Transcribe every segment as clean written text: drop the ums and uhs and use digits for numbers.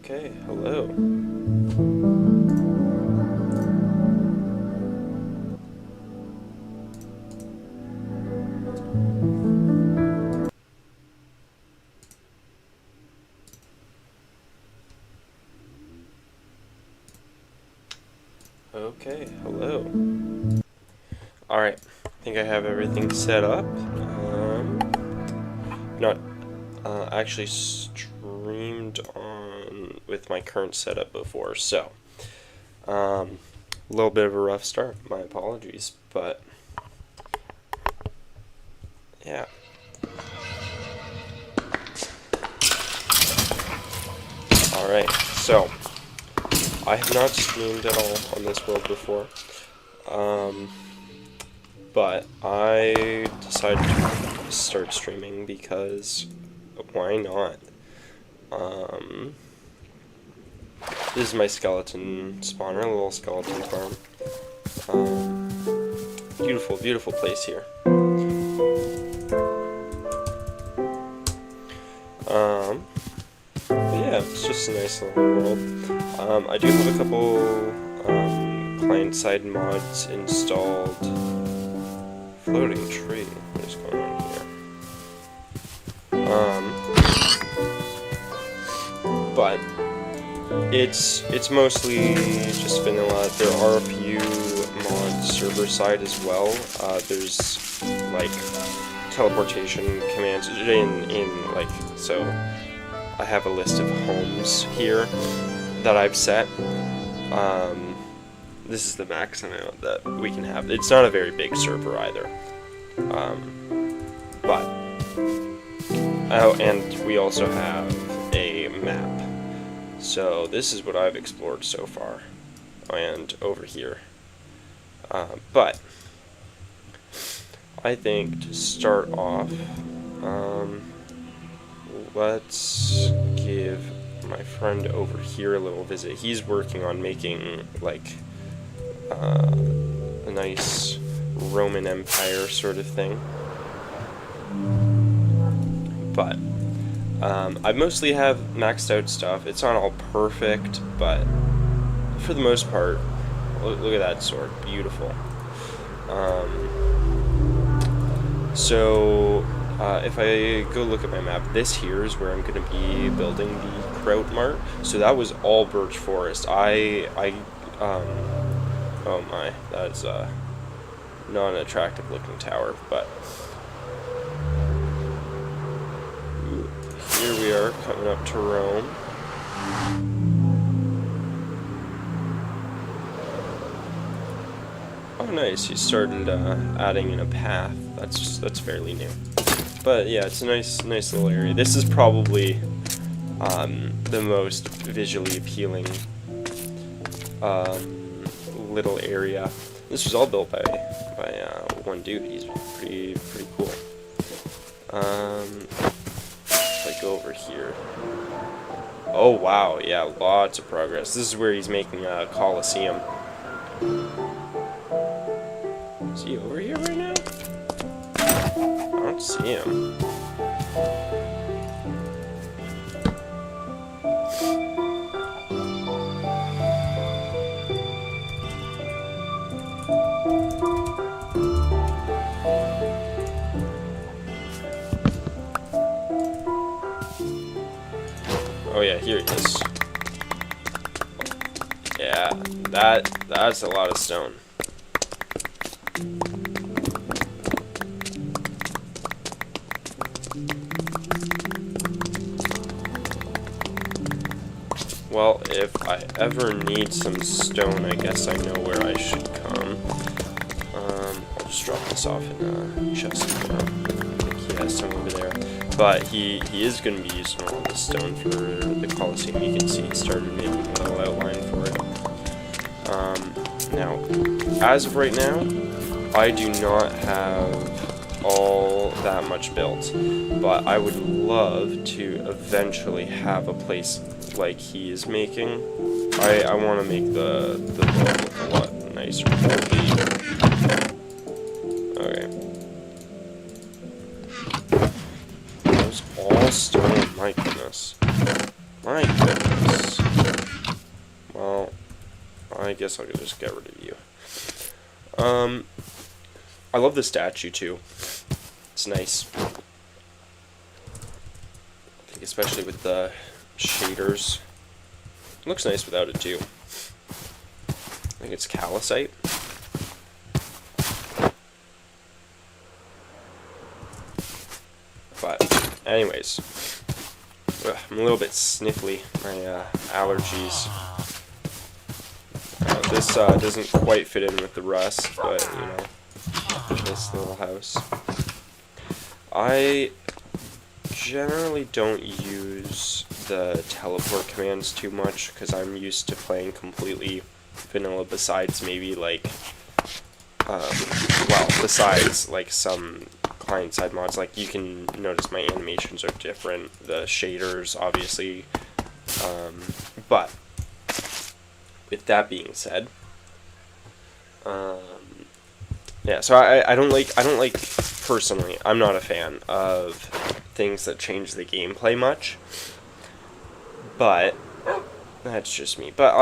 Okay, hello. Okay, hello. Alright, I think I have everything set up. Not actually streamed on with my current setup before, so a little bit of a rough start. My apologies, but yeah. Alright, so I have not streamed at all on this world before, but I decided to start streaming because why not? This is my skeleton spawner, a little skeleton farm. Beautiful, beautiful place here. But yeah, it's just a nice little world. I do have a couple client-side mods installed. Floating tree. What is going on here? But it's mostly just vanilla. There are a few mods server side as well. There's like teleportation commands in like so. I have a list of homes here that I've set. This is the max amount that we can have. It's not a very big server either. Oh, and we also have a map. So this is what I've explored so far, and over here. But I think to start off, let's give my friend over here a little visit. He's working on making like a nice Roman Empire sort of thing. But I mostly have maxed out stuff. It's not all perfect, but for the most part, look at that sword, beautiful. If I go look at my map, this here is where I'm going to be building the Kraut Mart. So that was all birch forest. Oh my, that's not an attractive looking tower, but here we are coming up to Rome. Oh nice, he started adding in a path. That's fairly new. But yeah, it's a nice little area. This is probably the most visually appealing little area. This was all built by one dude. He's pretty cool. If I go over here. Oh wow, yeah, lots of progress. This is where he's making a Colosseum. Is he over here right now? I don't see him. Oh yeah, here he is. Yeah, that's a lot of stone. Well, if I ever need some stone, I guess I know where I should come. I'll just drop this off in a chest. I think he has some over there. But he is going to be using all the stone for the Colosseum. You can see he started making a little outline for it. Now, as of right now, I do not have all that much built, but I would love to eventually have a place like he is making. I want to make the build look a lot nicer. Okay. That was all stone, my goodness. My goodness. Well, I guess I'll just get rid of you. I love the statue too. It's nice. I think especially with the shaders. It looks nice without it too. I think it's calcite. But anyways, I'm a little bit sniffly. My allergies. This doesn't quite fit in with the rust, but you know, this little house. I generally don't use the teleport commands too much because I'm used to playing completely vanilla. Besides maybe like, well, besides like some client-side mods, like you can notice my animations are different. The shaders, obviously, but. With that being said, yeah. So I don't like personally. I'm not a fan of things that change the gameplay much. But that's just me. But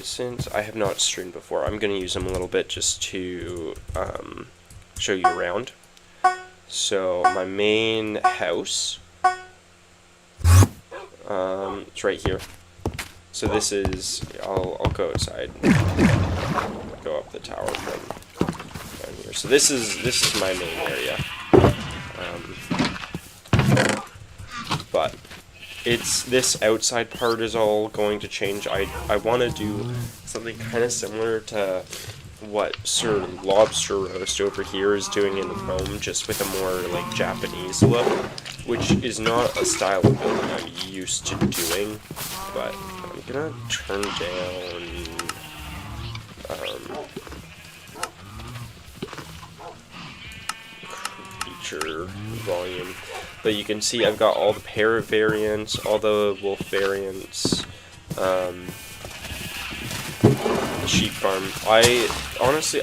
since I have not streamed before, I'm gonna use them a little bit just to show you around. So my main house, it's right here. So this is, I'll go outside, go up the tower from down here. So this is my main area, but this outside part is all going to change. I want to do something kind of similar to what Sir Lobster Roast over here is doing in Rome, just with a more like Japanese look, which is not a style of building I'm used to doing, but I'm gonna turn down creature volume, but you can see I've got all the pair variants, all the wolf variants, the sheep farm. I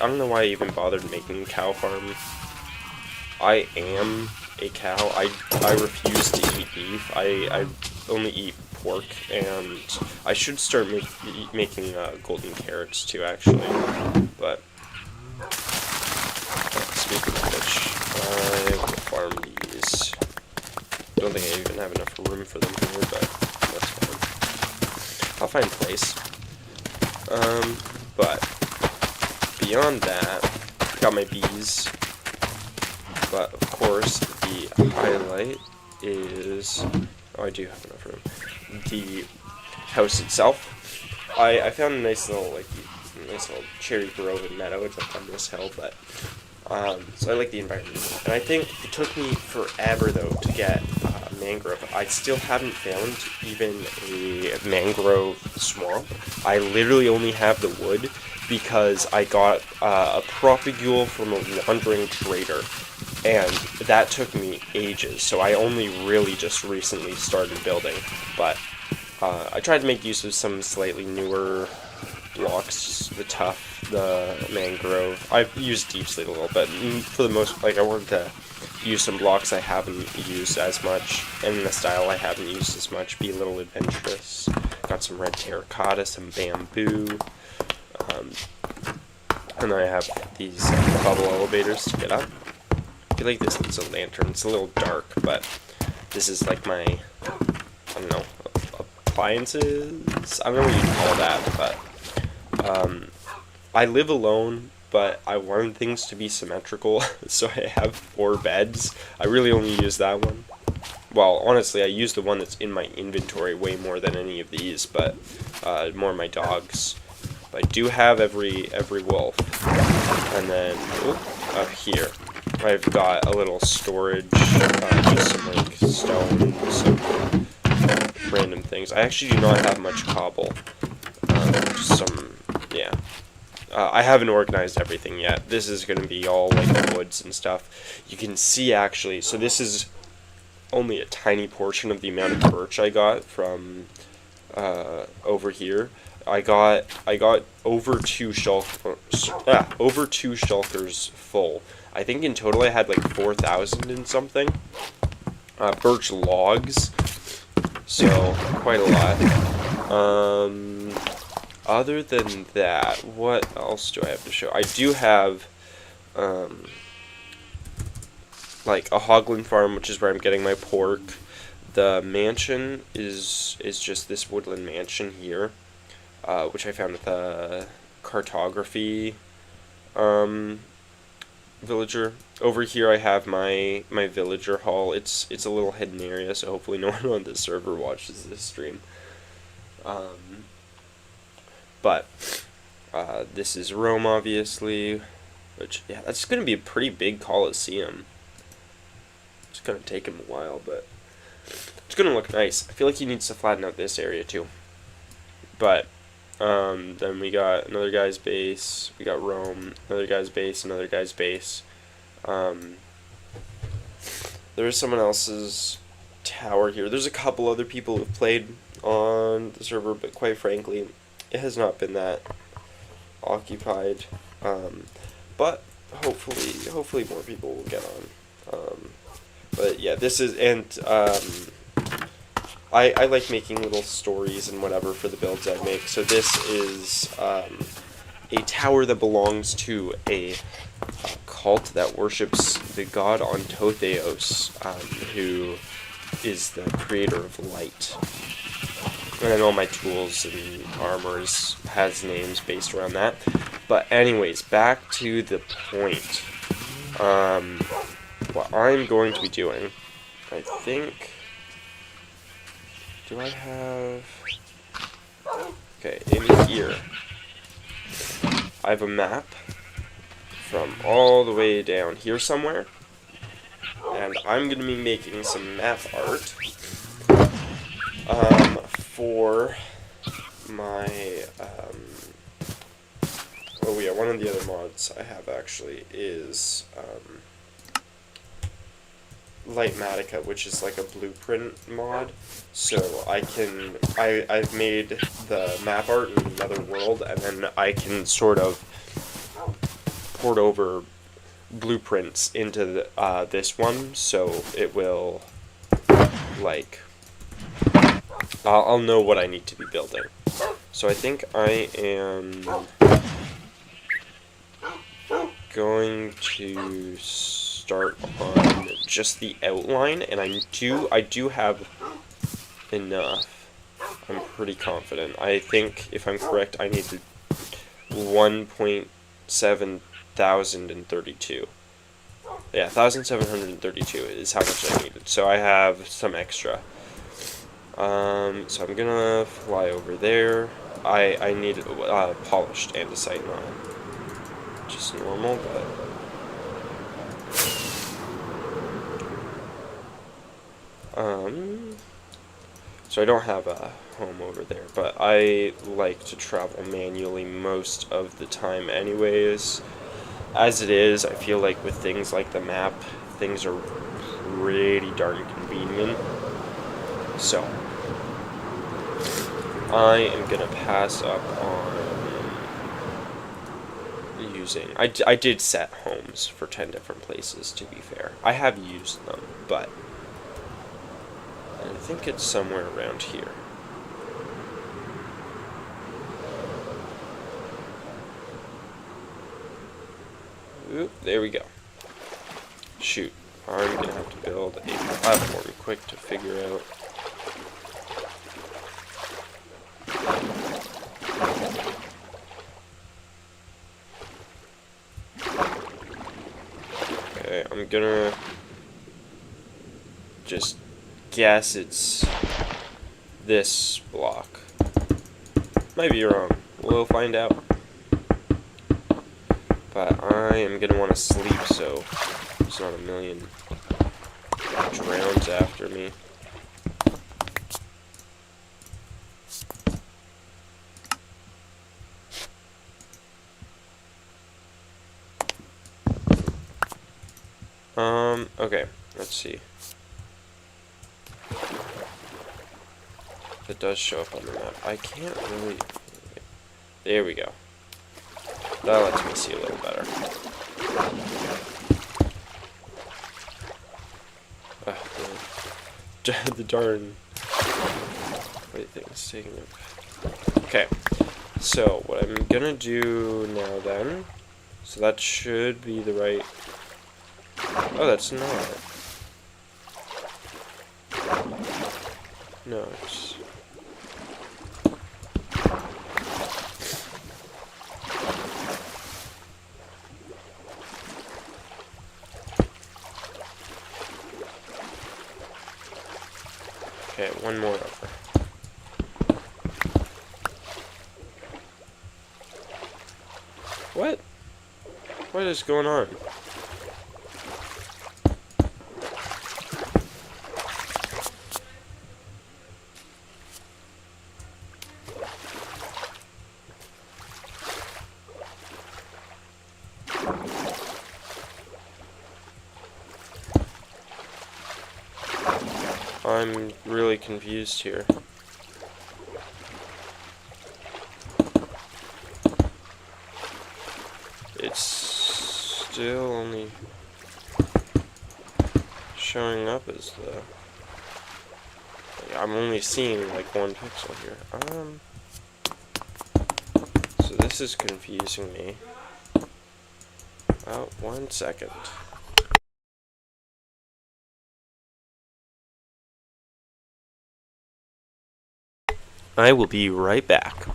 don't know why I even bothered making cow farm. I am a cow. I refuse to eat beef. I only eat pork, and I should start making golden carrots too, actually. But speaking of which, I will farm these. Don't think I even have enough room for them here, but that's fine. I'll find a place. But beyond that, got my bees. But of course, the highlight is, oh, I do have enough room. The house itself. I found a nice little cherry grove and meadow. It's up on this hill, but so I like the environment. And I think it took me forever though to get mangrove. I still haven't found even a mangrove swamp. I literally only have the wood because I got a propagule from a wandering trader, and that took me ages. So I only really just recently started building, but I tried to make use of some slightly newer blocks, the tuff, the mangrove. I've used deep slate a little bit. For the most, like, I wanted to use some blocks I haven't used as much, and in a style I haven't used as much, be a little adventurous. Got some red terracotta, some bamboo, and then I have these bubble elevators to get up. I feel like this is a lantern. It's a little dark, but this is like my, I don't know, appliances? I don't know what you call that, but I live alone, but I wanted things to be symmetrical, so I have 4 beds. I really only use that one. Well, honestly, I use the one that's in my inventory way more than any of these, but more my dogs. But I do have every wolf. And then up here, I've got a little storage, just some like stone, some random things. I actually do not have much cobble. Just some, yeah. I haven't organized everything yet. This is going to be all like woods and stuff. You can see actually, so this is only a tiny portion of the amount of birch I got from over here. I got over 2 shulkers full. I think in total I had like 4,000 and something birch logs. So, quite a lot. Other than that, what else do I have to show? I do have, like, a hogland farm, which is where I'm getting my pork. The mansion is just this woodland mansion here, which I found with a cartography, villager. Over here I have my villager hall. It's a little hidden area, so hopefully no one on this server watches this stream. But this is Rome, obviously, which, yeah, that's going to be a pretty big coliseum. It's going to take him a while, but it's going to look nice. I feel like he needs to flatten out this area too. But then we got another guy's base, we got Rome, another guy's base, another guy's base. There is someone else's tower here. There's a couple other people who've played on the server, but quite frankly, it has not been that occupied. But hopefully more people will get on. But yeah, this is, and I like making little stories and whatever for the builds I make. So this is a tower that belongs to a cult that worships the god Ontotheos, who is the creator of light. And then all my tools and armors has names based around that. But anyways, back to the point. What I'm going to be doing, I think... Do I have... Okay, in here, I have a map from all the way down here somewhere, and I'm going to be making some map art for my, oh yeah, one of the other mods I have actually is Lightmatica, which is like a blueprint mod. So I've made the map art in another world, and then I can sort of port over blueprints into the, this one, so it will, like, I'll know what I need to be building. So I think I am going to start on just the outline, and I do have enough. I'm pretty confident. I think, if I'm correct, I need 1,732. Yeah, 1,732 is how much I needed. So I have some extra. So I'm gonna fly over there. I need polished andesite, not just normal, but... So I don't have a home over there, but I like to travel manually most of the time anyways. As it is, I feel like with things like the map, things are pretty darn convenient. So, I am gonna pass up on using... I did set homes for 10 different places, to be fair. I have used them, but I think it's somewhere around here. Oop, there we go. Shoot. I'm gonna have to build a platform quick to figure out. Okay, I'm gonna just guess it's this block. Might be wrong. We'll find out. But I am gonna want to sleep, so there's not a million drowns after me. Okay, let's see. It does show up on the map. I can't really... There we go. That lets me see a little better. The darn Everything's taking it. Okay, so what I'm gonna do now then, so that should be the right, oh, that's not. No, it's, okay, one more over. What? What is going on? I'm really confused here. It's still only showing up as the... I'm only seeing like one pixel here. So this is confusing me. Oh, 1 second. I will be right back.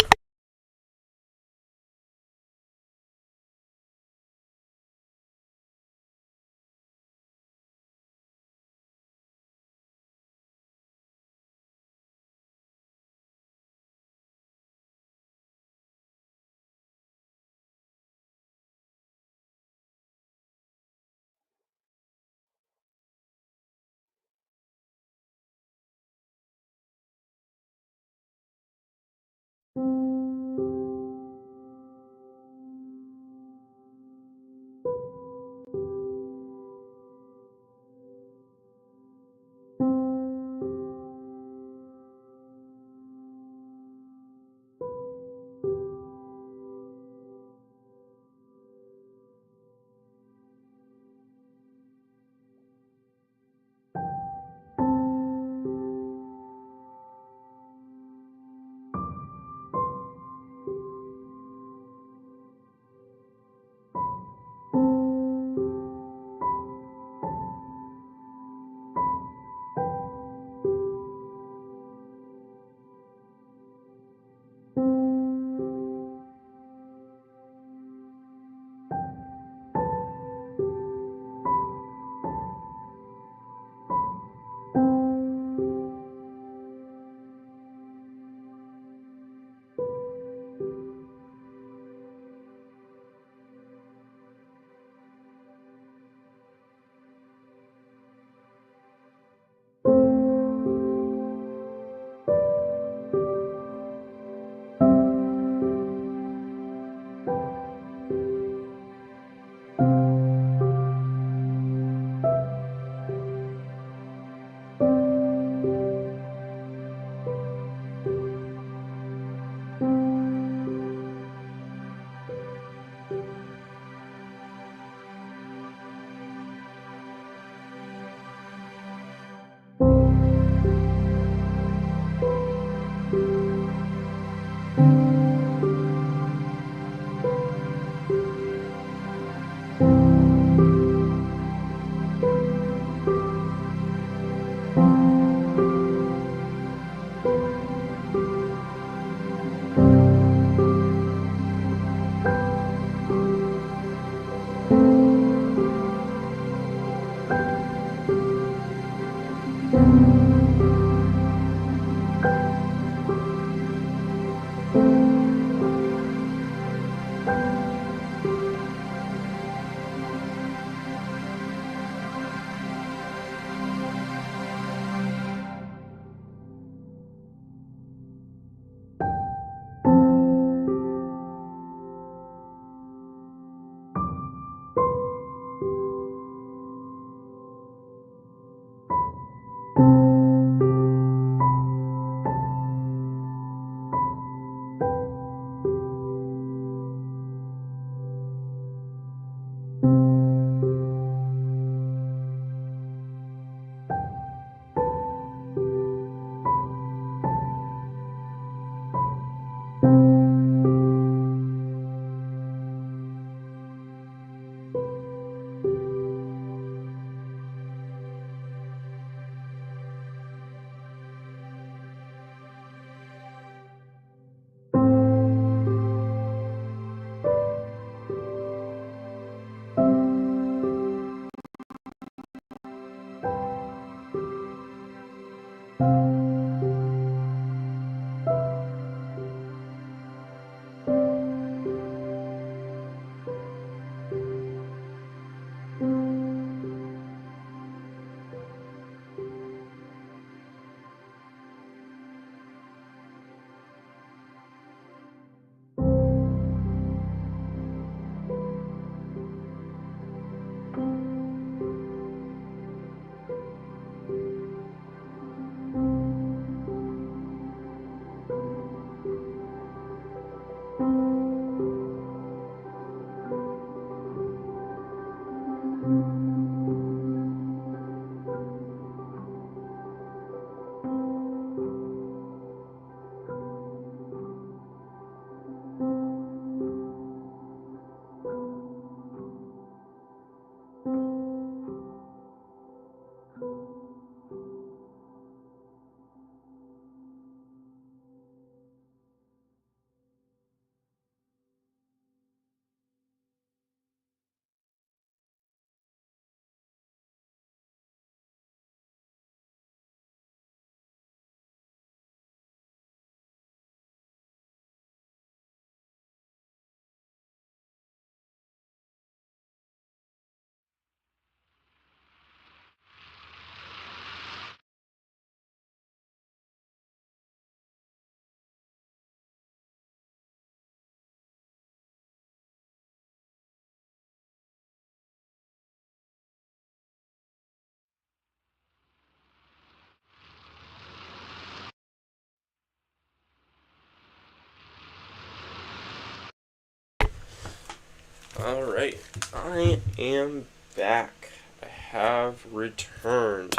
Alright, I am back. I have returned.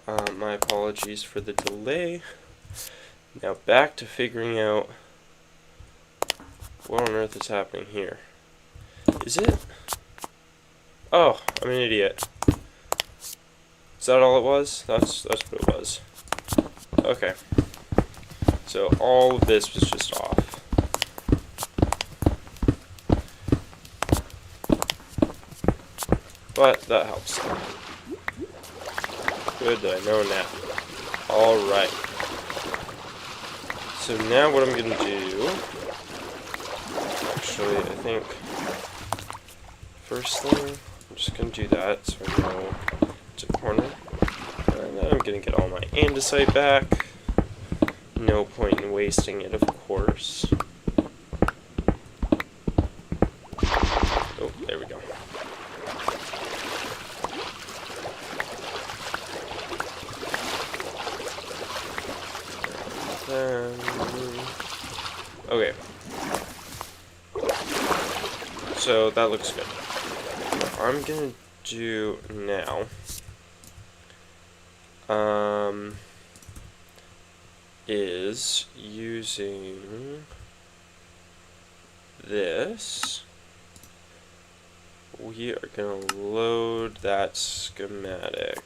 My apologies for the delay. Now back to figuring out what on earth is happening here. Is it? Oh, I'm an idiot. Is that all it was? That's what it was. Okay. So all of this was just off. But that helps. Good that I know now. Alright. So now what I'm going to do... Actually, I think... First thing, I'm just going to do that so I know it's a corner. And then I'm going to get all my andesite back. No point in wasting it, of course. Oh, there we go. Okay. So that looks good. What I'm gonna do now is using this. We are gonna load that schematic.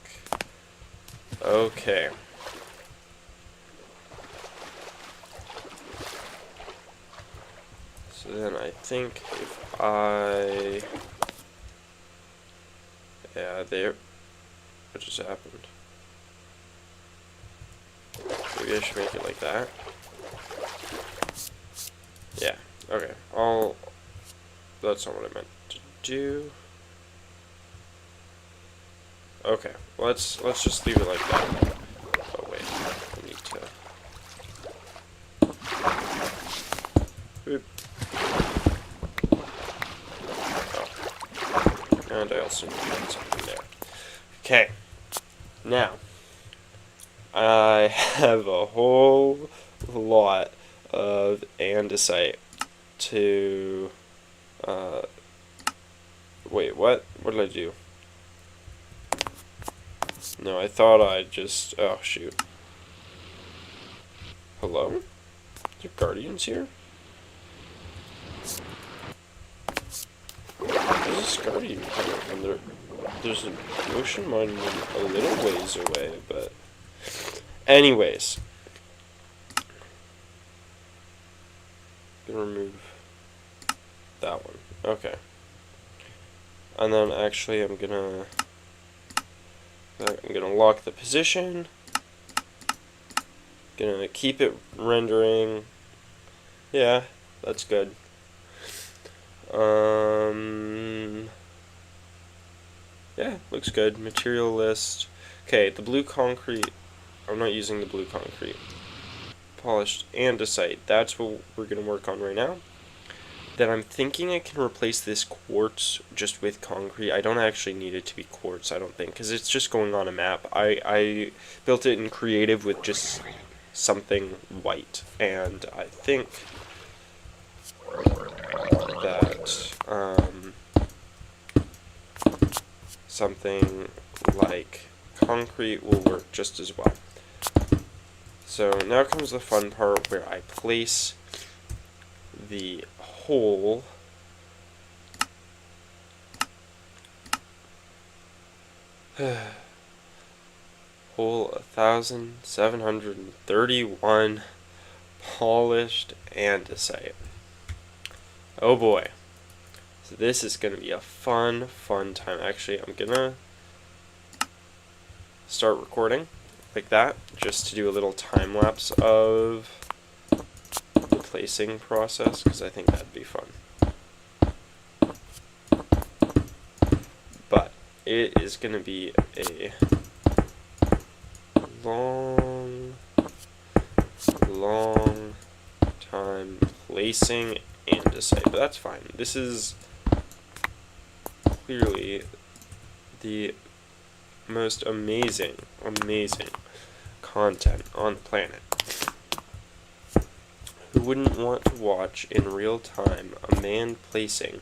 Okay. So then I think if I... Yeah, there. What just happened? Maybe I should make it like that. Yeah, okay. That's not what I meant to do. Okay, let's just leave it like that. Oh wait, I need to... Boop. Oh. And I also need to put something there. Okay, now, I have a whole lot of andesite to, wait, what? What did I do? No, I thought I just, oh shoot. Hello? Are there guardians here? There's this guardian coming from there's an ocean mine a little ways away, but... Anyways. Gonna remove that one. Okay. And then actually I'm gonna lock the position. Gonna keep it rendering. Yeah, that's good. Yeah, looks good. Material list. Okay, the blue concrete. I'm not using the blue concrete. Polished andesite. That's what we're going to work on right now. Then I'm thinking I can replace this quartz just with concrete. I don't actually need it to be quartz, I don't think, because it's just going on a map. I built it in creative with just something white, and I think that something like concrete will work just as well. So now comes the fun part where I place the hole hole 1731 polished andesite. Oh boy. So this is going to be a fun time. Actually, I'm going to start recording like that, just to do a little time lapse of the placing process, because I think that'd be fun. But it is going to be a long time placing andesite, but that's fine. This is clearly the most amazing content on the planet. Who wouldn't want to watch in real time a man placing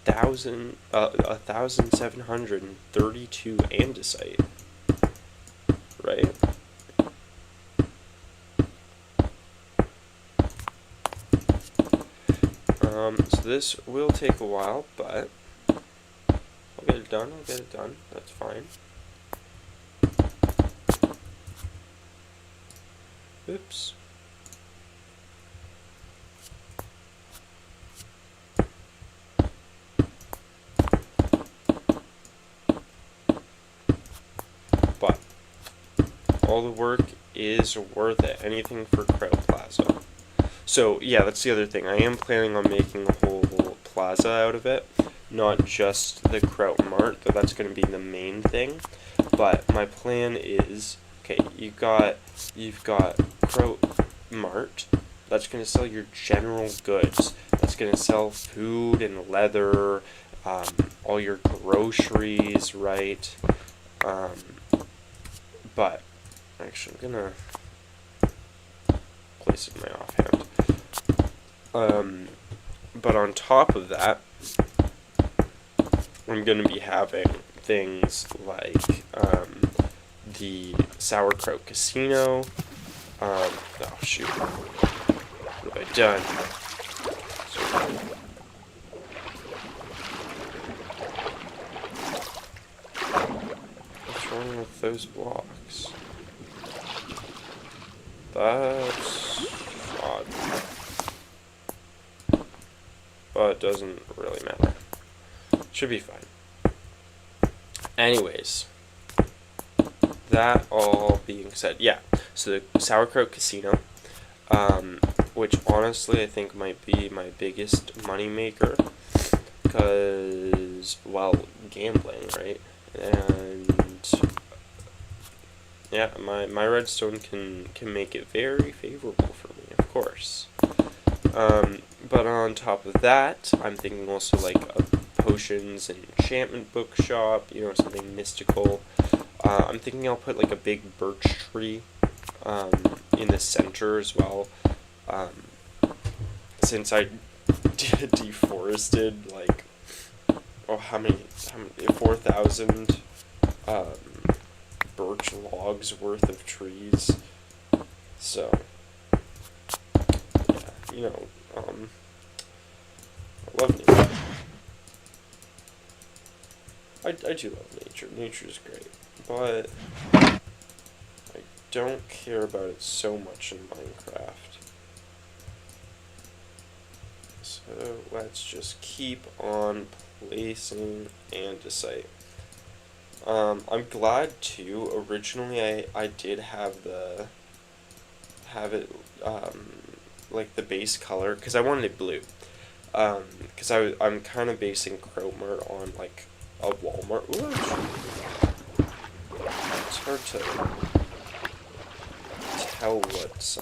1,732 andesite, right? So this will take a while, but I'll get it done. That's fine. Oops. But all the work is worth it. Anything for Kraut Plaza. So yeah, that's the other thing. I am planning on making a whole plaza out of it, not just the Kraut Mart, though that's going to be the main thing. But my plan is, okay, you've got Kraut Mart. That's going to sell your general goods. That's going to sell food and leather, all your groceries, right? But actually, I'm gonna place it in my offhand. But on top of that, I'm gonna be having things like the Sauerkraut Casino. Oh shoot! What have I done? What's wrong with those blocks? That's odd. But it doesn't really matter. Should be fine. Anyways, that all being said, yeah, so the Sauerkraut Casino, which honestly I think might be my biggest moneymaker, because, well, gambling, right? And yeah, my redstone can make it very favorable for me, of course. But on top of that, I'm thinking also like a potions and enchantment bookshop, you know, something mystical. I'm thinking I'll put like a big birch tree in the center as well. Since I deforested like, how many 4,000 birch logs worth of trees. So yeah, you know, I love nature. I do love nature. Nature's great, but I don't care about it so much in Minecraft. So let's just keep on placing andesite. I'm glad too. Originally, I did have it like the base color, because I wanted it blue. Because I'm kind of basing Kraut Mart on like a Walmart. Ooh, it's hard to tell what's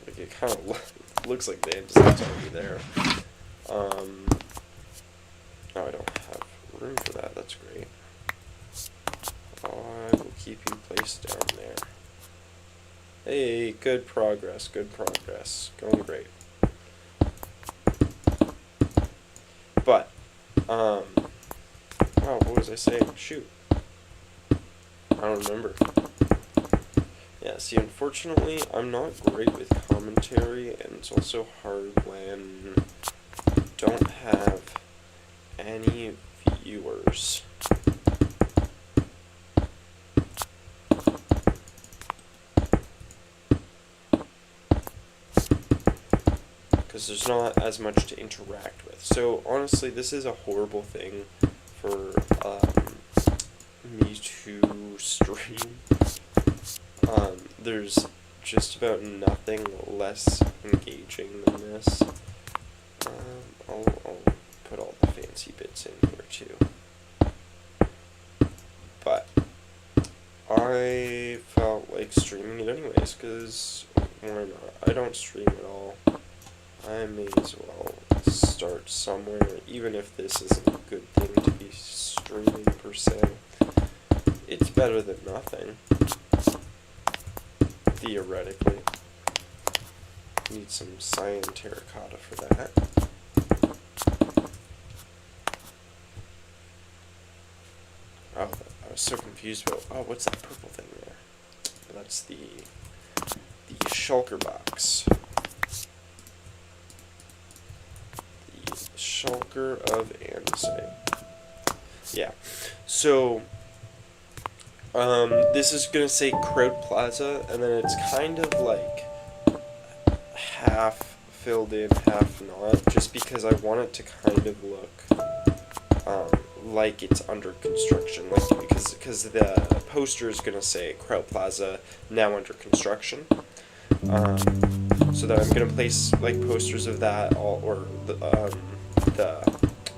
like it kind of looks like the andesite's already there. Oh, I don't have room for that. That's great. I will keep you placed down there. Hey, good progress, going great. But, oh, what was I saying? Shoot. I don't remember. Yeah, see, unfortunately, I'm not great with commentary, and it's also hard when you don't have any viewers. Because there's not as much to interact with. So honestly, this is a horrible thing for me to stream. There's just about nothing less engaging than this. I'll put all the fancy bits in here too. But I felt like streaming it anyways, because why not? I don't stream at all. I may as well start somewhere, even if this isn't a good thing to be streaming per se. It's better than nothing, theoretically. Need some cyan terracotta for that. confused about, oh, what's that purple thing there? That's the shulker box. The shulker of andesite. Yeah. So, this is gonna say Kraut Plaza, and then it's kind of like half filled in, half not, just because I want it to kind of look like it's under construction, like because the poster is gonna say Kraut Plaza now under construction. So that I'm gonna place like posters of that or the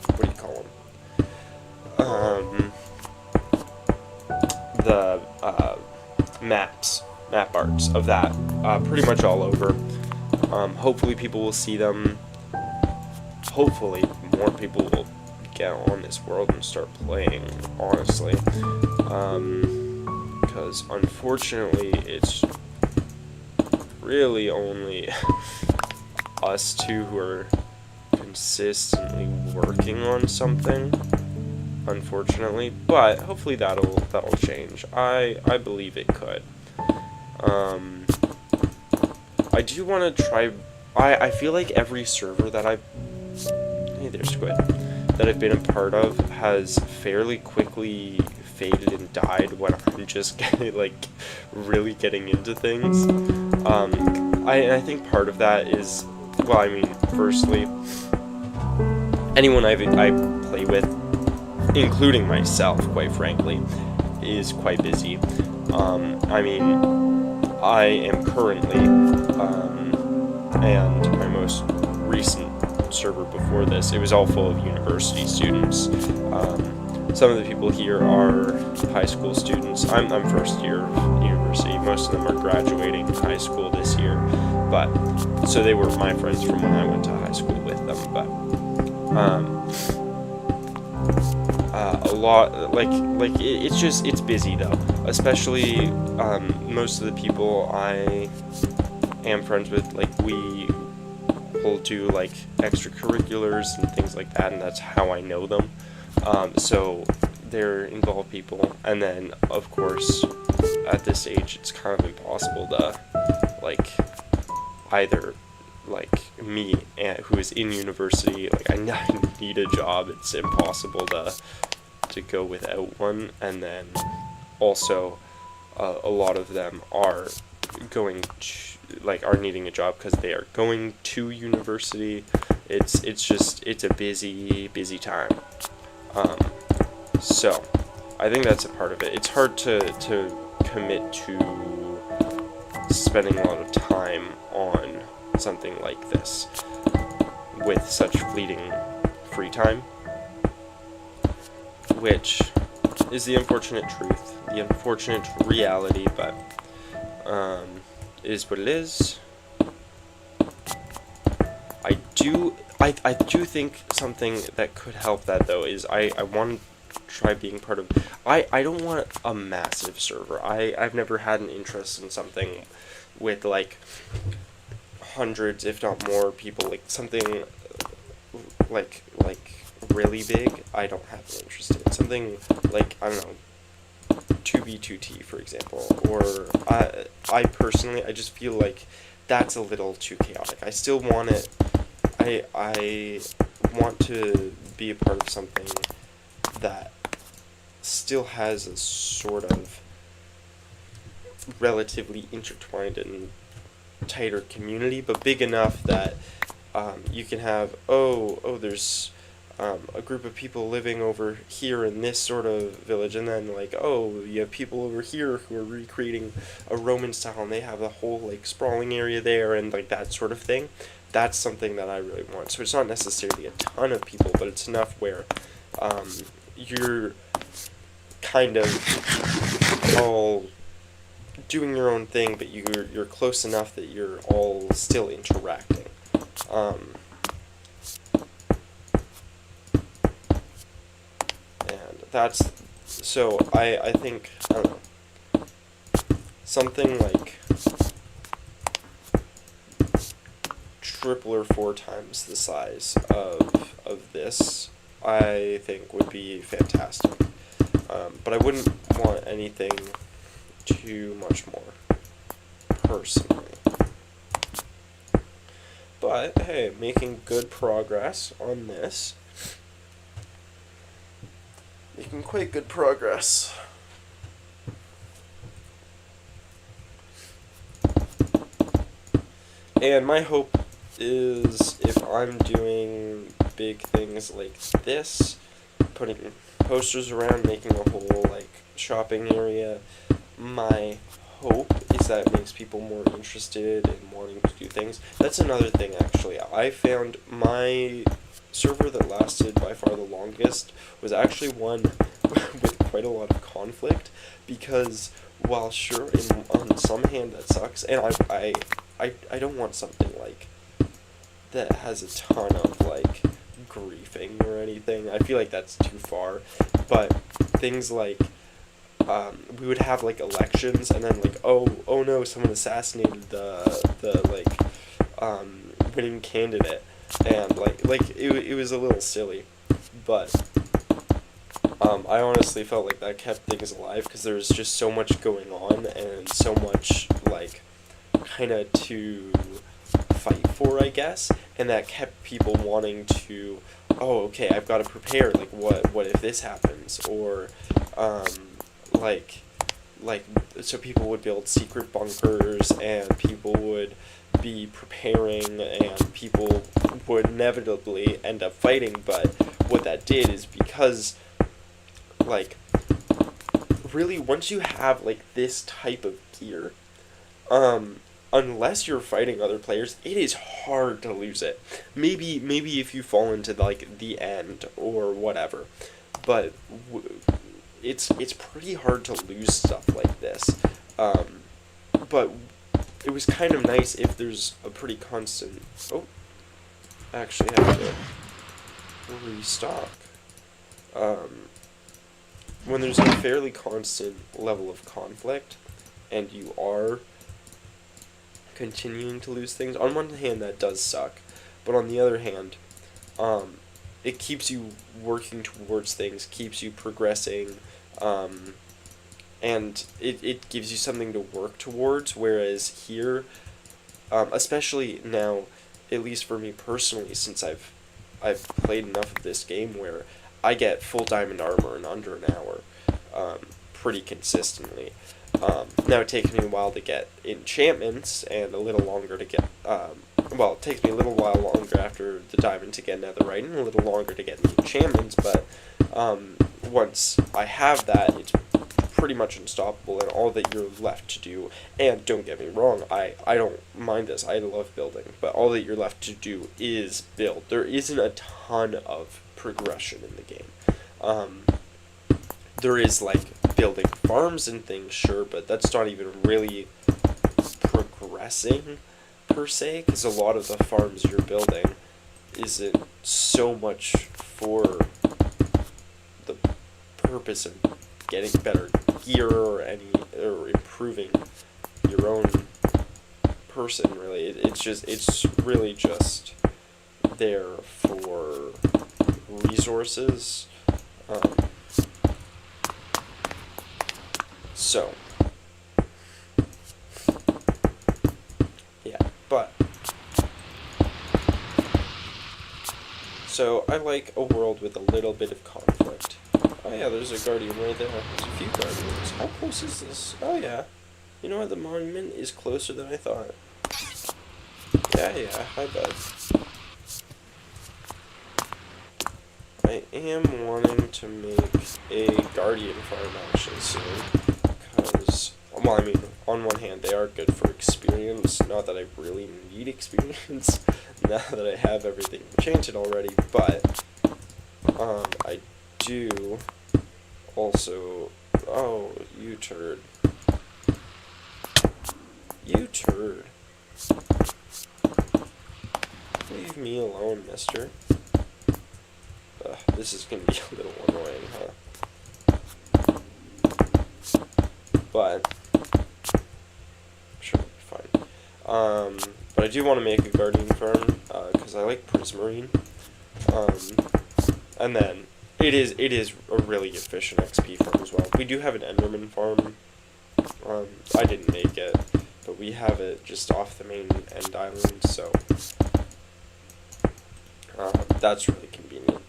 what do you call them? The map arts of that pretty much all over. Hopefully people will see them. Hopefully more people will get on this world and start playing, honestly. Because unfortunately it's really only us two who are consistently working on something, unfortunately, but hopefully that'll change. I believe it could. I do want to try. I feel like every server that hey there, Squid, that I've been a part of has fairly quickly faded and died when I'm just really getting into things. I think part of that is, well, I mean, firstly, anyone I play with, including myself, quite frankly, is quite busy. I mean, I am currently, and my most recent server before this, it was all full of university students. Some of the people here are high school students. I'm first year of university. Most of them are graduating high school this year, but so they were my friends from when I went to high school with them. But a lot it's busy though. Especially most of the people I am friends with, like we will do like extracurriculars and things like that, and that's how I know them. So they're involved people, and then of course at this age it's kind of impossible to either me who is in university, I need a job. It's impossible to go without one, and then also a lot of them are going to, are needing a job because they are going to university. It's a busy time. So I think that's a part of it. It's hard to commit to spending a lot of time on something like this with such fleeting free time, which is the unfortunate truth, the unfortunate reality, but it is what it is. I do think something that could help that though is I want to try being part of. I don't want a massive server. I've never had an interest in something with hundreds, if not more, people. Something like really big. I don't have an interest in something I don't know, 2v2t for example, or I personally I just feel like that's a little too chaotic. I still want it. I want to be a part of something that still has a sort of relatively intertwined and tighter community, but big enough that you can have there's a group of people living over here in this sort of village, and then you have people over here who are recreating a Roman style, and they have a whole sprawling area there, and that sort of thing. That's something that I really want. So it's not necessarily a ton of people, but it's enough where you're kind of all doing your own thing, but you're close enough that you're all still interacting. And that's, so I think, I don't know, something like triple or 4 times the size of this, I think would be fantastic. but I wouldn't want anything too much more, personally. But, hey, making good progress on this. Making quite good progress. And my hope is, if I'm doing big things like this, putting posters around, making a whole, like, shopping area, my hope is that it makes people more interested in wanting to do things. That's another thing, actually. I found my server that lasted by far the longest was actually one with quite a lot of conflict, because while sure, on some hand that sucks, and I don't want something like that has a ton of like griefing or anything. I feel like that's too far, but things like we would have like elections, and then like oh no, someone assassinated the winning candidate, and it was a little silly, but I honestly felt like that kept things alive, because there was just so much going on and so much like kind of to fight for, I guess, and that kept people wanting to, oh, okay, I've got to prepare, like what if this happens, or like so people would build secret bunkers, and people would be preparing, and people would inevitably end up fighting. But what that did is, because like really once you have like this type of gear, unless you're fighting other players, it is hard to lose it. Maybe if you fall into like the end or whatever, but it's pretty hard to lose stuff like this. But it was kind of nice if there's a pretty constant. Oh, I actually have to restock. When there's a fairly constant level of conflict, and you are continuing to lose things, on one hand that does suck, but on the other hand, it keeps you working towards things, keeps you progressing, and it gives you something to work towards, whereas here, especially now, at least for me personally, since I've played enough of this game where I get full diamond armor in under an hour, pretty consistently. Now it takes me a while to get enchantments, and a little longer to get, well, it takes me a little while longer after the diamond to get netherite, and a little longer to get the enchantments, but once I have that, it's pretty much unstoppable, and all that you're left to do, and don't get me wrong, I don't mind this, I love building, but all that you're left to do is build. There isn't a ton of progression in the game. There is like building farms and things, sure, but that's not even really progressing per se, because a lot of the farms you're building isn't so much for the purpose of getting better gear or improving your own person, really. It's really just there for resources. So yeah, but so I like a world with a little bit of conflict. Oh yeah, there's a guardian right there. There's a few guardians. How close is this? Oh yeah. You know what? The monument is closer than I thought. Yeah, hi bud. I am wanting to make a guardian farm actually soon, because, well, I mean, on one hand, they are good for experience, not that I really need experience, now that I have everything enchanted already, but, I do also, oh, you turd. You turd. Leave me alone, mister. This is gonna be a little annoying, huh? But I'm sure it'll be fine. But I do want to make a guardian farm, because I like prismarine. And then It is a really efficient XP farm as well. We do have an Enderman farm. I didn't make it, but we have it just off the main end island, so that's really convenient.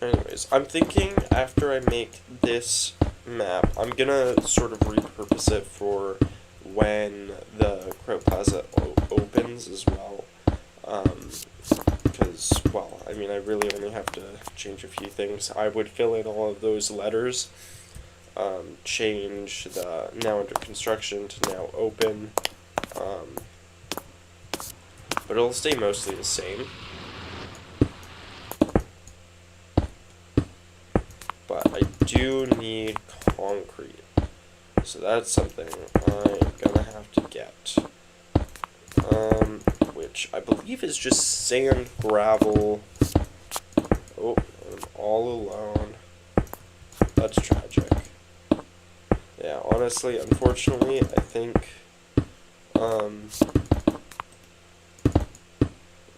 Anyways, I'm thinking after I make this map, I'm gonna sort of repurpose it for when the Kraut Plaza opens as well. Because, well, I mean, I really only have to change a few things. I would fill in all of those letters, change the now under construction to now open, but it'll stay mostly the same. But I do need concrete, so that's something I'm gonna have to get. Which I believe is just sand, gravel. Oh, I'm all alone. That's tragic. Yeah, honestly, unfortunately, I think,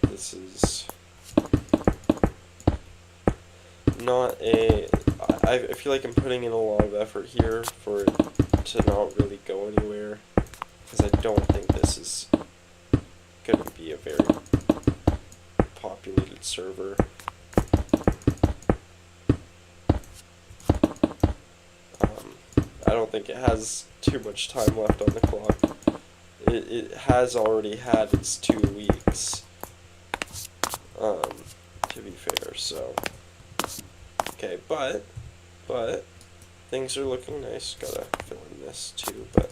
this is not a... I feel like I'm putting in a lot of effort here for it to not really go anywhere, because I don't think this is going to be a very populated server. I don't think it has too much time left on the clock. It has already had its 2 weeks, to be fair, so... Okay, but things are looking nice. Gotta fill in this too, but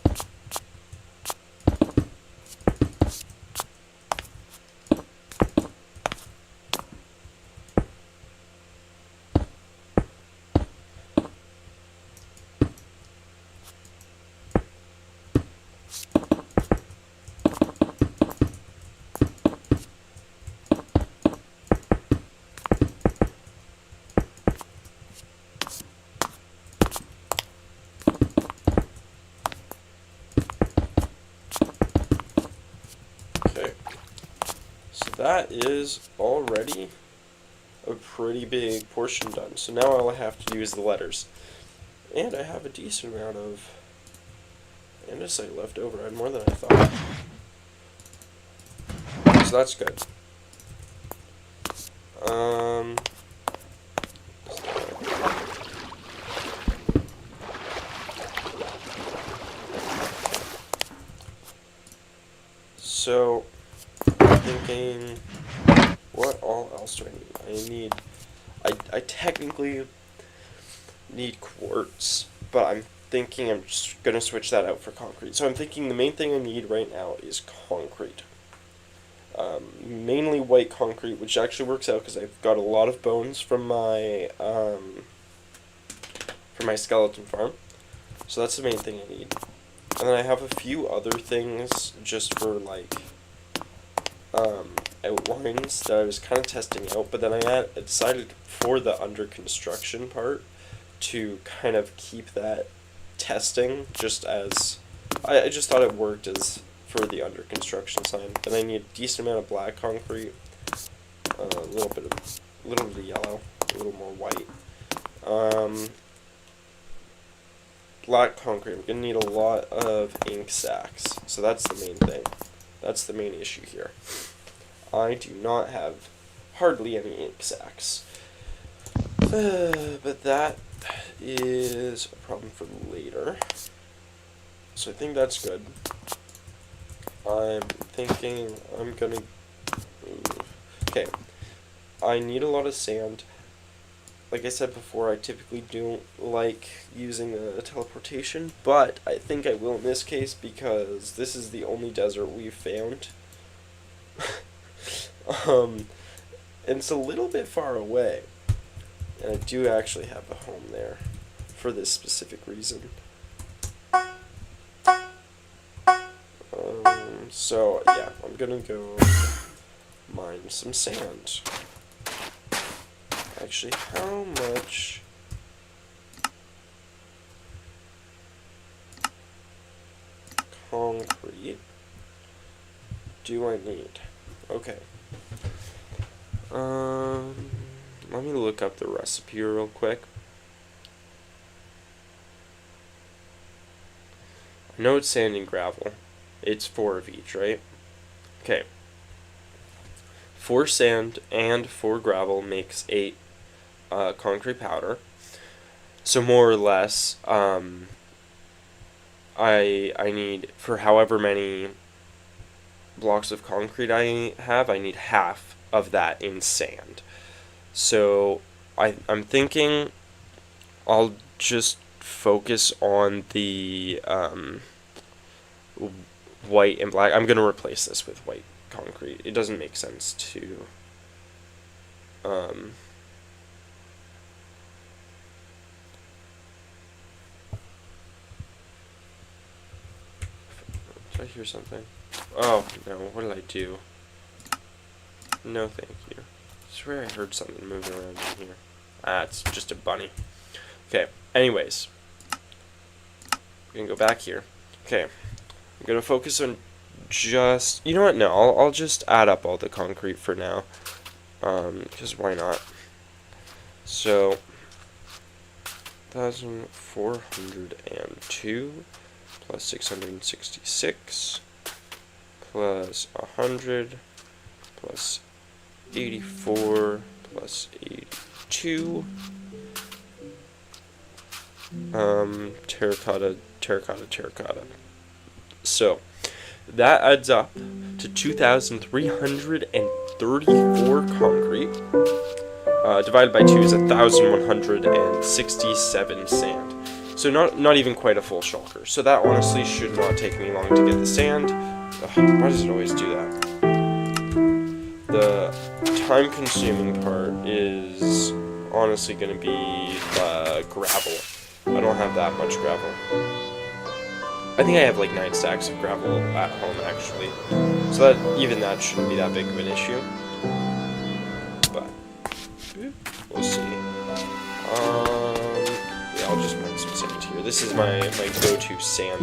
that is already a pretty big portion done. So now all I have to do is the letters. And I have a decent amount of andesite left over. I had more than I thought. So that's good. So thinking, what all else do I need? I technically need quartz, but I'm thinking I'm just gonna switch that out for concrete. So I'm thinking the main thing I need right now is concrete. Mainly white concrete, which actually works out because I've got a lot of bones from my skeleton farm. So that's the main thing I need. And then I have a few other things just for like outlines that I was kind of testing out, but then I decided for the under construction part to kind of keep that testing just as I just thought it worked as for the under construction side. Then I need a decent amount of black concrete, a little bit of yellow, a little more white. Black concrete, I'm gonna need a lot of ink sacks, so that's the main thing. That's the main issue here. I do not have hardly any ink sacks. But that is a problem for later. So I think that's good. I'm thinking I'm gonna... Okay. I need a lot of sand. like I said before, I typically don't like using a teleportation, but I think I will in this case because this is the only desert we've found. And it's a little bit far away, and I do actually have a home there for this specific reason. So yeah, I'm gonna go mine some sand. Actually, how much concrete do I need? Okay. Let me look up the recipe real quick. I know it's sand and gravel. It's 4 of each, right? Okay. 4 sand and 4 gravel makes 8 concrete powder. So more or less, I need, for however many blocks of concrete I have, I need half of that in sand. So I'm thinking I'll just focus on the white and black. I'm going to replace this with white concrete. It doesn't make sense to did I hear something? Oh, no, what did I do? No, thank you. I swear I heard something moving around in here. Ah, it's just a bunny. Okay, anyways. We can go back here. Okay, I'm going to focus on just... You know what? No, I'll just add up all the concrete for now. Because why not? So, 1,402 plus 666 plus 100 plus 84 plus 82. Terracotta. So, that adds up to 2,334 concrete. Divided by 2 is 1,167 sand. So not even quite a full shulker. So that honestly should not take me long to get the sand. Ugh, why does it always do that? The time-consuming part is honestly going to be gravel. I don't have that much gravel. I think I have like 9 stacks of gravel at home actually. So that shouldn't be that big of an issue. But we'll see. Yeah, I'll just mine some sand here. This is my go-to sand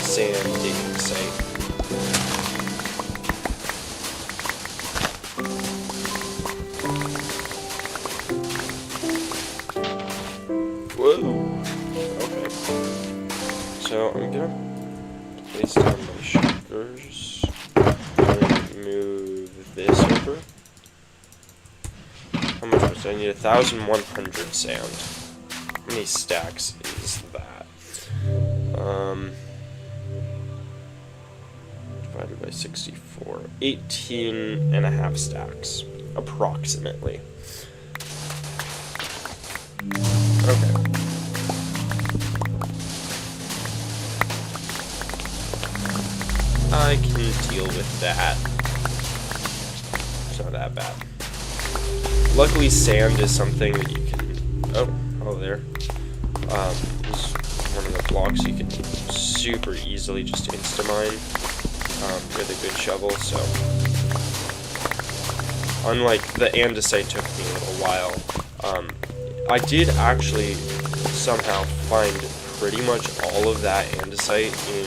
digging site. Whoa. Okay. So I'm gonna place down my shulkers and move this over. How much was I need? 1,100 sand. How many stacks is that? Divided by 64. 18 and a half stacks, approximately. Okay. I can deal with that. It's not that bad. Luckily, sand is something that you can... Oh, there. Is one of the blocks you can super easily just insta-mine with a good shovel, so... Unlike the andesite took me a little while, I did actually somehow find pretty much all of that andesite in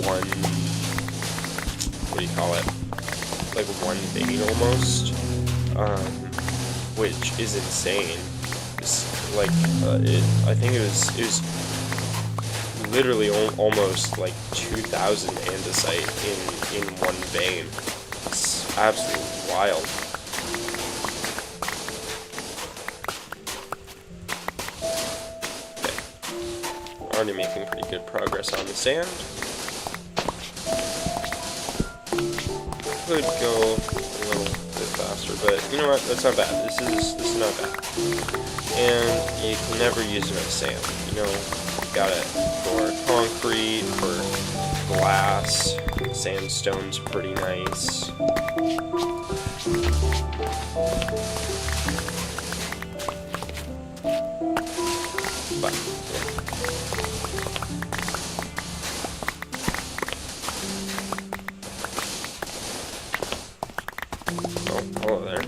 one... What do you call it? Like one vein almost, which is insane. It's like I think it was literally almost like 2,000 andesite in one vein. It's absolutely wild. Okay, already making pretty good progress on the sand. Could go a little bit faster, but you know what? That's not bad. This is not bad. And you can never use enough sand. You know, you got it for concrete, for glass. Sandstone's pretty nice. But yeah. Oh, hello there.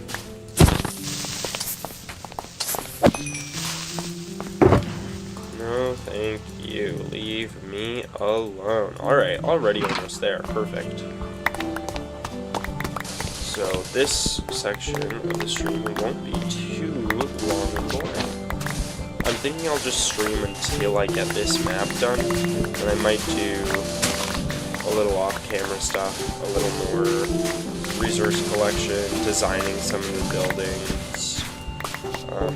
No, thank you. Leave me alone. Alright, already almost there. Perfect. So this section of the stream won't be too long and boring. I'm thinking I'll just stream until I get this map done, and I might do a little off-camera stuff, a little more resource collection, designing some of the buildings,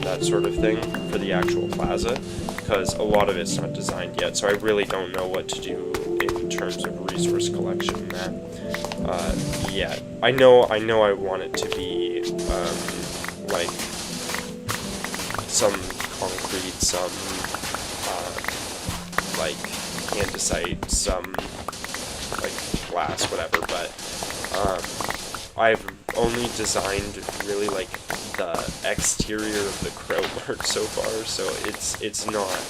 that sort of thing for the actual plaza, because a lot of it's not designed yet, so I really don't know what to do in terms of resource collection yet. I know I want it to be, like, some concrete, some, like, andesite, some, like, glass, whatever, but, I've only designed really, like, the exterior of the Kraut Mart so far, so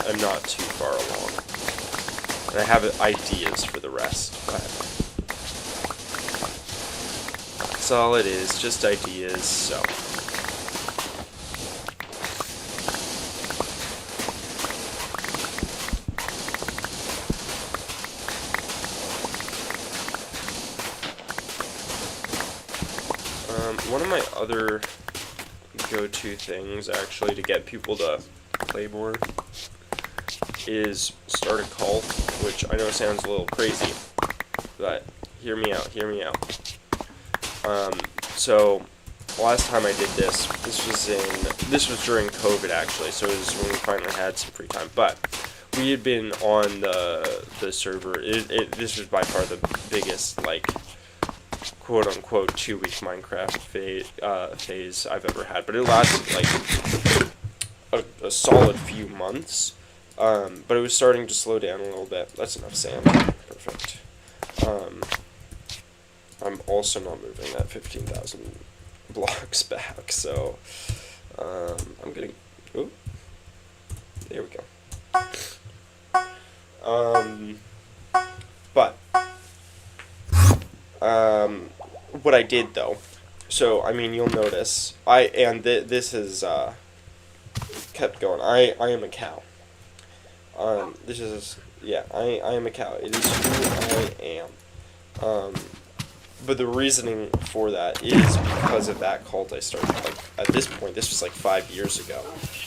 I'm not too far along. And I have ideas for the rest, but that's all it is, just ideas, so. One of my other go-to things, actually, to get people to play more is start a cult, which I know sounds a little crazy, but hear me out, hear me out. So, last time I did this was during COVID, actually, so it was when we finally had some free time, but we had been on the server. This was by far the biggest, like, quote-unquote 2-week Minecraft phase I've ever had, but it lasted like a solid few months, but it was starting to slow down a little bit. That's enough sand. Perfect. I'm also not moving that 15,000 blocks back, so I'm gonna, ooh, there we go. What I did though, so I mean you'll notice this has kept going. I am a cow. This is, yeah, I am a cow. It is who I am. But the reasoning for that is because of that cult I started. Like at this point, this was like 5 years ago.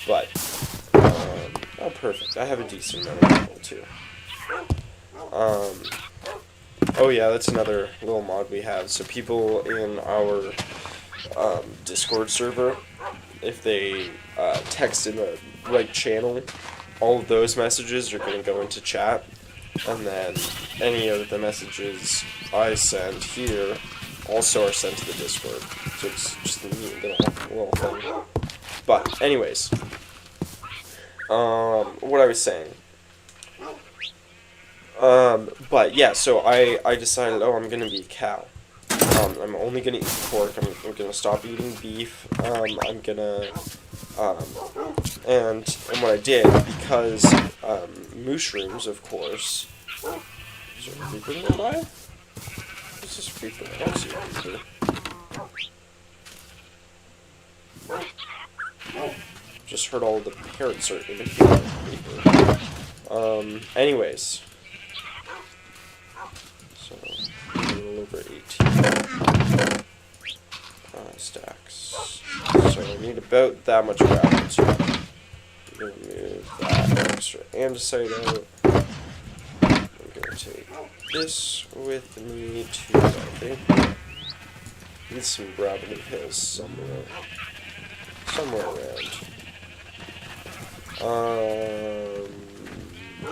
But oh, perfect. I have a decent amount of people too. Oh yeah, that's another little mod we have. So people in our Discord server, if they text in the right channel, all of those messages are going to go into chat, and then any of the messages I send here also are sent to the Discord. So it's just a neat little thing. But anyways, what I was saying. But yeah, so I decided, oh, I'm gonna be a cow. I'm only gonna eat pork. I'm gonna stop eating beef. I'm gonna, and what I did, because mushrooms, of course. Is there a creeper nearby? What's this creeper? I don't see a creeper. Just heard all the parrots are imitating a creeper. Anyways. So, a little over 18 stacks. So I need about that much gravel. So I'm going to move that extra andesite out. I'm going to take this with me to, I think, need some gravel hills somewhere around.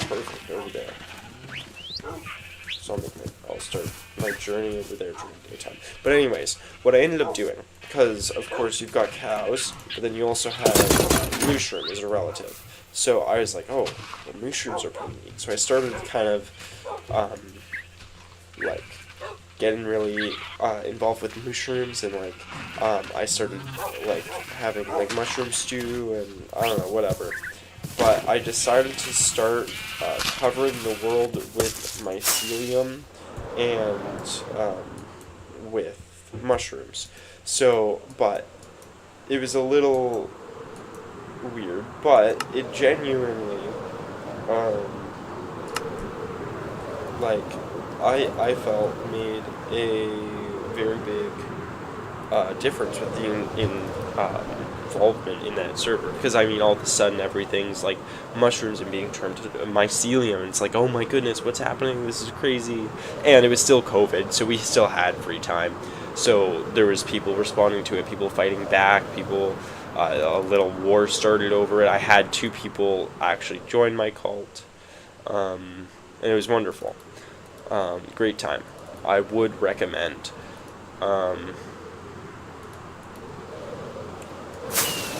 Perfect, over there. so I'll start my journey over there during daytime. But anyways, what I ended up doing, because of course you've got cows, but then you also have mushroom as a relative. So I was like, oh, well, mushrooms are pretty neat. So I started kind of, like, getting really involved with mushrooms, and like I started like having like mushroom stew and I don't know, whatever. But I decided to start covering the world with mycelium and with mushrooms. So, but it was a little weird, but it genuinely like I felt made a very big difference with the involvement in that server. Because I mean, all of a sudden everything's like mushrooms and being turned to mycelium. And it's like, oh my goodness, what's happening? This is crazy. And it was still COVID, so we still had free time. So there was people responding to it, people fighting back, people. A little war started over it. I had 2 people actually join my cult, and it was wonderful. Great time. I would recommend.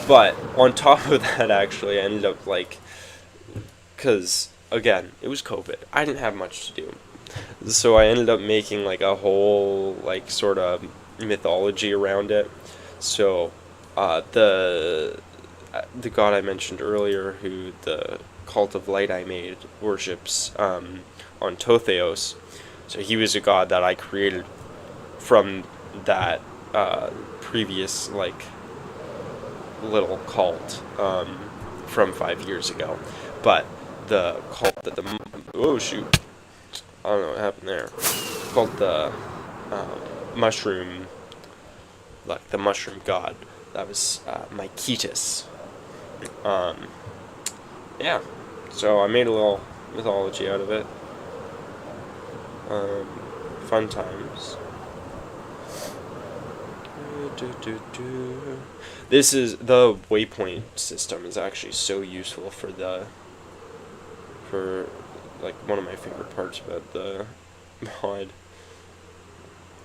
But on top of that, actually, I ended up like, because again, it was COVID. I didn't have much to do, so I ended up making like a whole like sort of mythology around it. So, the god I mentioned earlier, who the cult of light I made worships on Totheos. So he was a god that I created from that previous like little cult from 5 years ago. But the cult that oh shoot, I don't know what happened there. Called the mushroom, like the mushroom god. That was Mycetus. Yeah, so I made a little mythology out of it. Fun times. This is the waypoint system is actually so useful for like one of my favorite parts about the mod.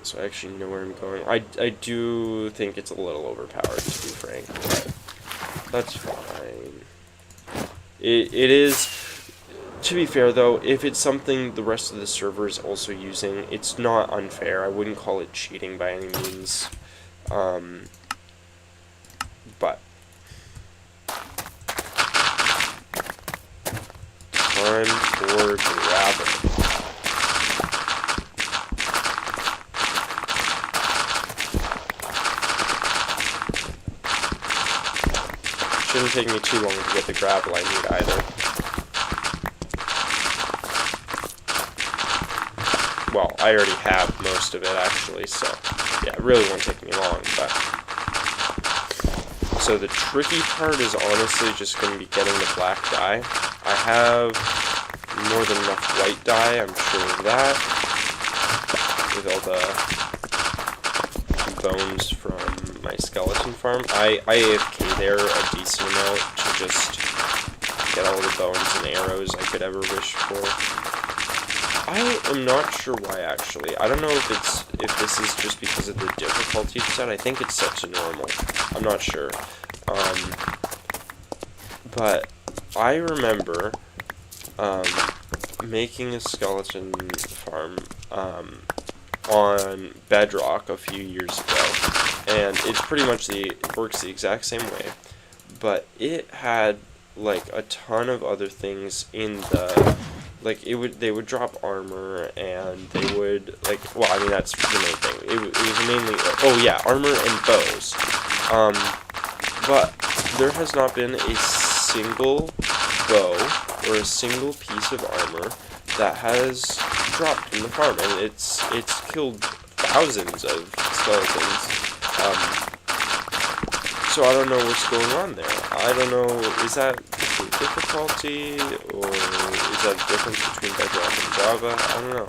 So I actually know where I'm going. I do think it's a little overpowered, to be frank, but that's fine. It is, to be fair though, if it's something the rest of the server is also using, it's not unfair. I wouldn't call it cheating by any means. But time for gravel. Shouldn't take me too long to get the gravel I need either. Well, I already have most of it actually, so yeah, it really won't take me long, but so the tricky part is honestly just going to be getting the black dye. I have more than enough white dye, I'm sure of that, with all the bones from my skeleton farm. I AFK there a decent amount to just get all the bones and arrows I could ever wish for. I am not sure why, actually. I don't know if this is just because of the difficulty it's set. I think it's set to normal. I'm not sure. But I remember making a skeleton farm on Bedrock a few years ago, and it's pretty much it works the exact same way, but it had like a ton of other things in the. Like, they would drop armor, and they would, like, well, I mean, that's the main thing. It was mainly, oh yeah, armor and bows. But there has not been a single bow or a single piece of armor that has dropped from the farm, and it's killed thousands of skeletons. So I don't know what's going on there. I don't know, is that difficulty, or is that a difference between Bedrock and Java? I don't know.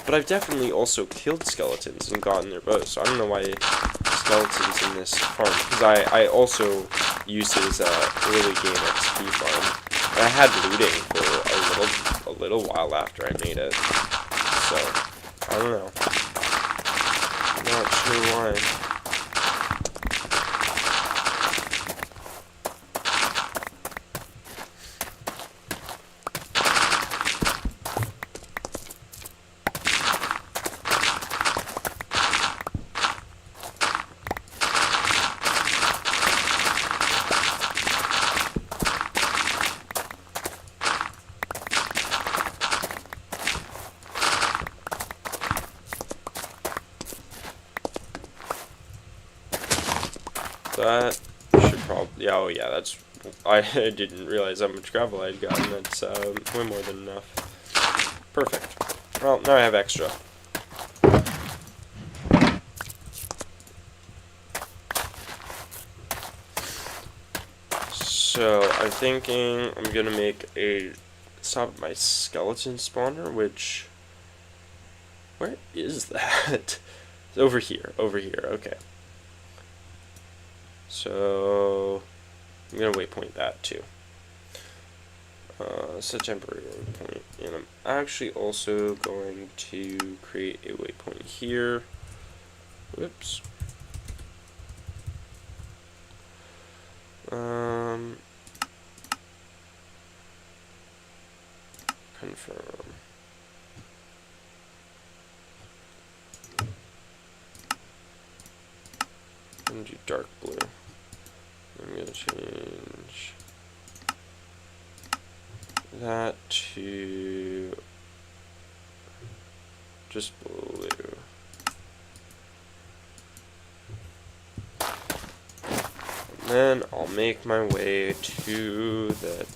But I've definitely also killed skeletons and gotten their bows, so I don't know why skeletons in this farm, because I also used it as a early game XP farm. And I had looting for a little while after I made it. so I don't know. Not sure why. That should probably, oh yeah, that's, I didn't realize how much gravel I'd gotten. That's way more than enough. Perfect. Well, now I have extra. So, I'm thinking I'm gonna make a stop at my skeleton spawner, which, where is that? It's over here, okay. So, I'm going to waypoint that too. Set temporary waypoint. And I'm actually also going to create a waypoint here. Whoops. Confirm. I'm going to do dark blue. I'm going to change that to just blue. And then I'll make my way to the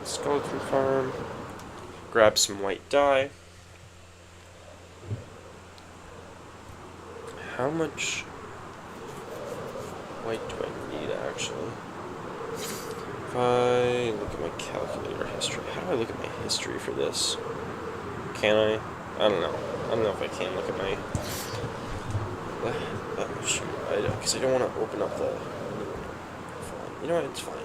skeleton farm, grab some white dye. How much white do I need, actually? If I look at my calculator history, how do I look at my history for this? Can I? I don't know. I don't know if I can look at my... oh, shoot. Because I don't want to open up the... You know what? It's fine.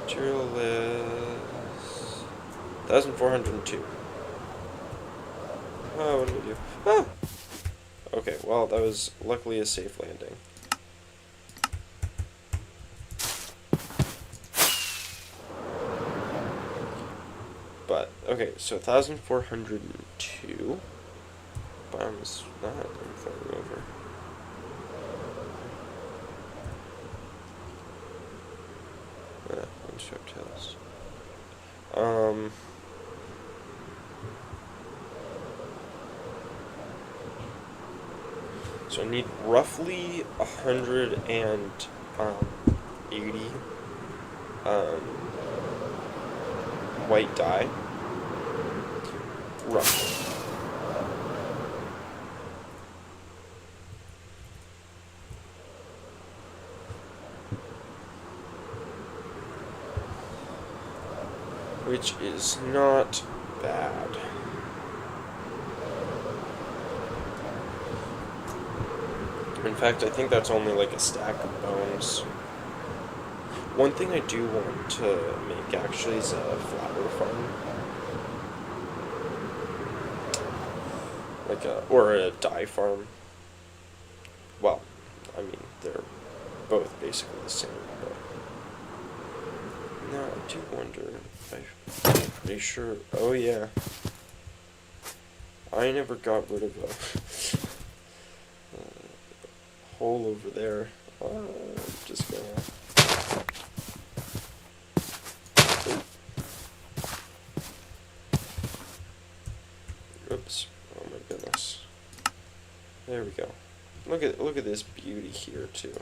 Material list... 1,402. Oh, what did I do? Ah! Okay, well, that was luckily a safe landing. But, okay, so 1,402. Bombs not falling over. Unswept hills. So I need roughly 180 white dye, roughly. Which is not bad. In fact, I think that's only like a stack of bones. One thing I do want to make actually is a flower farm. Or a dye farm. Well, I mean, they're both basically the same, but... No, I do wonder, I'm pretty sure, oh yeah. I never got rid of a hole over there. I'm just gonna... Oops. Oh my goodness. There we go. Look at this beauty here too.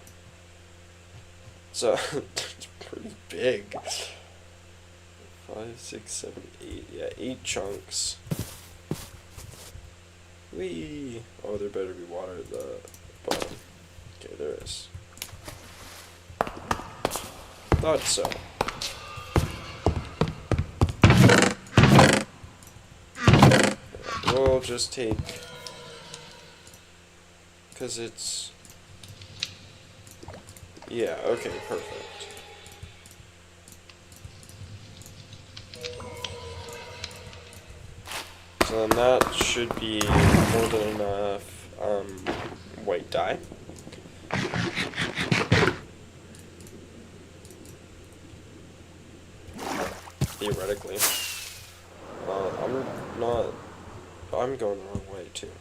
So it's pretty big. 5, 6, 7, 8. Yeah, 8 chunks. Whee! Oh, there better be water at the bottom. Okay, there is. Thought so. We'll just take, because it's, yeah, okay, perfect. So then that should be more than enough white dye. Theoretically. I'm going the wrong way too.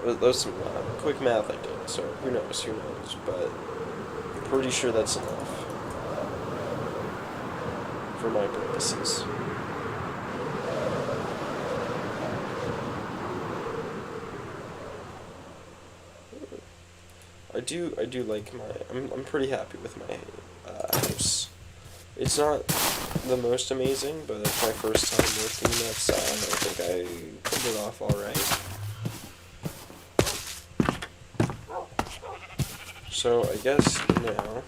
There's some quick math I did, so who knows, but I'm pretty sure that's enough for my purposes. I do like I'm pretty happy with my house. It's not the most amazing, but it's my first time working outside. I think I pulled it off alright. So I guess now,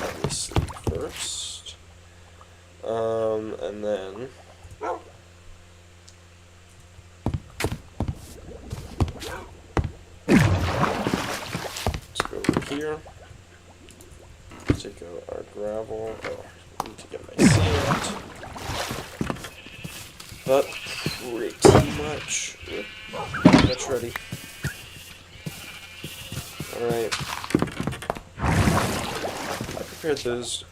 let me sleep first, and then let's go over here, take out our gravel. Oh, I need to get my sand, but pretty much ready. Alright, I prepared those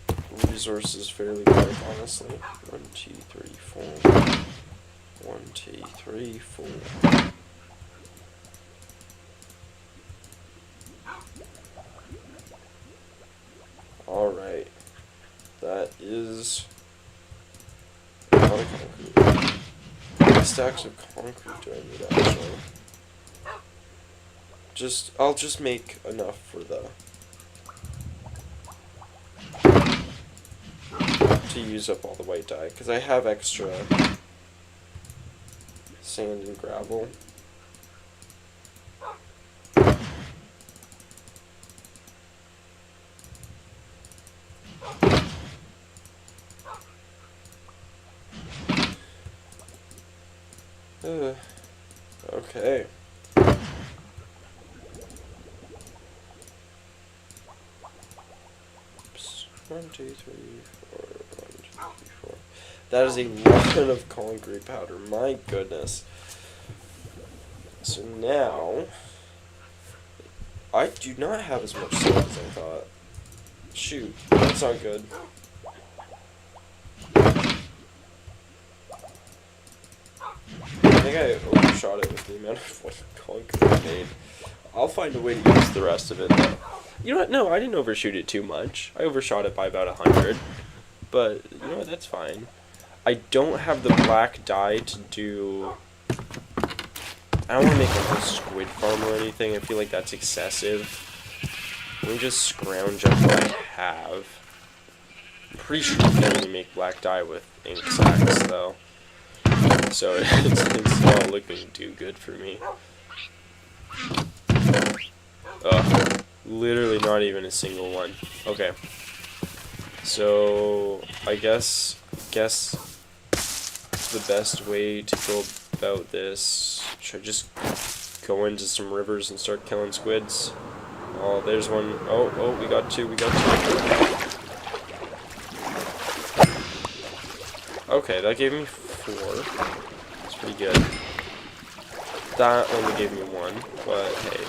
resources fairly quick, honestly. 1, 2, 3, 4. 1, 2, 3, 4. Alright, that is a lot of concrete. How many stacks of concrete do I need, actually? I'll just make enough for to use up all the white dye, because I have extra sand and gravel. Okay. Oops. 1, 2, 3, 4. 1, 2, 3, 4. That is a lot of concrete powder. My goodness. So now, I do not have as much sand as I thought. Shoot, that's not good. I think I overshot it with the amount of concrete I made. I'll find a way to use the rest of it though. You know what? No, I didn't overshoot it too much. I overshot it by about 100. But, you know what? That's fine. I don't have the black dye to do... I don't want to make a whole squid farm or anything. I feel like that's excessive. Let me just scrounge up what I have. I'm pretty sure you can only make black dye with ink sacks, though. So it's not looking too good for me. Literally not even a single one. Okay. So I guess the best way to go about this, should I just go into some rivers and start killing squids? Oh, there's one. Oh, we got two. Okay, that gave me 4. That's pretty good. That only gave me 1, but hey,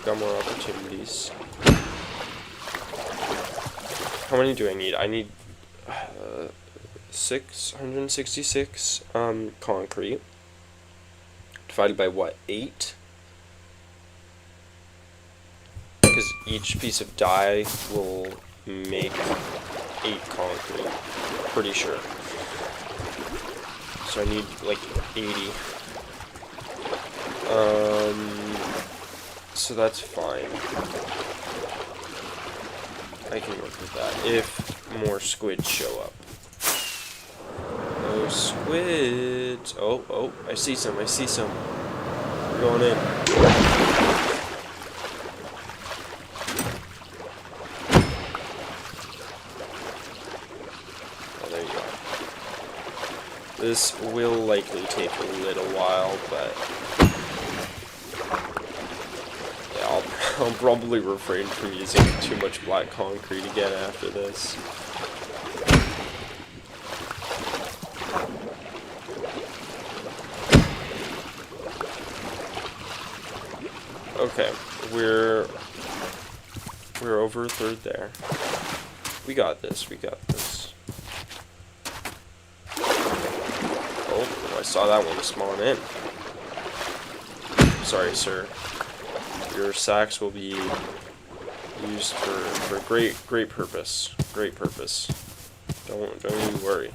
got more opportunities. How many do I need? I need 666 concrete. Divided by what? 8? Because each piece of dye will make 8 concrete. Pretty sure. So I need like 80. So that's fine. I can work with that if more squids show up. Oh, squids! Oh, I see some. We're going in. Oh, there you go. This will likely take a little while, but yeah, I'll probably refrain from using too much black concrete again after this. Okay, we're over a third there. We got this, we got this. Oh, I saw that one spawn in. Sorry, sir. Your sacks will be used for great purpose. Great purpose. Don't you worry.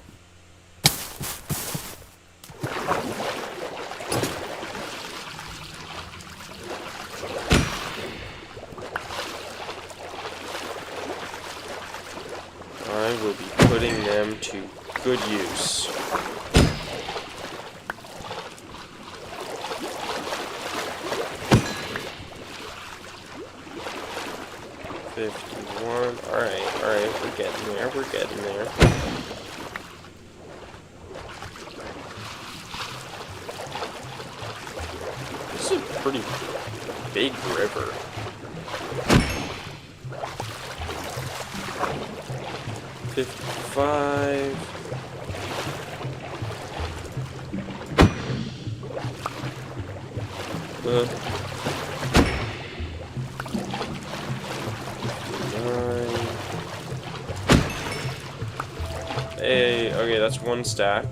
I will be putting them to good use. Alright, we're getting there, we're getting there. This is a pretty big river. $55. Hey, okay, that's one stack.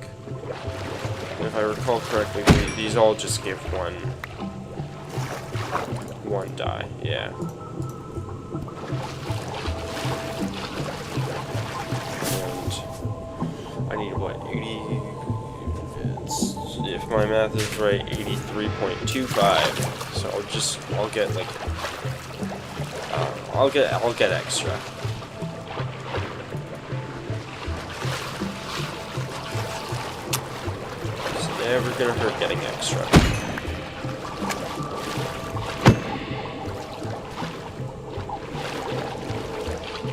And if I recall correctly, these all just give one die, yeah. And I need what, 80? If my math is right, 83.25. So I'll get like, I'll get extra. Never gonna hurt getting extra.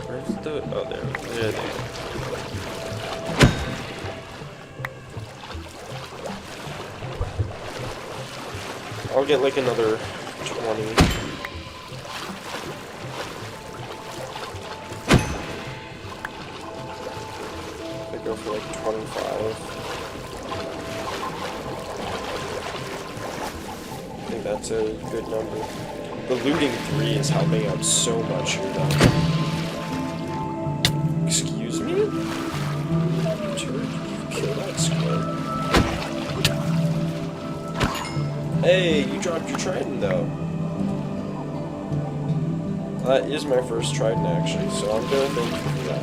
Where's the... oh, there they are. I'll get like another 20. I go for like 25. I think that's a good number. The looting 3 is helping out so much here, though. Excuse me? Turd, you kill that squid. Hey, you dropped your trident, though. That is my first trident, actually, so I'm gonna thank you for that.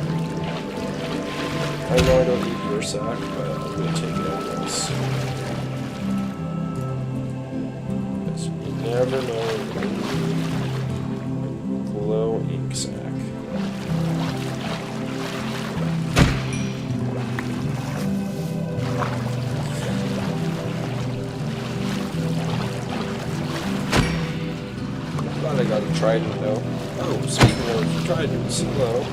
I know I don't need your sack, but I'm gonna take it anyways. Never know. Glow ink sack. Glad I got a trident though. Oh, speaking of tridents, hello.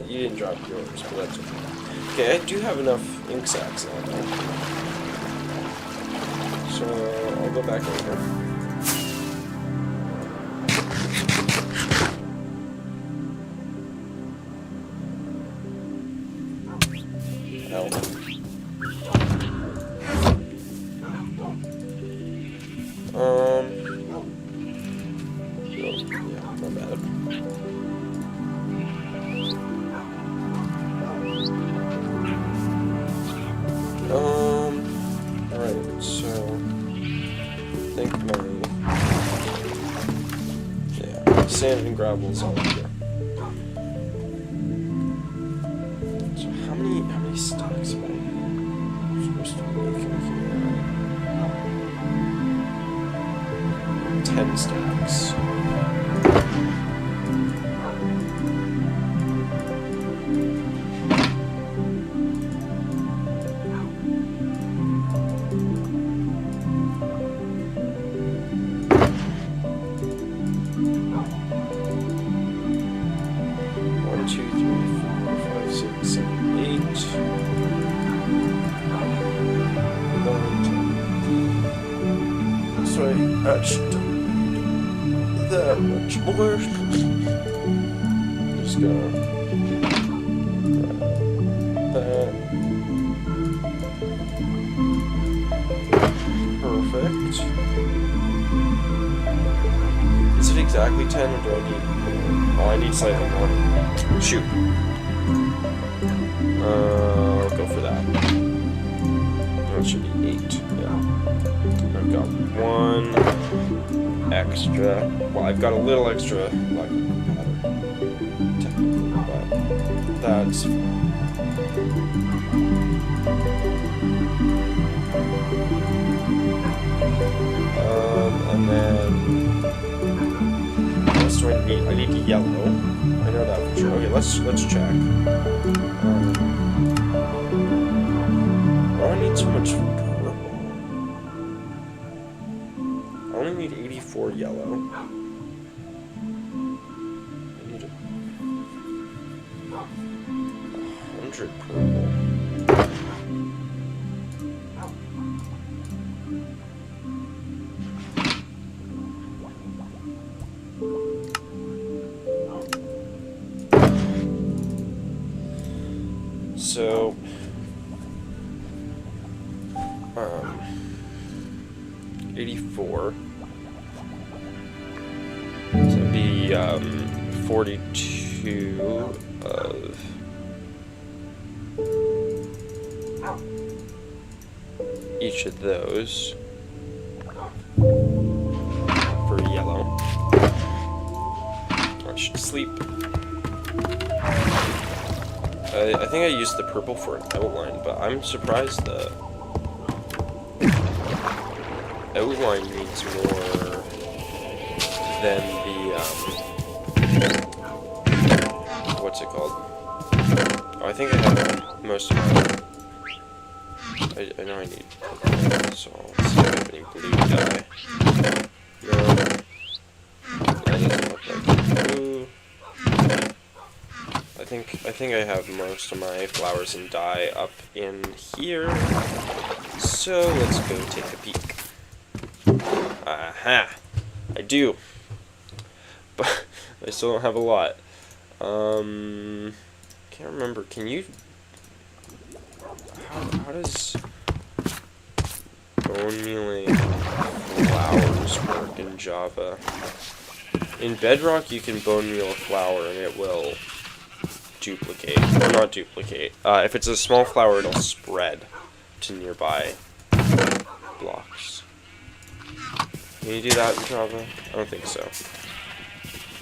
You didn't drop yours, but that's okay. Okay, I do have enough ink sacks now though. So I'll go back over. Ow. Yeah, not bad. Alright, so I think sand and gravel is all here. So how many stacks am I supposed to make in here? 10 stacks. That much more. Just gonna grab that. Perfect. Is it exactly 10 or do I need more? Oh, I need slightly more. Shoot. I'll go for that. No, it should be 8. Yeah. I've got 1 extra. Well, I've got a little extra luck powder, technically, but that's fine. And then what else do I need? I need yellow. I know that for sure. Okay, let's check. I don't need so much purple. I only need 84 yellow. I need 100 purple. So, 84. So it'd be 42 of each of those for yellow. I should sleep. I think I used the purple for an outline, but I'm surprised the outline needs more than the, what's it called? Oh, I think I have most of mine. I know I need purple, so let's see if I have any blue dye. No. That doesn't look like blue. I think I have most of my flowers and dye up in here. So let's go take a peek. Aha! I do. But I still don't have a lot. Can't remember. Can you... How does bone mealing flowers work in Java? In Bedrock, you can bone meal a flower and it will duplicate, or not duplicate. If it's a small flower, it'll spread to nearby blocks. Can you do that in Java? I don't think so.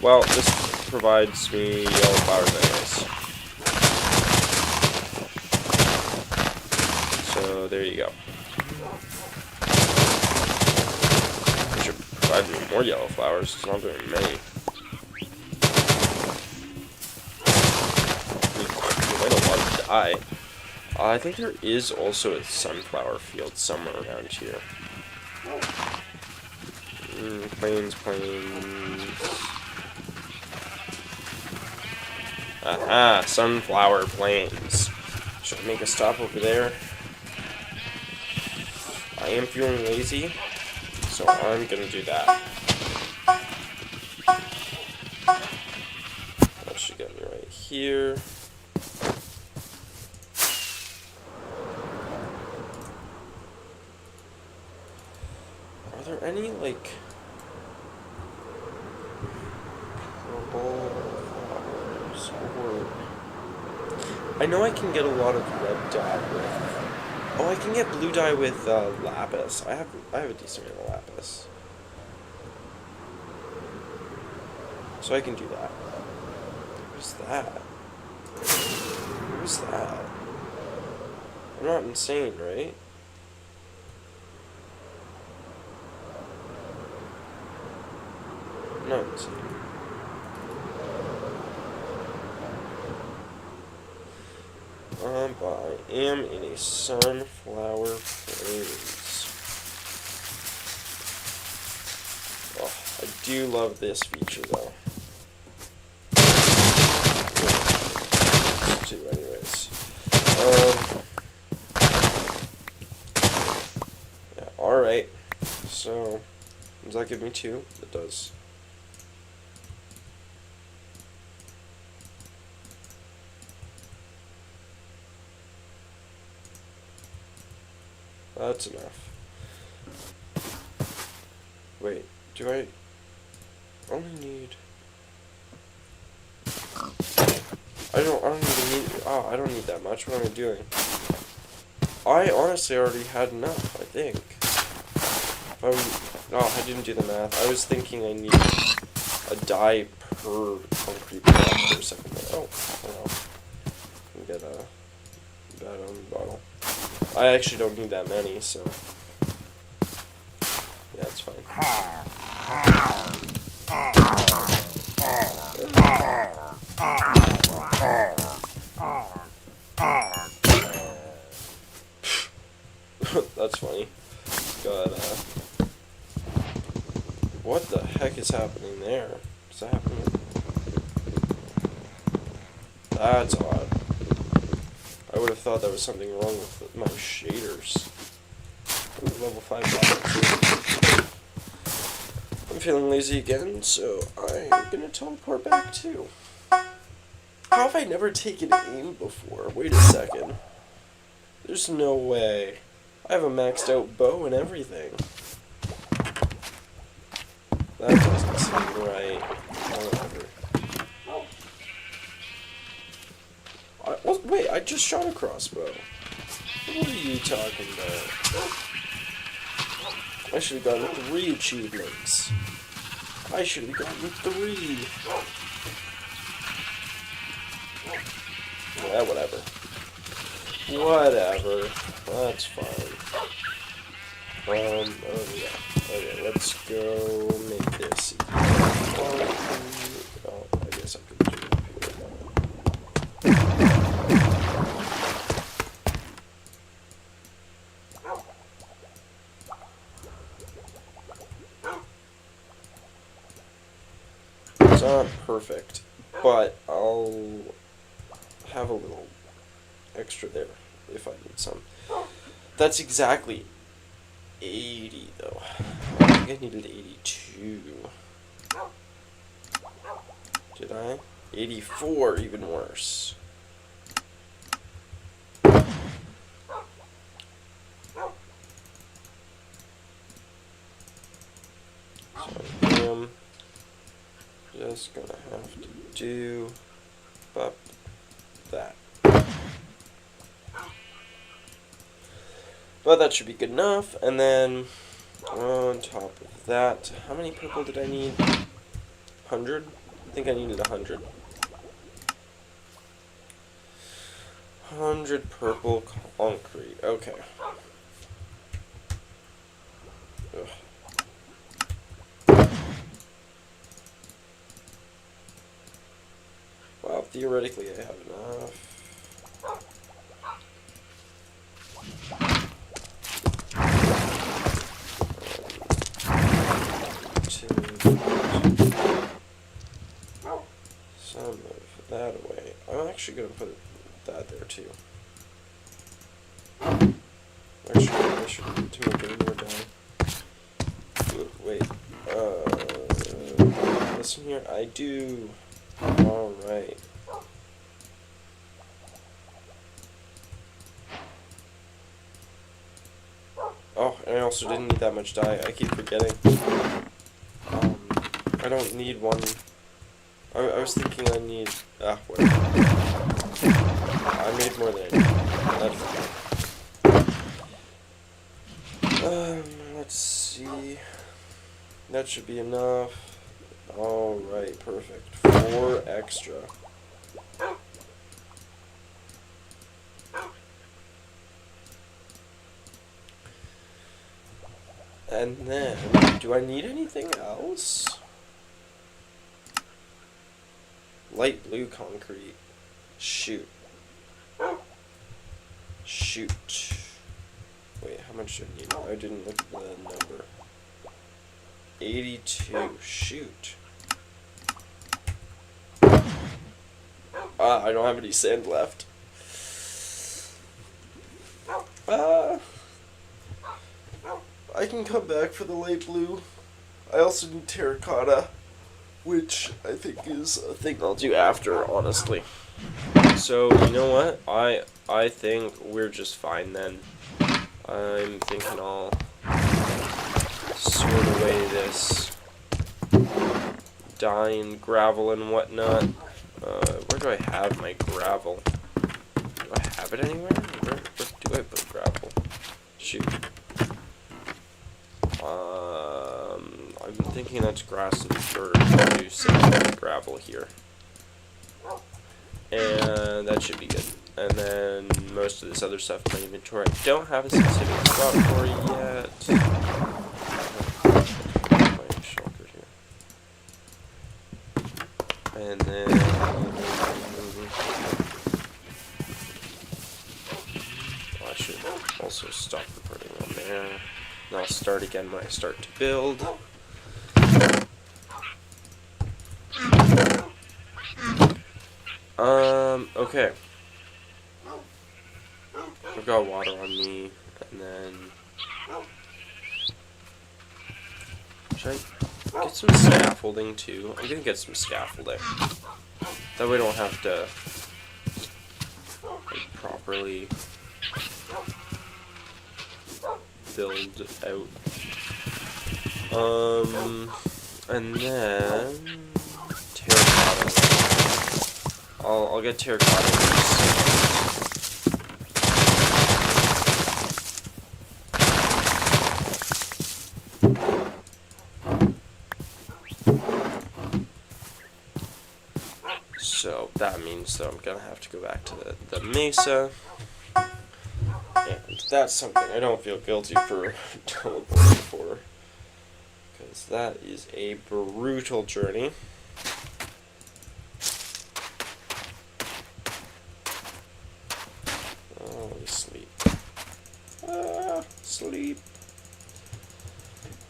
Well, this provides me yellow flowers anyways. So there you go. I should provide me more yellow flowers. It's not very many. Quite a lot of dye. I think there is also a sunflower field somewhere around here. Plains. Aha, sunflower plains. Should I make a stop over there? I am feeling lazy, so I'm gonna do that. That should get me right here. Are there any, like, purple flowers? Or... I know I can get a lot of red dye with... Oh, I can get blue dye with lapis. I have a decent amount of lapis. So I can do that. What's that? Who's that? I'm not insane, right? I'm not insane. But I am in a sunflower plains. Oh, I do love this feature though. Too, anyways. Yeah, alright. So, does that give me 2? It does. That's enough. Wait, do I only need... I don't even need... Oh, I don't need that much. What am I doing? I honestly already had enough, I think. Oh, I didn't do the math. I was thinking I needed a dye per concrete block for a second. Oh, wow. Get a bad on the bottle. I actually don't need that many, so yeah, it's fine. That's funny. Got what the heck is happening there? What's happening? That's odd. I would have thought there was something wrong with my shaders. Ooh, level 5 bottles. I'm feeling lazy again, so I'm gonna teleport back too. How have I never taken aim before? Wait a second. There's no way. I have a maxed out bow and everything. That doesn't seem right. Whatever. Wait, I just shot a crossbow. What are you talking about? I should have gotten 3 achievements. I should have gotten 3. Yeah, whatever. Whatever. That's fine. Oh yeah. Okay, let's go make this. Oh, I guess I could do it here. It's not perfect, but I'll have a little extra there if I need some. That's exactly 80 though. I think I needed 82. Did I? 84, even worse. So I'm just gonna have to do that. But that should be good enough, and then on top of that, how many purple did I need? 100? I think I needed 100. 100 purple concrete, okay. Ugh. Wow, theoretically I have enough. Some of that away. I'm actually going to put that there too. Actually, I should to make it more down. Wait. Listen here. I do. Alright. Oh, and I also didn't need that much dye. I keep forgetting. I don't need one. I was thinking I need... whatever. I made more than I need. Let's see. That should be enough. Alright, perfect. 4 extra. And then, do I need anything else? Light blue concrete. Shoot. Shoot. Wait, how much do I need? I didn't look at the number. 82. Shoot. I don't have any sand left. I can come back for the light blue. I also need terracotta, which I think is a thing I'll do after, honestly. So, you know what? I think we're just fine then. I'm thinking I'll sort away this dye and gravel and whatnot. Where do I have my gravel? Do I have it anywhere? Where do I put gravel? Shoot. I'm thinking that's grass and dirt producing gravel here. And that should be good. And then most of this other stuff in my inventory I don't have a specific spot for yet. My shulker here. And then I should also stop recording on there. And I'll start again when I start to build. Okay. I've got water on me, and then should I get some scaffolding too? I'm gonna get some scaffolding. That way I don't have to like, properly build out. And then terracotta. I'll get terracotta. So that means that I'm gonna have to go back to the mesa. And that's something I don't feel guilty for teleporting for. Because that is a brutal journey. Oh, sleep. Sleep.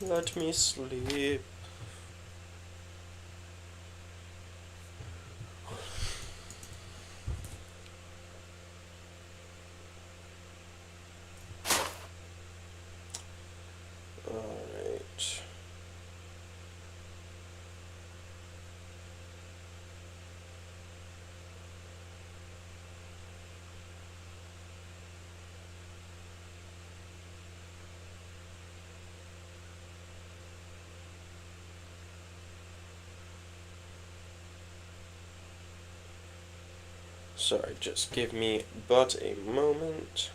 Let me sleep. Sorry, just give me but a moment.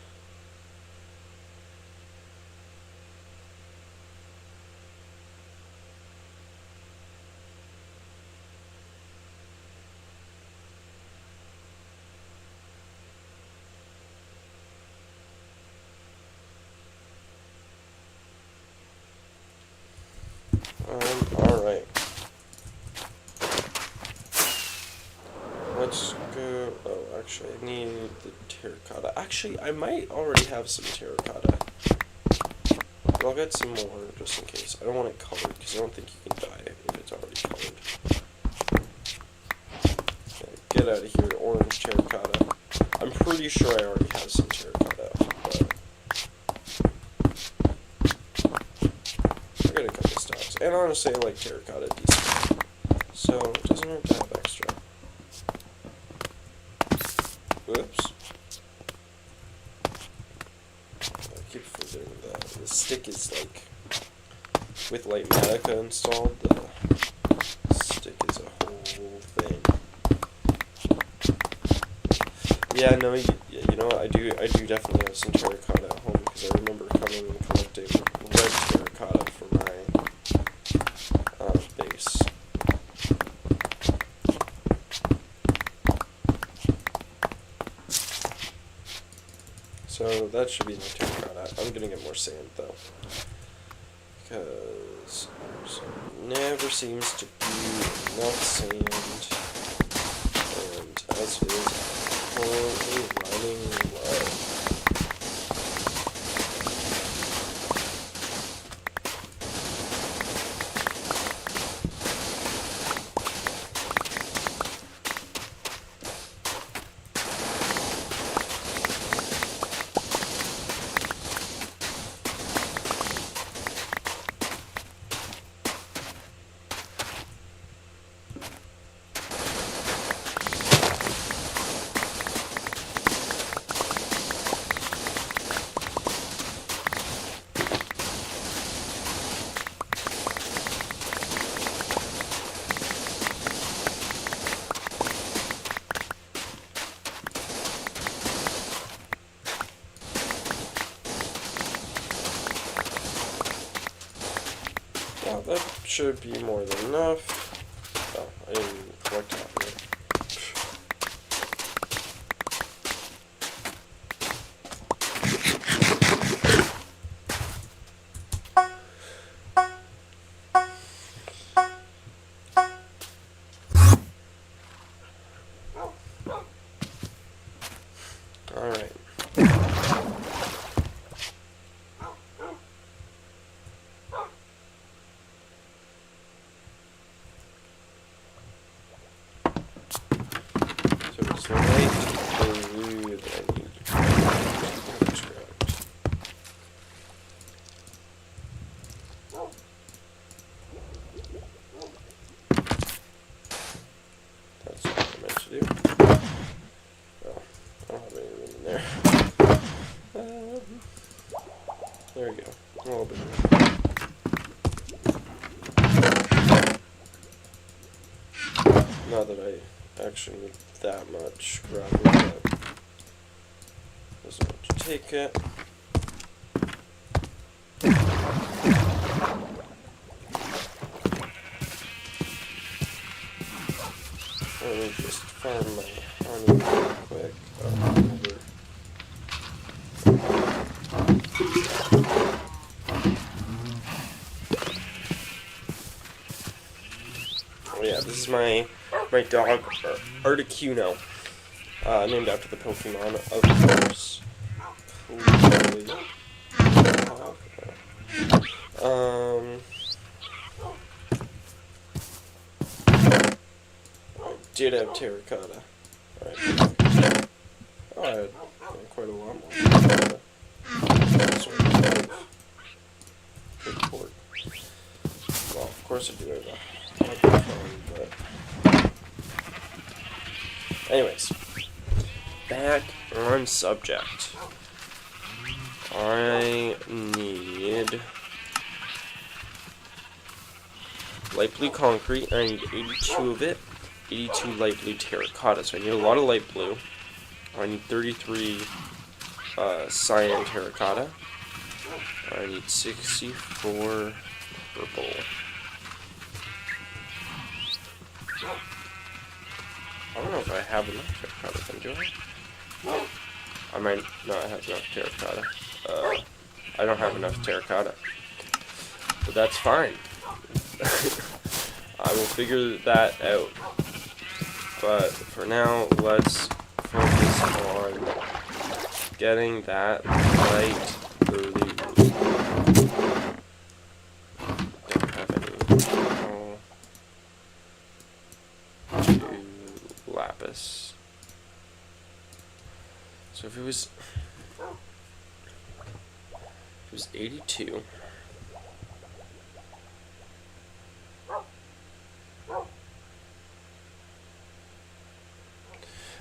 Alright. Let's go. Oh, actually, I need the terracotta. Actually, I might already have some terracotta. But I'll get some more just in case. I don't want it colored because I don't think you can dye it if it's already colored. Okay, get out of here, orange terracotta. I'm pretty sure I already have some terracotta, but I got a couple stacks. And honestly, I like terracotta decent. So it doesn't hurt to have extra. Whoops. I keep forgetting that the stick is like, with Lightmatica installed, the stick is a whole thing. Yeah, no, you know what, I do definitely have some terracotta at home, because I remember coming and collecting red terracotta for my base. So that should be my terracotta. I'm gonna get more sand though, because there never seems to be enough sand, and as it is, currently running low. should be more than enough. Oh, I didn't collect half of it. Alright. So it's light blue that I need to extract. That's what I meant to do. Oh, I don't have any room in there. There we go. A little bit more. Not that I actually need that much gravel, but doesn't want to take it. Let me just farm my honey real quick. Oh yeah, this is my dog, Articuno, named after the Pokemon, of course. I did have terracotta. Alright. Oh, I had quite a lot more. Good port. Well, of course I do have a phone, but anyways, back on subject. I need light blue concrete, and I need 82 of it. 82 light blue terracotta, so I need a lot of light blue. I need 33 cyan terracotta. I need 64 purple. I don't know if I have enough terracotta, then, do I? I might not have enough terracotta. I don't have enough terracotta. But that's fine. I will figure that out. But for now, let's focus on getting that light early blue. Don't have any. To lapis. So if it was 82.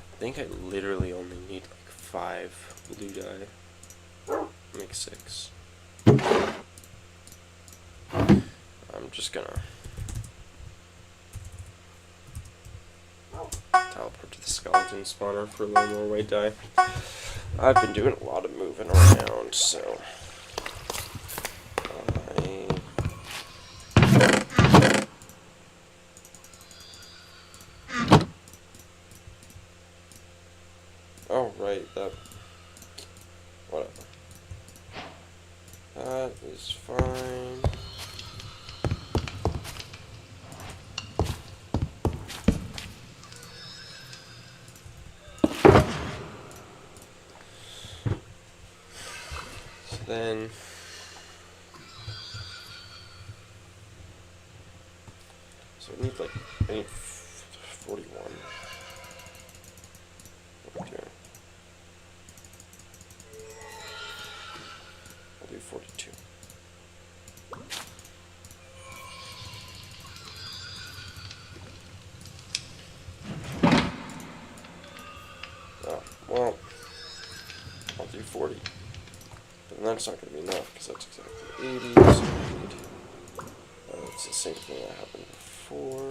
I think I literally only need like 5 blue dye. Make 6. I'm just gonna teleport to the skeleton spawner for a little more white dye. I've been doing a lot of moving around, so oh right, that whatever. That is fine. Then so I need 41. What am I doing? I'll do 42. Oh, well, I'll do 40. But that's not going to be enough, because that's exactly 80, so I need, it's the same thing that happened before.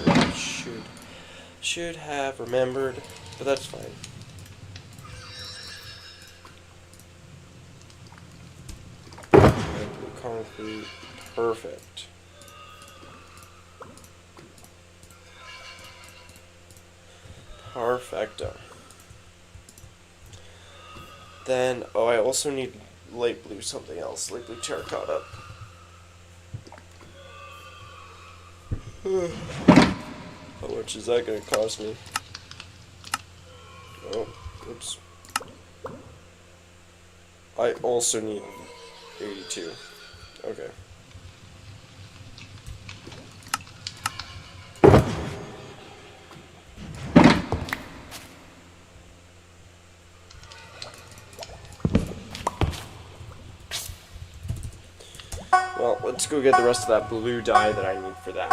I should have remembered, but that's fine. Concrete, perfect. Perfecto. Then, oh, I also need light blue something else. Light blue terracotta. How much is that going to cost me? Oh, oops. I also need 82. Okay. Well, let's go get the rest of that blue dye that I need for that.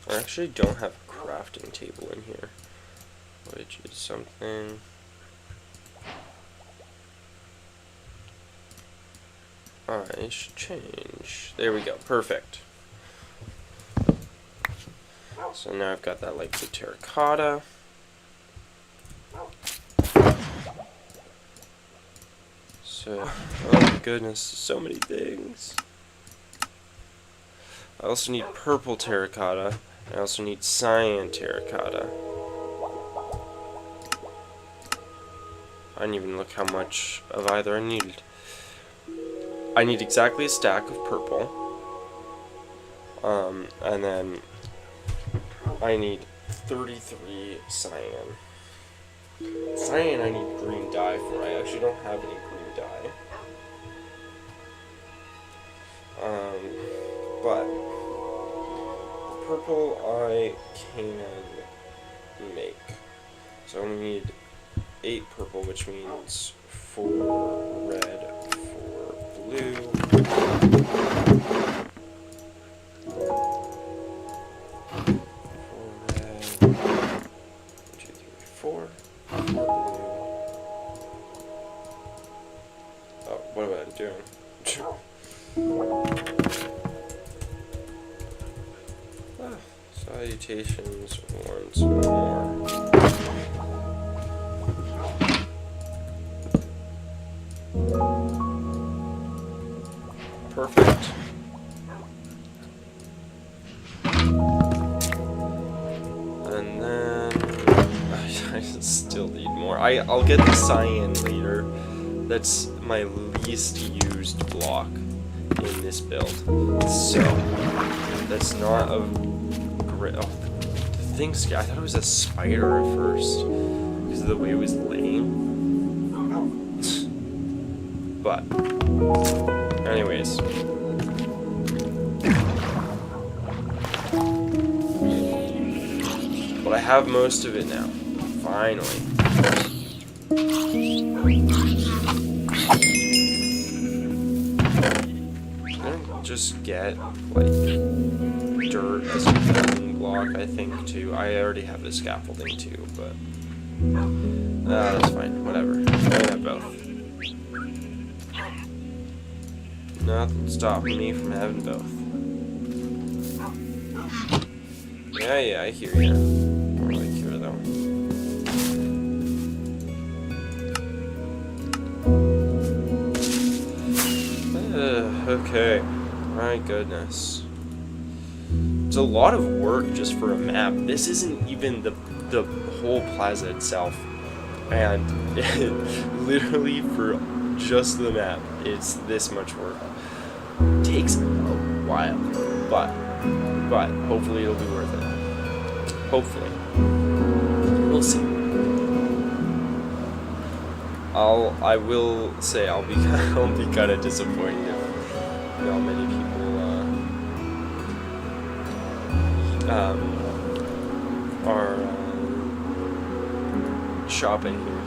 I actually don't have a crafting table in here, which is something. I should change. There we go. Perfect. So now I've got that light blue terracotta. So, oh my goodness, so many things. I also need purple terracotta. I also need cyan terracotta. I didn't even look how much of either I needed. I need exactly a stack of purple. And then I need 33 cyan. Cyan I need green dye for. I actually don't have any green dye. But the purple I can make. So I need 8 purple, which means 4 red, 4 blue. 4 blue. Oh, what am I doing? Salutations once more. Perfect. And then I still need more. I'll get the cyan later. That's my least used block in this build. So that's not a great. Oh, the thing I thought it was a spider at first because of the way it was laying. But anyways. But I have most of it now. Finally. I'm gonna just get like dirt as a building block, I think, too. I already have the scaffolding too, but that's fine. Whatever. I have both. Nothing stopping me from having both. Yeah, I hear ya. I don't really care though. Okay. My goodness. It's a lot of work just for a map. This isn't even the whole plaza itself. And literally for just the map, it's this much work. It takes a while, but hopefully it'll be worth it. Hopefully. We'll see. I will say I'll be kind of disappointed if not many people are shopping here.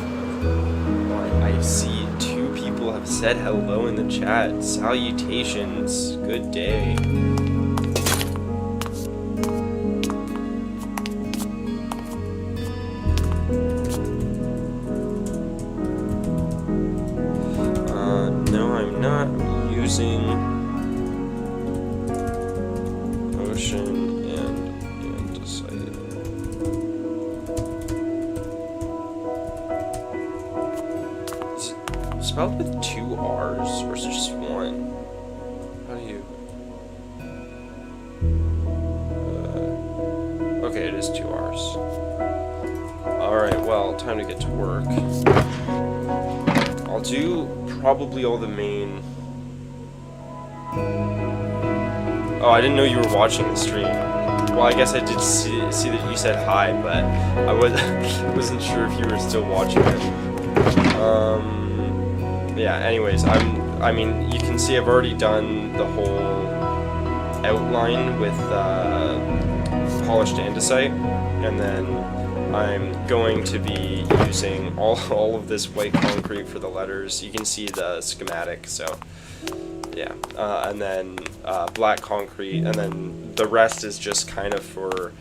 I see 2 people have said hello in the chat. Salutations. Good day. No, I'm not using potion. spelled with 2 R's, or is it just one? How do you... okay, it is 2 R's. Alright, well, time to get to work. I'll do probably all the main... oh, I didn't know you were watching the stream. Well, I guess I did see that you said hi, but I wasn't sure if you were still watching it. Yeah, anyways, I mean, you can see I've already done the whole outline with polished andesite, and then I'm going to be using all of this white concrete for the letters. You can see the schematic, so yeah, and then black concrete, and then the rest is just kind of for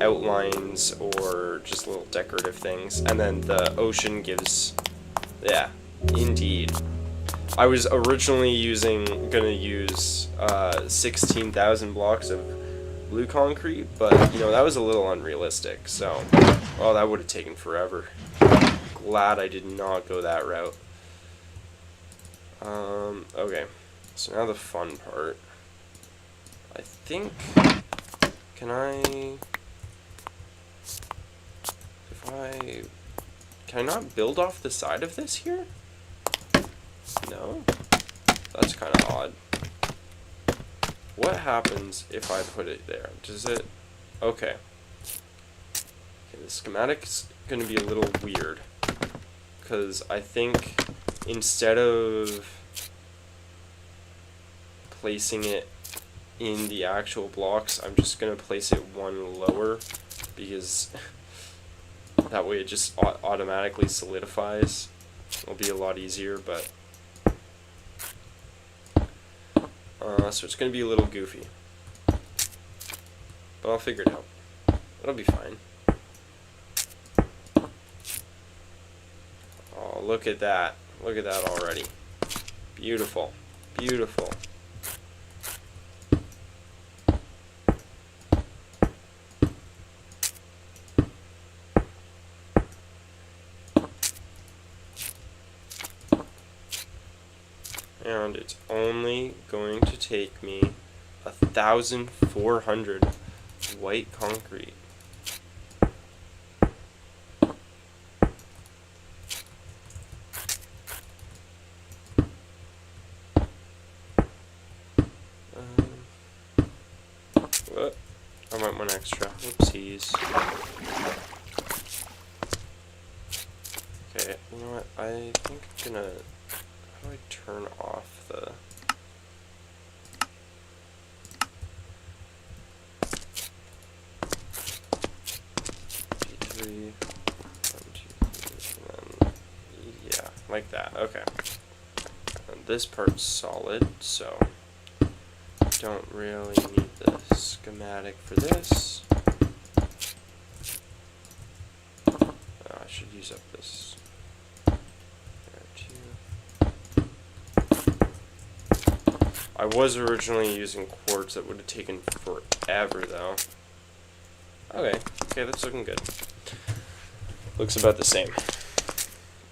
outlines or just little decorative things, and then the ocean gives, yeah, indeed. I was originally gonna use 16,000 blocks of blue concrete, but you know, that was a little unrealistic, so well, that would have taken forever. Glad I did not go that route. Okay, so now the fun part. I think, can I not build off the side of this here? No? That's kind of odd. What happens if I put it there? Does it... okay. Okay, the schematic's going to be a little weird, because I think instead of placing it in the actual blocks, I'm just going to place it one lower, because that way it just automatically solidifies. It'll be a lot easier, but so it's going to be a little goofy, but I'll figure it out. It'll be fine. Oh, look at that. Look at that already. Beautiful. Beautiful. And it's only going to take me 1,400 white concrete. I might want extra. Whoopsies. Okay, you know what? I think I'm gonna... how do I turn off the... P3, 1, 2, 3, and then, yeah, like that. Okay. And this part's solid, so don't really need the schematic for this. I should use up this. I was originally using quartz. That would have taken forever, though. Okay, that's looking good. Looks about the same.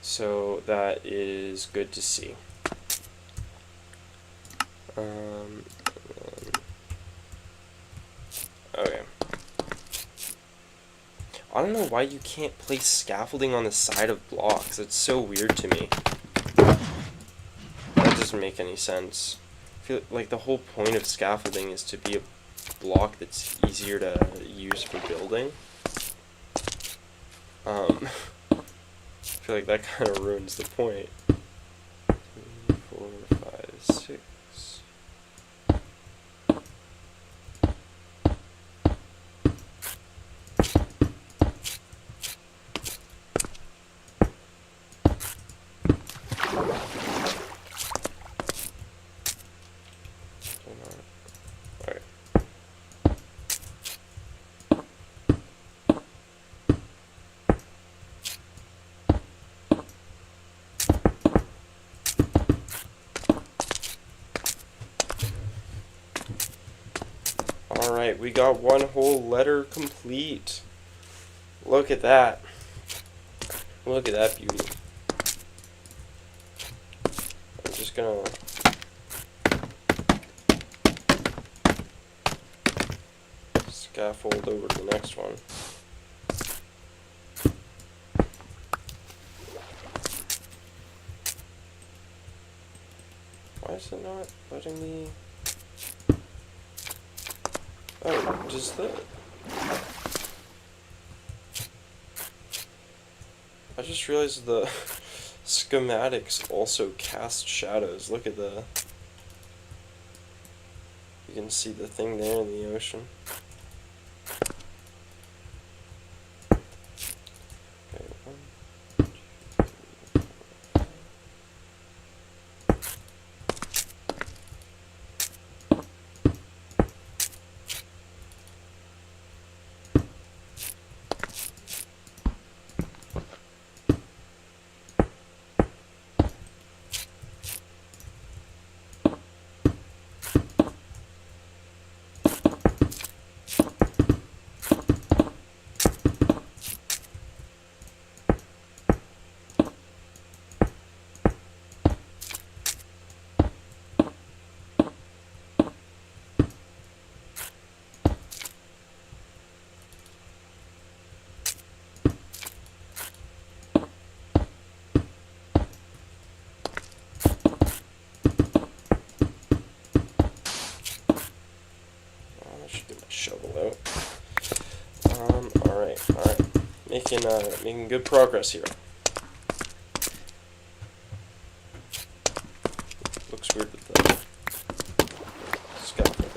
So that is good to see. Okay. I don't know why you can't place scaffolding on the side of blocks. It's so weird to me. That doesn't make any sense. I feel like the whole point of scaffolding is to be a block that's easier to use for building. I feel like that kind of ruins the point. 2, 4, 5, 6. Alright, we got one whole letter complete. Look at that. Look at that beauty. just gonna scaffold over to the next one. Why is it not letting me? Oh, does that? I just realized the schematics also cast shadows. Look at the... You can see the thing there in the ocean. Okay, shovel out. Alright. Making good progress here. Looks weird with the scaffolding.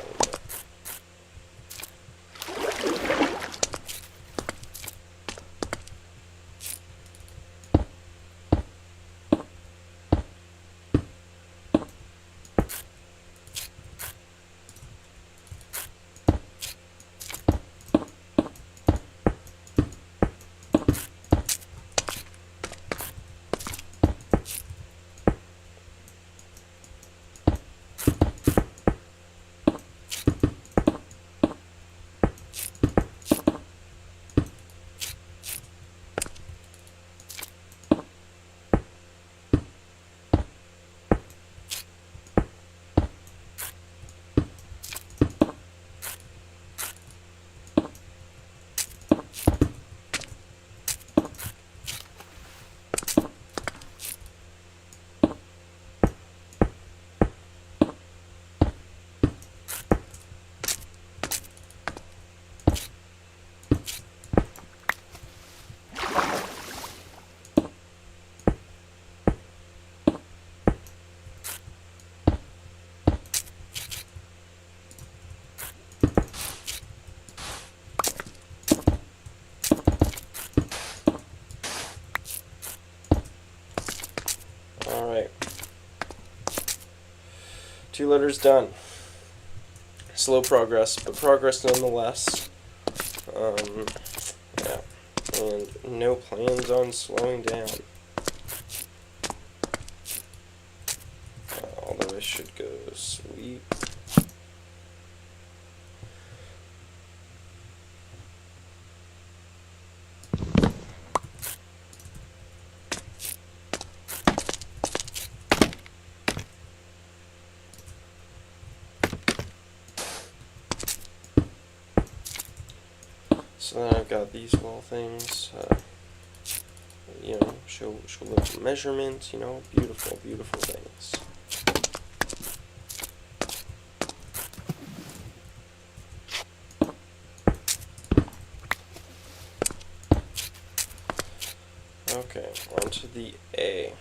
Alright. 2 letters done. Slow progress, but progress nonetheless. Yeah. And no plans on slowing down. Although I should go sleep. So then I've got these little things, you know, show little measurements, you know, beautiful, beautiful things. Okay, on to the A.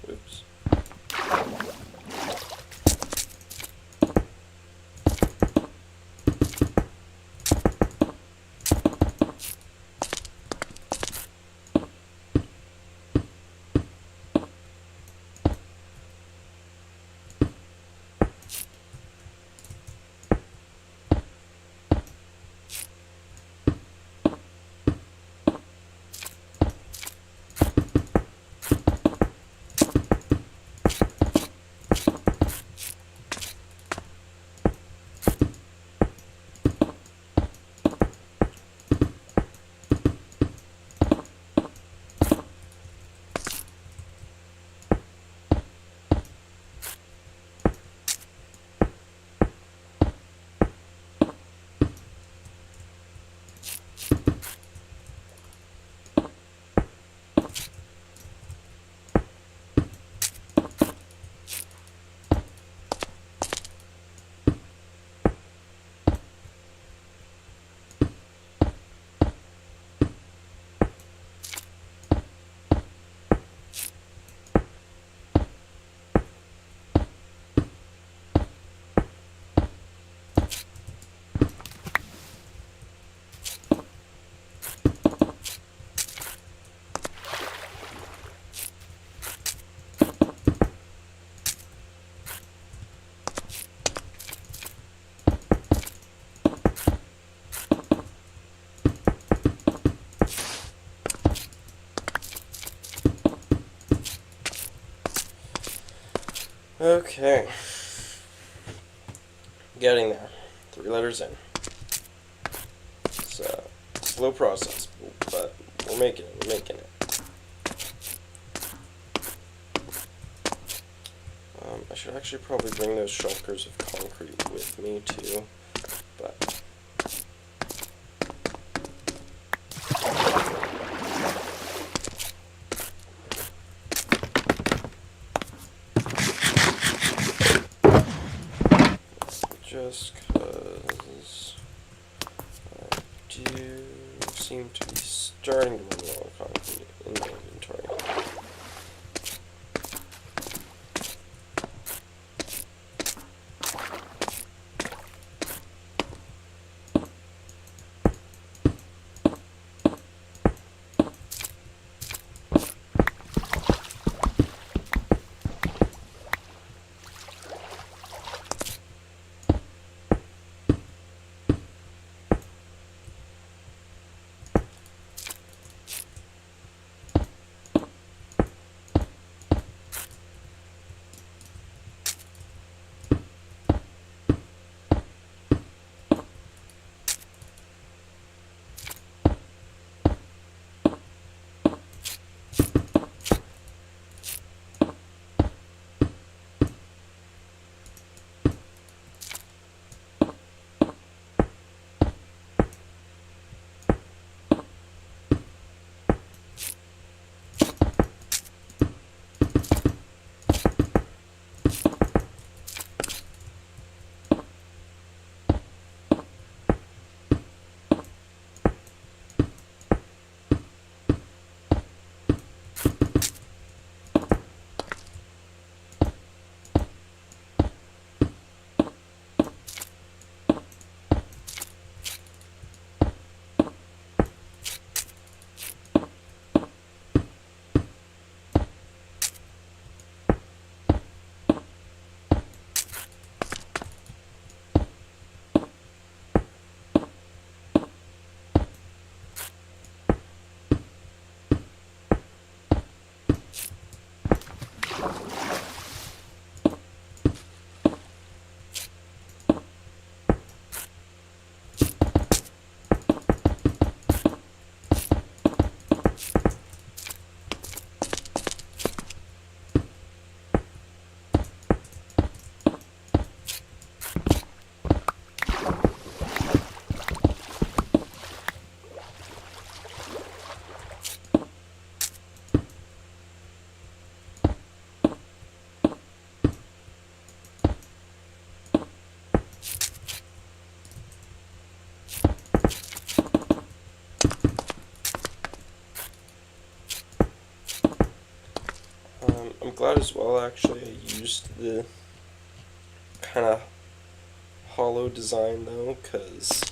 Oops. Okay. Getting there. 3 letters in. It's a slow process, but we're making it. We're making it. I should actually probably bring those shulkers of concrete with me too, but just because I do seem to be starting to run low on concrete in my inventory. I'm glad as well actually I used the kind of hollow design though, because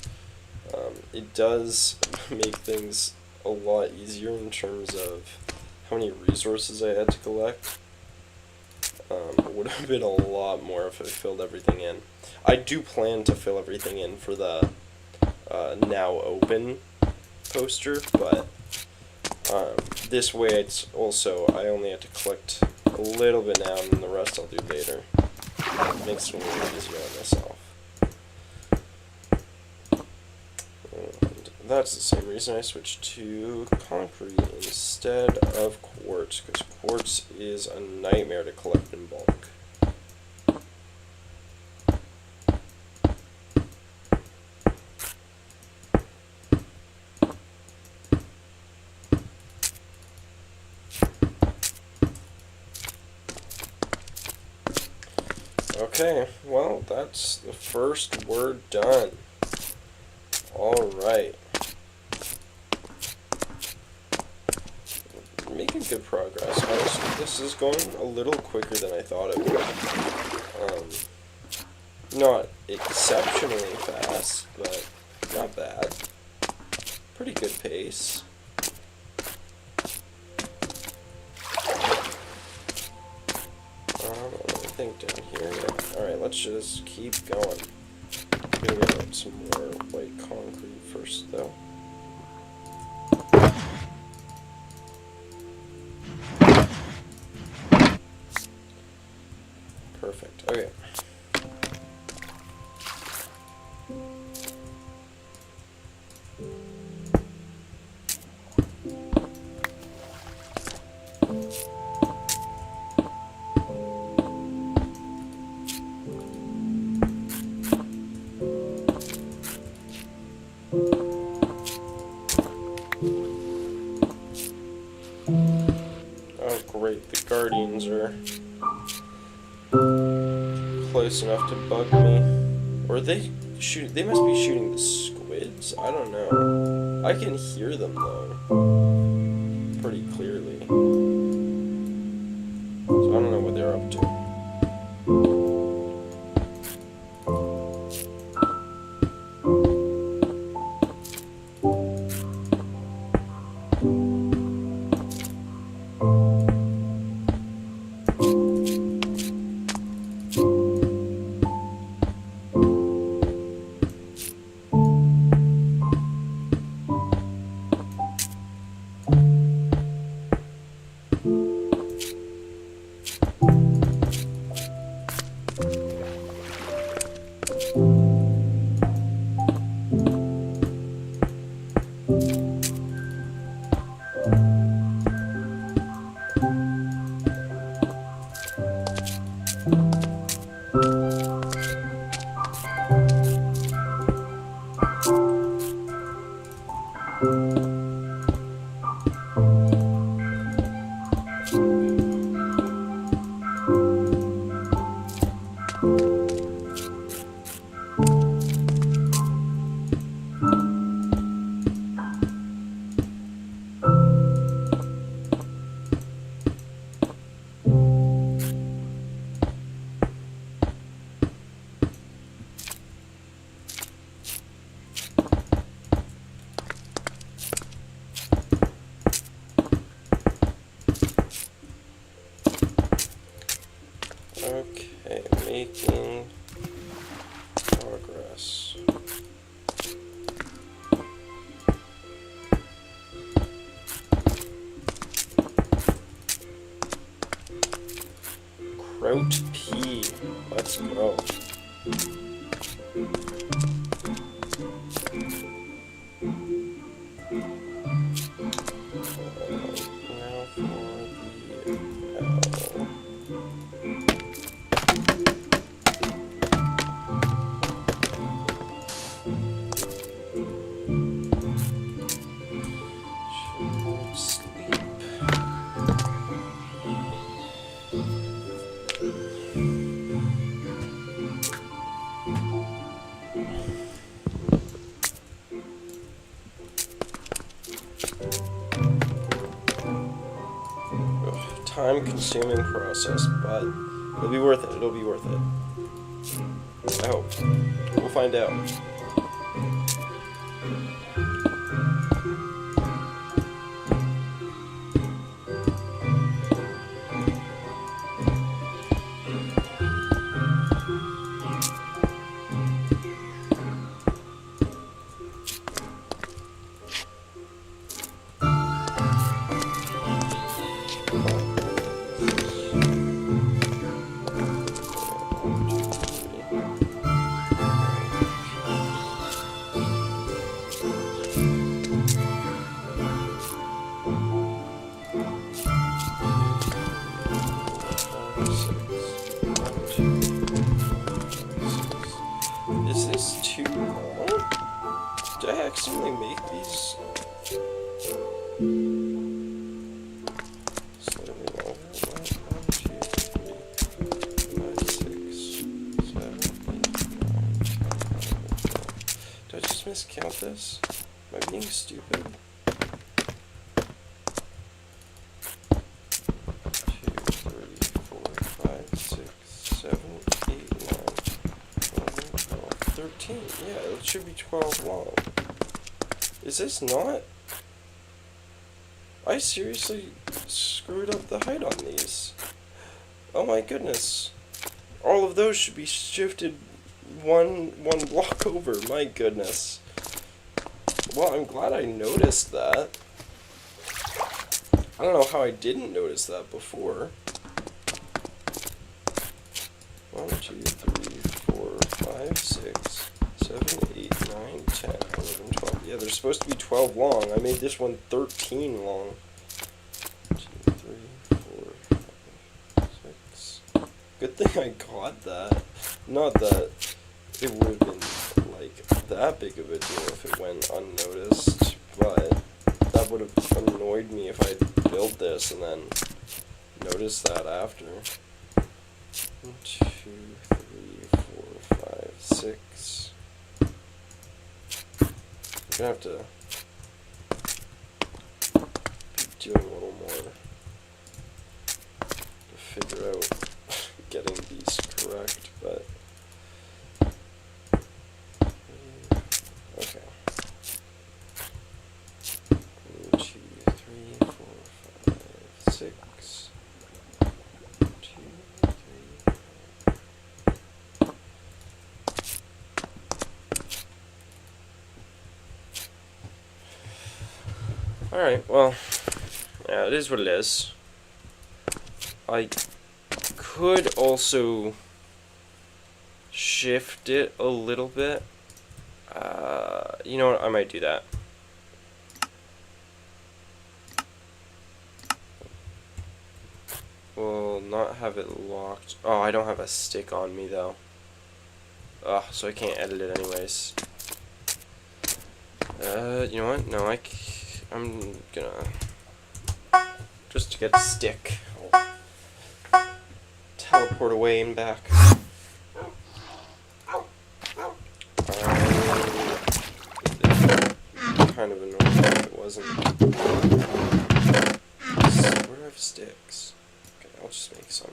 it does make things a lot easier in terms of how many resources I had to collect. It would have been a lot more if I filled everything in. I do plan to fill everything in for the now open poster, but this way it's also, I only have to collect a little bit now and then the rest I'll do later. It makes it a little easier on myself. And that's the same reason I switched to concrete instead of quartz, because quartz is a nightmare to collect in bulk. Okay, well, that's the first word done. Alright. Making good progress. Honestly, this is going a little quicker than I thought it would. Not exceptionally fast, but not bad. Pretty good pace. I think down here, yeah. Alright, let's just keep going. I'm gonna get out some more white concrete first, though. Perfect. Okay. Oh great, the guardians are close enough to bug me. Or they shoot? They must be shooting the squids? I don't know. I can hear them though, pretty clearly. So I don't know what they're up to. Okay, making progress. Kraut P. Let's go. Now for the L. Time-consuming process, but it'll be worth it. It'll be worth it. I hope. We'll find out. Is this too long? Did I accidentally make these slightly longer? 1, 2, 3, 5, 6. miscount this? Am I being stupid? 2, 3, 4, 5, 6, 7, 8, 9, 11, 12, 13. Yeah, it should be 12 long. Is this not? I seriously screwed up the height on these. Oh my goodness. All of those should be shifted one block over. My goodness. Well, I'm glad I noticed that. I don't know how I didn't notice that before. 1, 2, 3, 4, 5, 6, 7, 8, 9, 10, 11, 12. Yeah, they're supposed to be 12 long. I made this one 13 long. 2, 3, 4, 5, 6. Good thing I got that. Not that it would have been, like, that big of a deal if it went unnoticed, but that would have annoyed me if I built this and then noticed that after. 1, 2, 3, 4, 5, 6. I'm gonna have to be doing a little more to figure out getting these correct, but okay. 1, 2, 3, 4, 5, 6. 2, 3. Alright, well, yeah, it is what it is. I could also shift it a little bit. You know what, I might do that. Will not have it locked. Oh, I don't have a stick on me though. Ugh, so I can't edit it anyways. You know what? No, I'm gonna just to get a stick. I'll teleport away and back. Kind of annoying if it wasn't. Where do I have sticks? Okay, I'll just make some.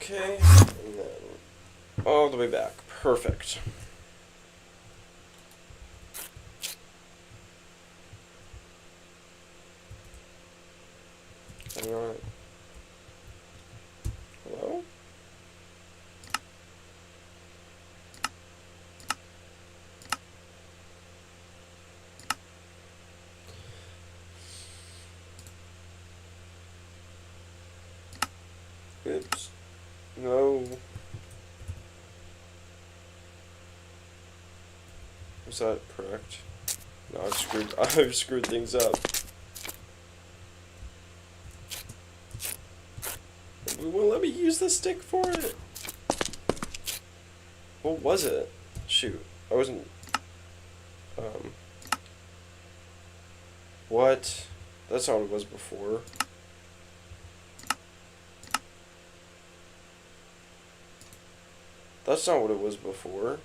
Okay, and then all the way back. Perfect. Alright. Hello? Oops. No. Was that correct? No, I've screwed things up. It won't let me use the stick for it. What was it? Shoot. I wasn't... What? That's not what it was before. That's not what it was before.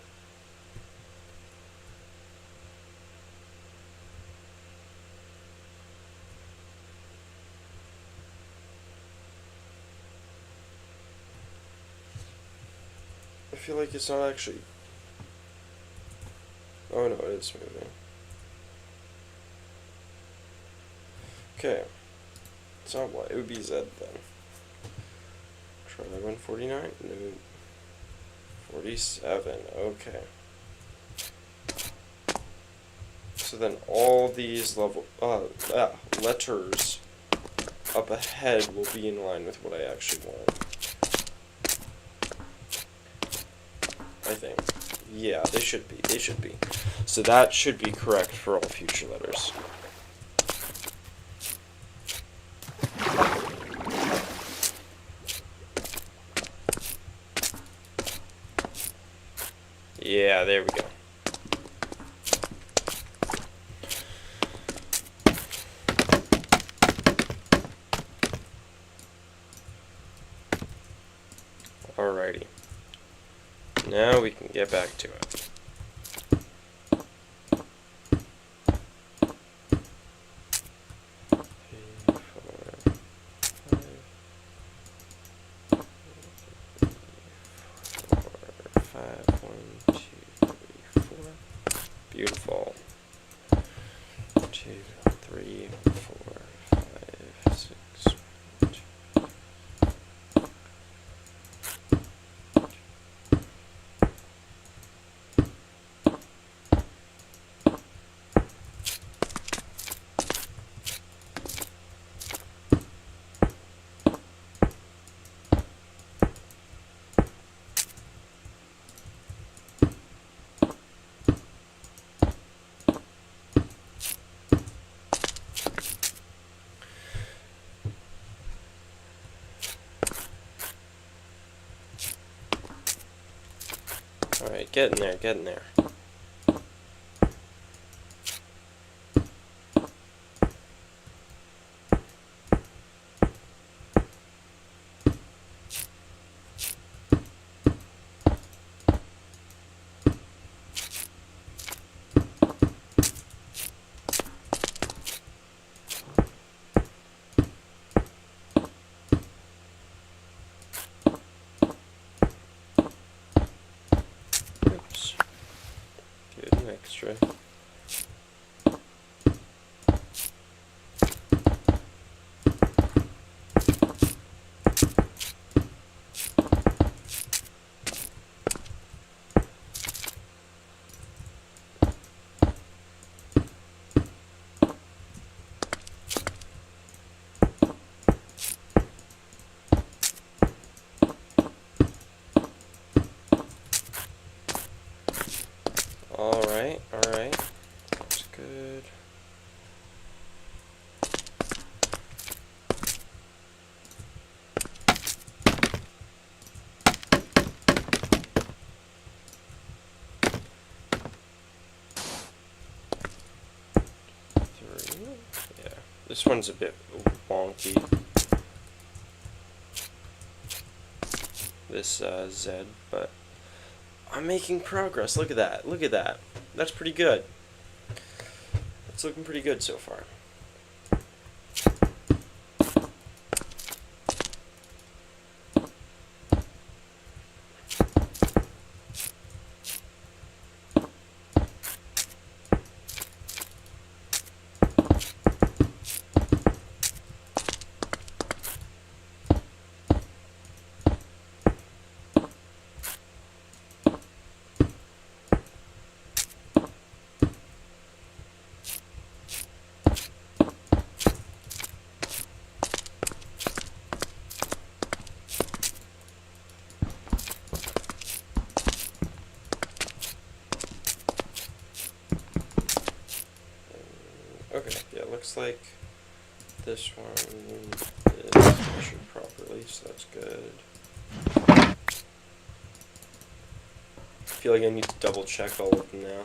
I feel like it's not actually... Oh no, it's moving. Okay. It's not Y, it would be Z then. Try 149? No. 47, okay. So then all these letters up ahead will be in line with what I actually want. I think. Yeah, they should be. They should be. So that should be correct for all future letters. Yeah, there we go. Alrighty. Now we can get back to it. Beautiful. 2, 3, 4, 5, 6. Alright, get in there, get in there. Oops. Good extra. Alright, alright. That's good. Three. Yeah. This one's a bit wonky. This Z, but I'm making progress. Look at that. Look at that. That's pretty good. It's looking pretty good so far. Okay, yeah, looks like this one is measured properly, so that's good. I feel like I need to double check all of them now.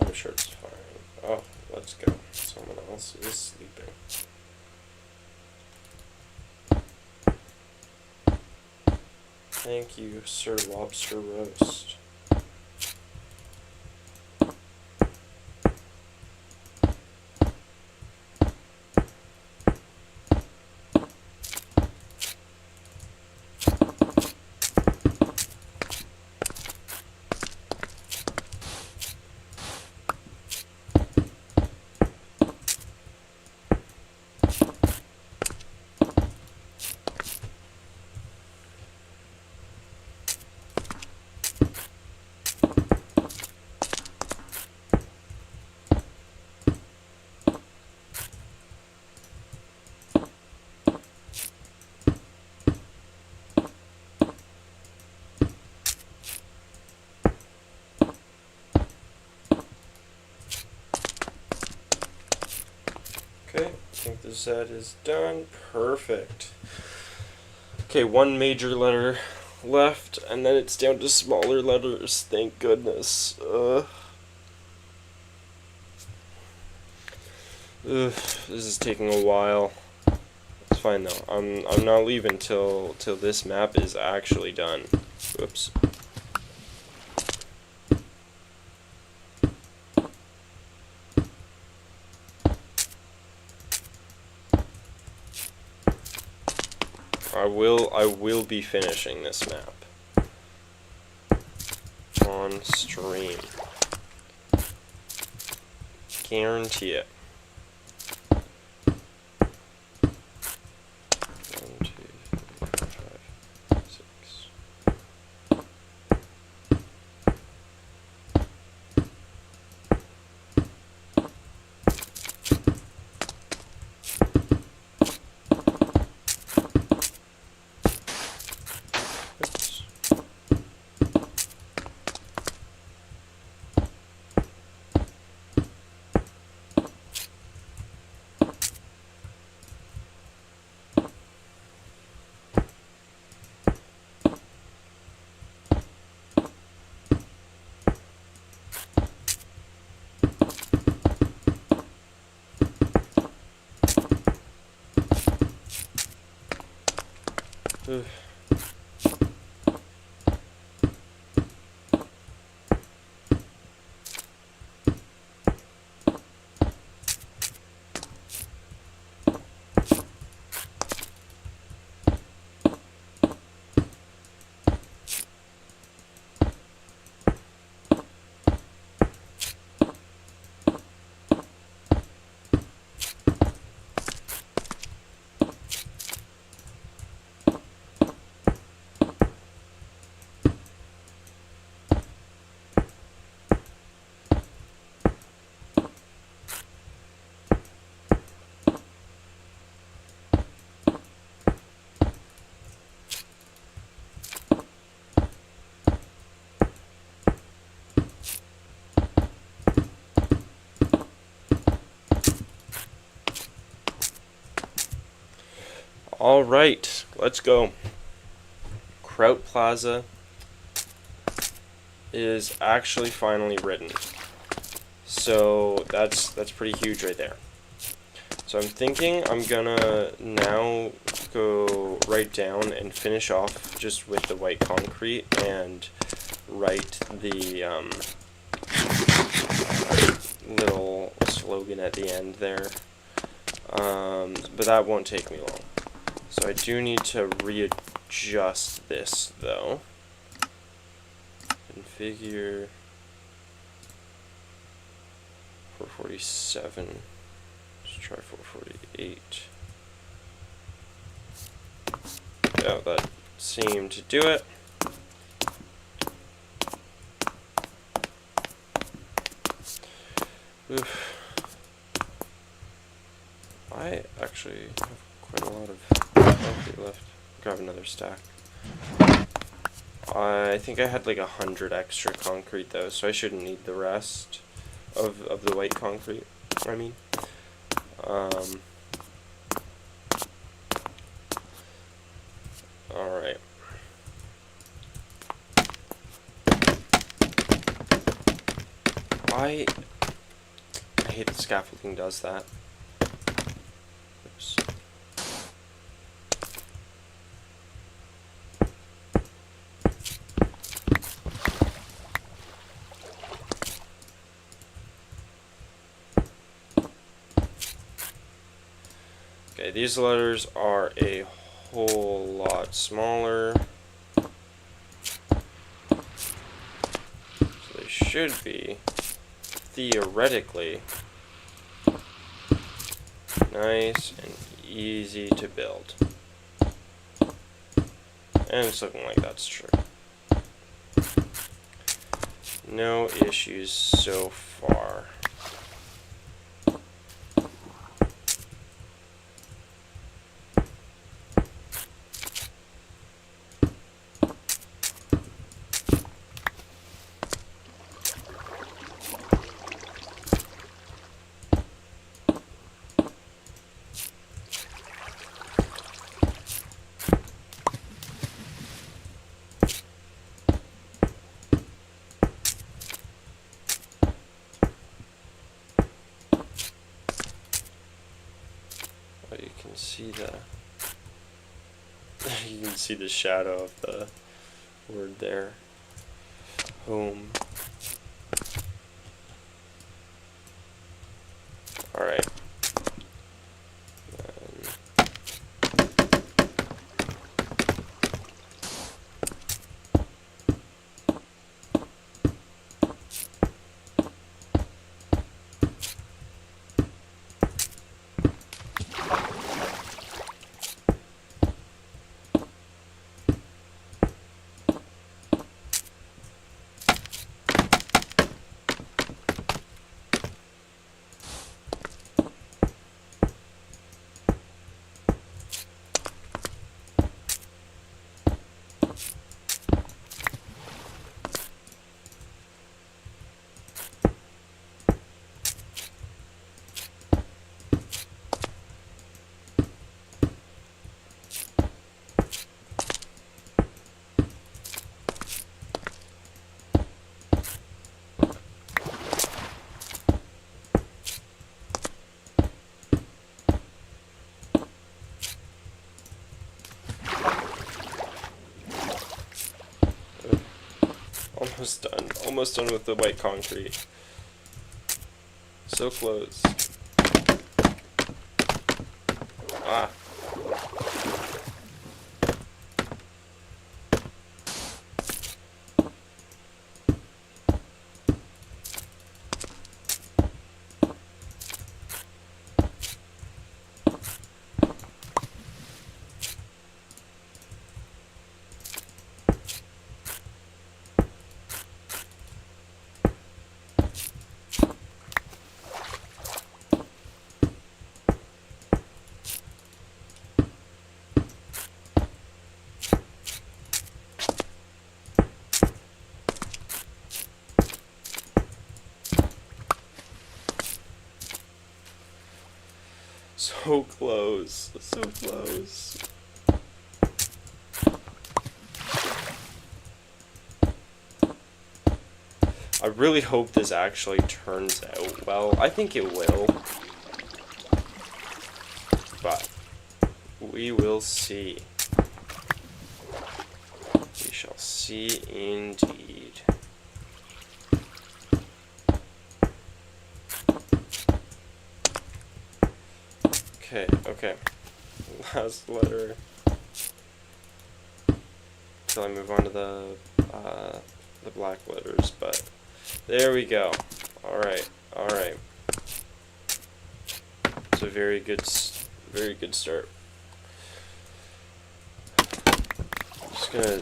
I'm sure it's fine. Oh, let's go. Someone else is sleeping. Thank you, Sir Lobster Roast. The Z is done. Perfect. Okay, one major letter left, and then it's down to smaller letters. Thank goodness. This is taking a while. It's fine though. I'm not leaving till this map is actually done. Whoops. I will be finishing this map on stream. Guarantee it. 1, 2, 3, 4, 5, 6. Oops. Ugh. All right, let's go. Kraut Plaza is actually finally written. So that's pretty huge right there. So I'm thinking I'm gonna now go right down and finish off just with the white concrete and write the little slogan at the end there. But that won't take me long. So I do need to readjust this though. Configure 447. Let's try 448. Yeah, that seemed to do it. Oof. I actually have quite a lot of concrete left. Grab another stack. I think I had like 100 extra concrete though, so I shouldn't need the rest of the white concrete. I mean, all right. I hate that scaffolding does that. Oops. Okay, these letters are a whole lot smaller. So they should be, theoretically, nice and easy to build. And it's looking like that's true. No issues so far. can see the you can see the shadow of the word there. Home. Alright. Almost done with the white concrete. So close. Ah. So close, so close. I really hope this actually turns out well. I think it will. But we will see. We shall see indeed. Okay. Last letter. Till I move on to the black letters, but there we go. Alright. It's a very good start. Just gonna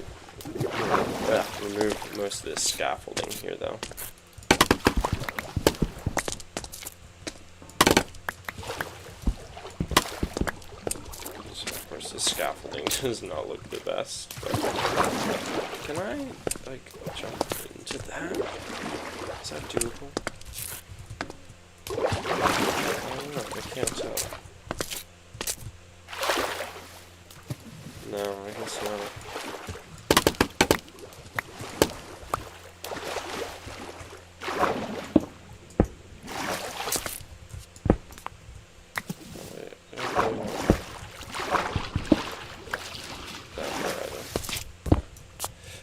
remove most of this scaffolding here, though. The scaffolding does not look the best, but can I, like, jump into that? Is that doable? I don't know, I can't tell. No, I guess not.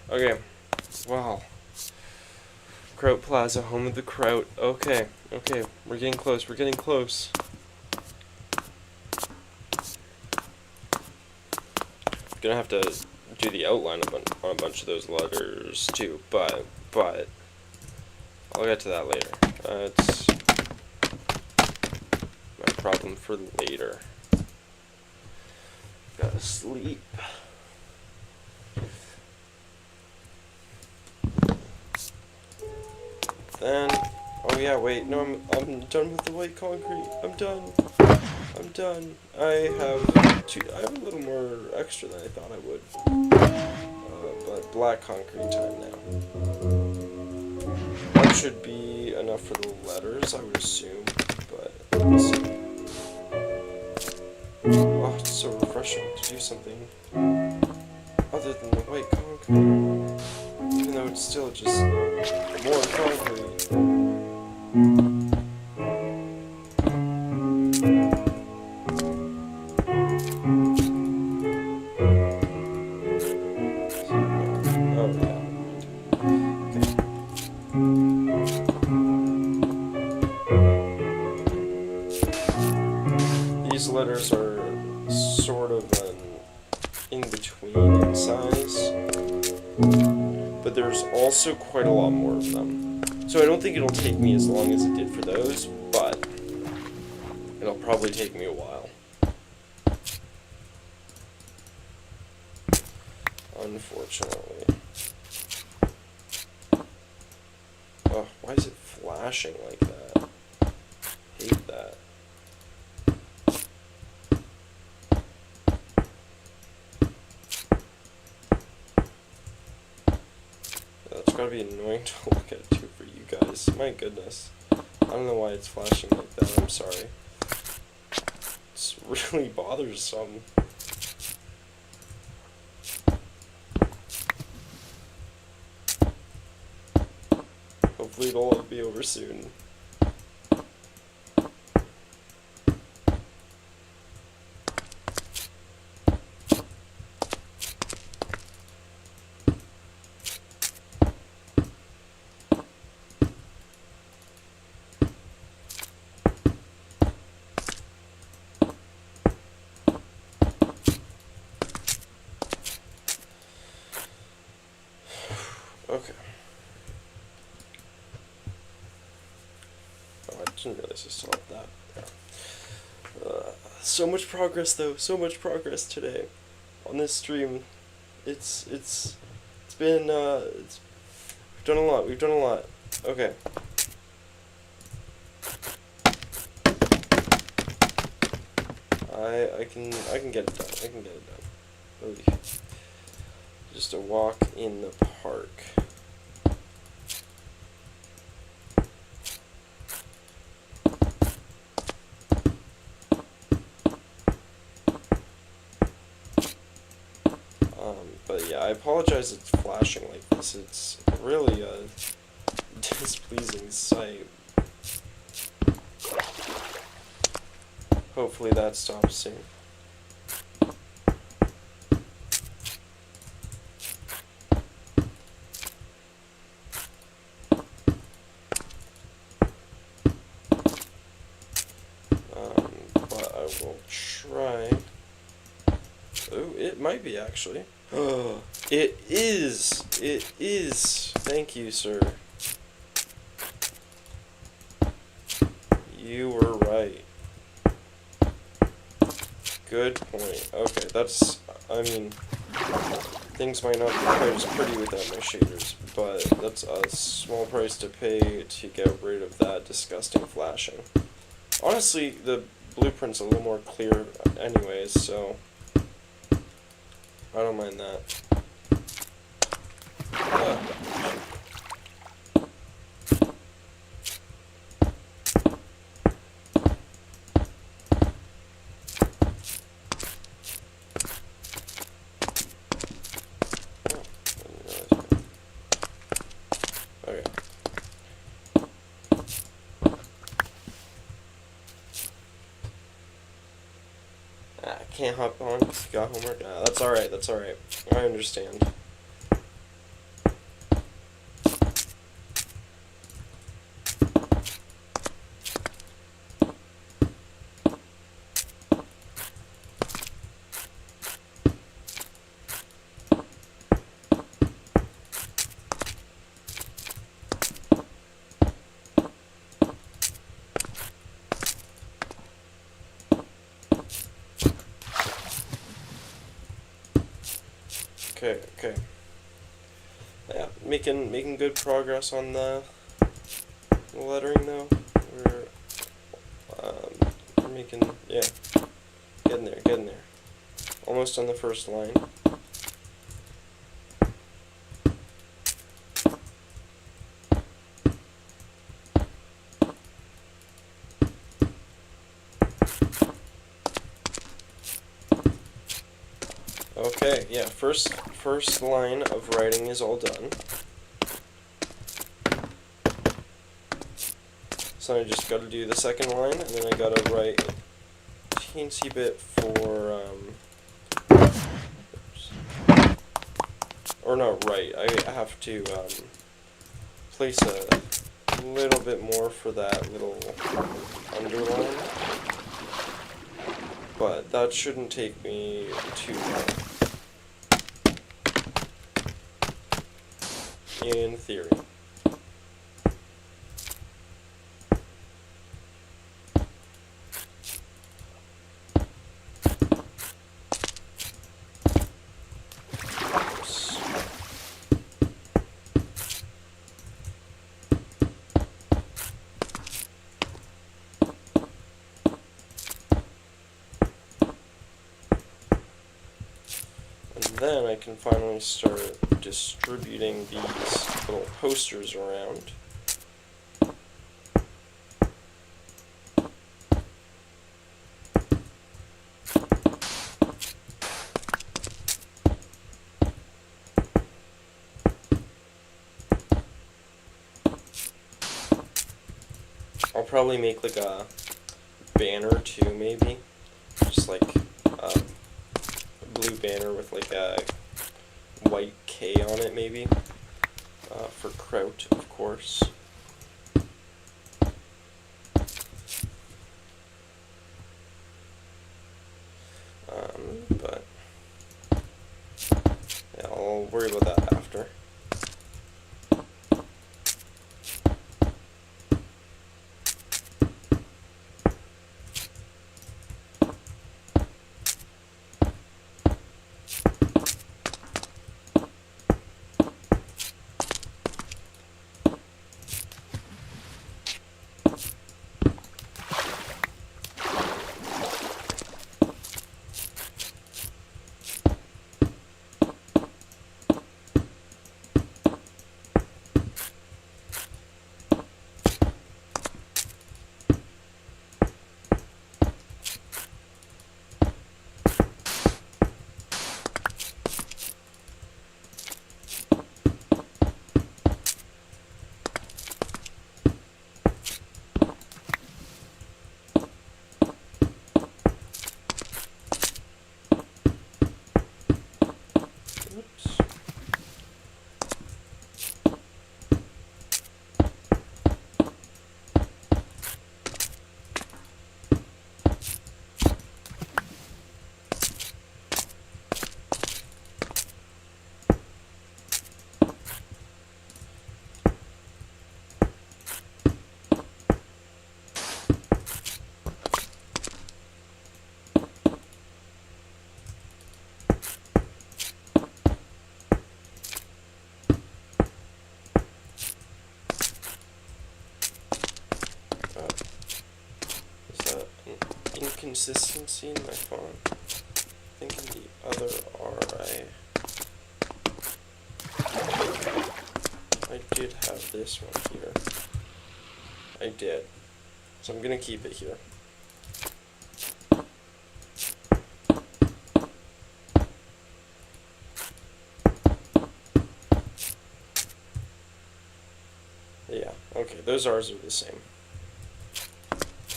Okay, wow. Kraut Plaza, home of the Kraut. Okay, we're getting close. Gonna have to do the outline on a bunch of those letters too, but I'll get to that later. It's my problem for later. Gotta sleep. Then, oh yeah, wait, no, I'm done with the white concrete. I'm done. I have a little more extra than I thought I would. But black concrete time now. That should be enough for the letters, I would assume, but let's see. Oh, it's so refreshing to do something other than the white concrete. Even though it's still just more concrete. These letters are sort of an in-between in size, but there's also quite a lot more of them. So I don't think it'll take me as long as it did for those, but it'll probably take me a while. Unfortunately. Oh, why is it flashing like that? Hate that. That's gotta be annoying to look at too for you guys. My goodness. I don't know why it's flashing like that. I'm sorry. It's really bothersome. Hopefully it'll all be over soon. Okay. Oh, I didn't realize I still had that. Yeah. So much progress, though. So much progress today on this stream. It's been we've done a lot. We've done a lot. Okay. I can get it done. I can get it done. Ooh. Just a walk in the park. But yeah, I apologize it's flashing like this. It's really a displeasing sight. Hopefully that stops soon. But I will try. Oh, it might be actually. Oh, it is! It is! Thank you, sir. You were right. Good point. Okay, that's... I mean... Things might not be quite as pretty without my shaders, but that's a small price to pay to get rid of that disgusting flashing. Honestly, the blueprint's a little more clear anyways, so... I don't mind that. Okay. I can't hop on because you got homework. Nah, that's alright, that's alright. I understand. Okay. Yeah, making good progress on the lettering though. We're making, yeah, getting there. Almost on the first line. Okay, yeah, first line of writing is all done. So I just gotta do the second line, and then I gotta write a teensy bit for, or not write, I have to, place a little bit more for that little underline. but that shouldn't take me too long. In theory. Then I can finally start distributing these little posters around. I'll probably make like a banner too, maybe. Just like a blue banner with like a white K on it, maybe. For Kraut, of course. But yeah, I'll worry about that after. Inconsistency in my font. I think in the other R I did have this one here. I did. So I'm gonna keep it here. Yeah, okay, those R's are the same.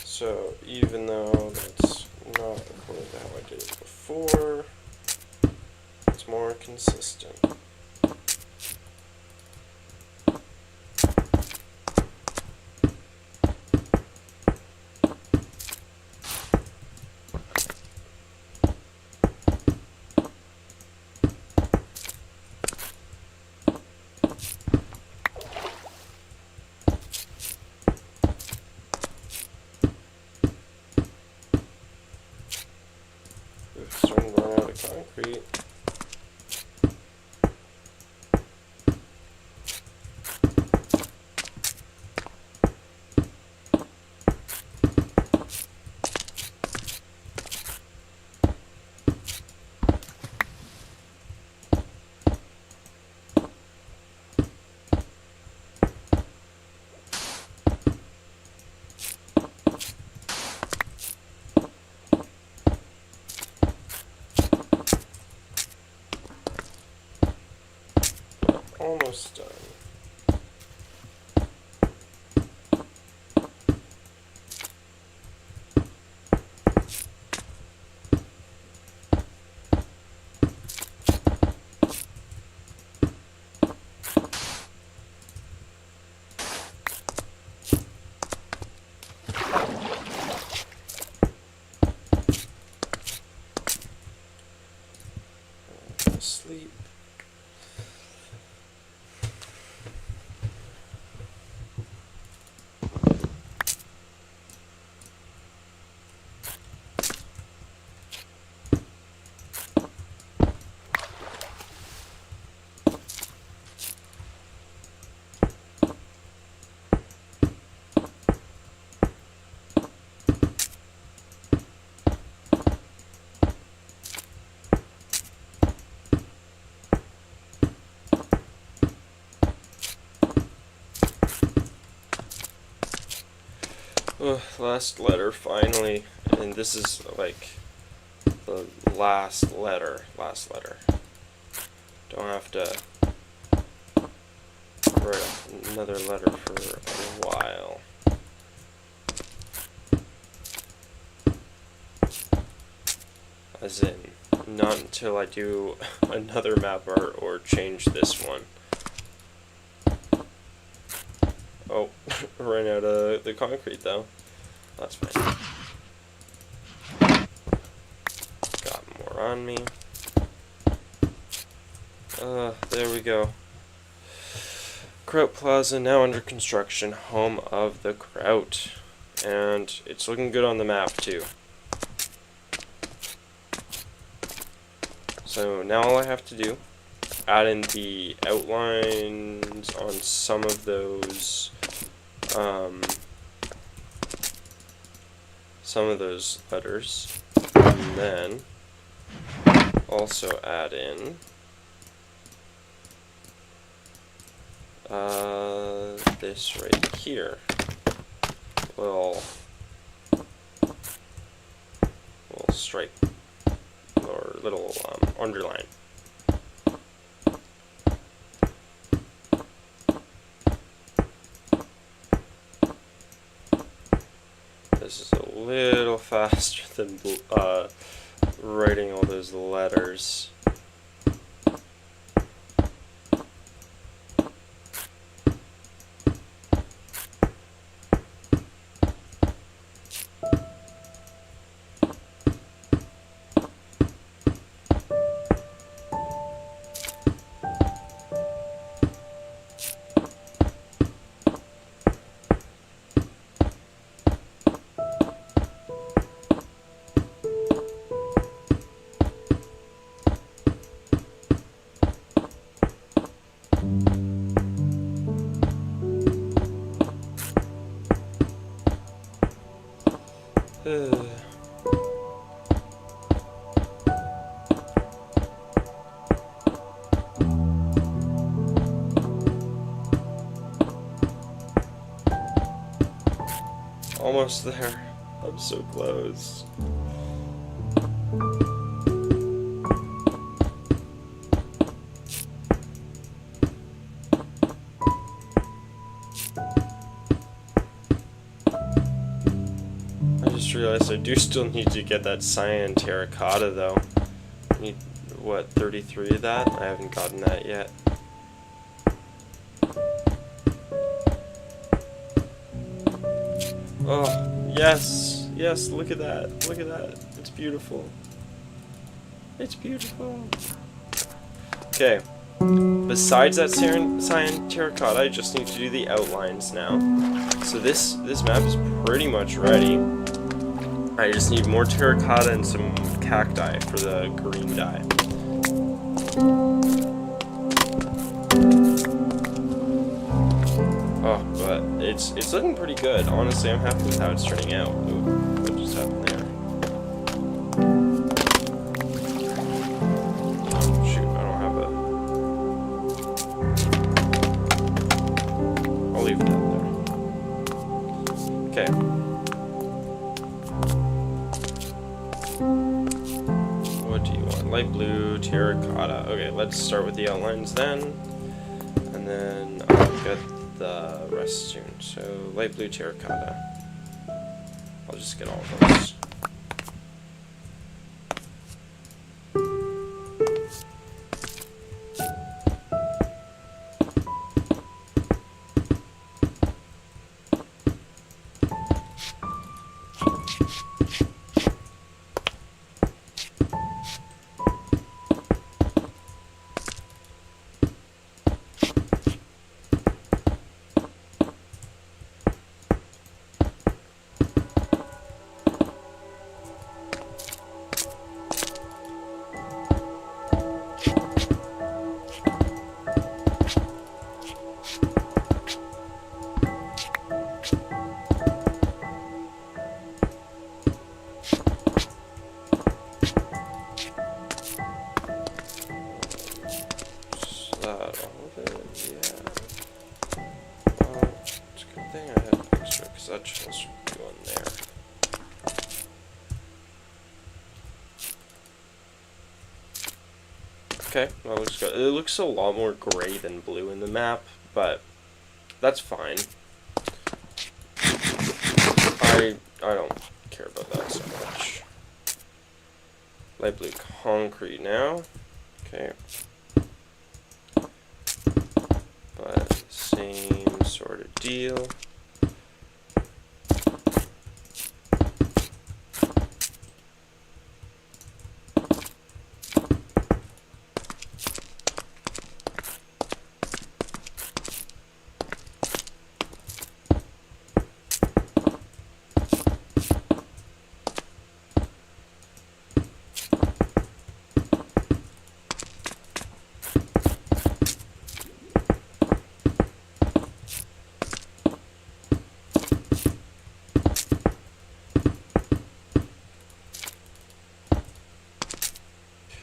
So even though that's not according to how I did it before, it's more consistent. Starting to run out of concrete. Almost done. Last letter, finally. And this is like the last letter. Don't have to write another letter for a while. As in, not until I do another map art or change this one. Oh, ran out of the concrete though. That's fine. Got more on me. There we go. Kraut Plaza now under construction, home of the Kraut. And it's looking good on the map too. So now all I have to do, add in the outlines on some of those letters, and then also add in this right here, little stripe or little underline. This is a little faster than writing all those letters. Almost there. I'm so close. I just realized I do still need to get that cyan terracotta though. I need, what, 33 of that? I haven't gotten that yet. Oh, yes, yes, look at that, it's beautiful. It's beautiful. Okay, besides that cyan terracotta, I just need to do the outlines now. So this map is pretty much ready. I just need more terracotta and some cacti for the green dye. Oh, but it's looking pretty good. Honestly, I'm happy with how it's turning out. Ooh, what just happened there? Oh, shoot, I don't have a... I'll leave that there. Okay. What do you want? Light blue, terracotta. Okay, let's start with the outlines then. And then I'll get the rest soon. So light blue terracotta. I'll just get all of those. Okay, that looks good. It looks a lot more gray than blue in the map, but that's fine. I don't care about that so much. Light blue concrete now. Okay. But same sort of deal.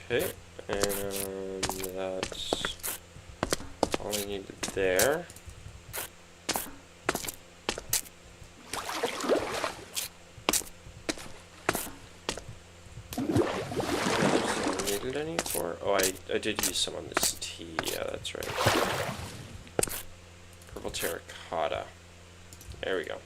Okay, and that's all I need there. Needed any for? Oh, I did use some on this tea. Yeah, that's right. Purple terracotta. There we go.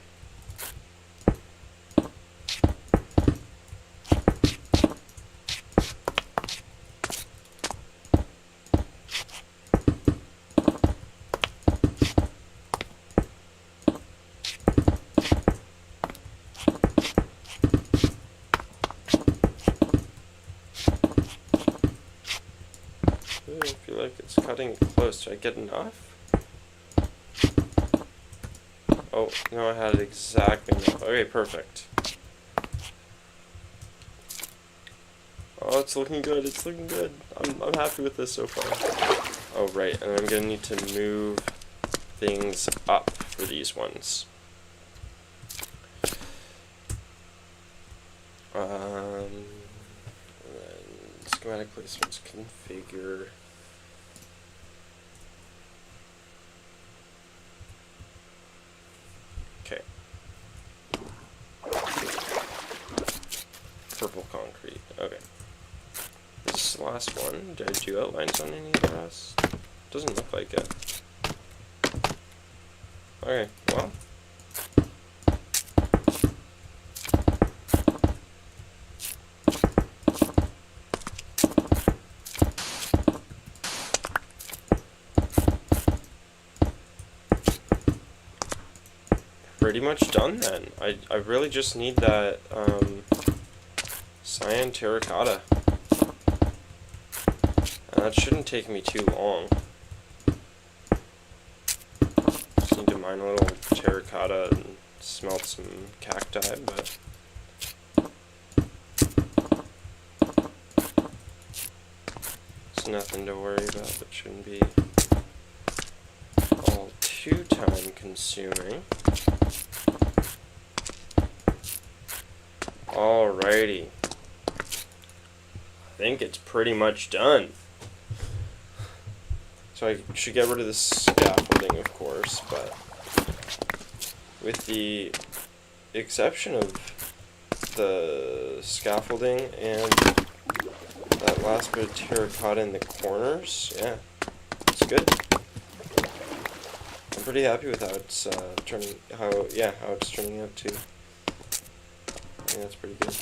I feel like it's cutting close. Did I get enough? Oh, no, I had exactly enough. Okay, perfect. Oh, it's looking good. It's looking good. I'm happy with this so far. Oh, right, and I'm gonna need to move things up for these ones. And then schematic placements, configure. Okay. Purple concrete. Okay. This last one, did I do outlines on any of the rest? Doesn't look like it. Okay, well. Pretty much done then. I really just need that cyan terracotta. That shouldn't take me too long. Just need to mine a little terracotta and smelt some cacti, but it's nothing to worry about. It shouldn't be all too time consuming. Alrighty. I think it's pretty much done. So I should get rid of the scaffolding, of course, but with the exception of the scaffolding and that last bit of terracotta in the corners, yeah, it's good. I'm pretty happy with how it's how it's turning out too. I think that's pretty good.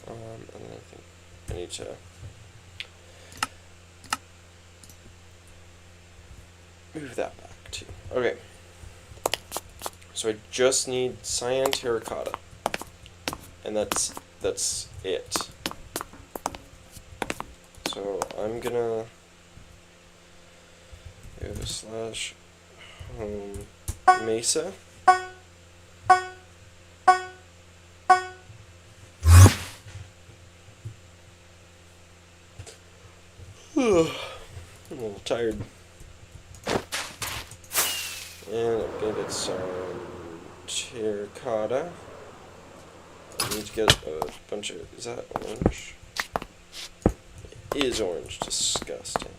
And then I think I need to move that back too. Okay. So I just need cyan terracotta. And that's it. So I'm gonna go slash home mesa. I'm a little tired. And I'm gonna get some terracotta. I need to get a bunch of, is that orange? It is orange, disgusting.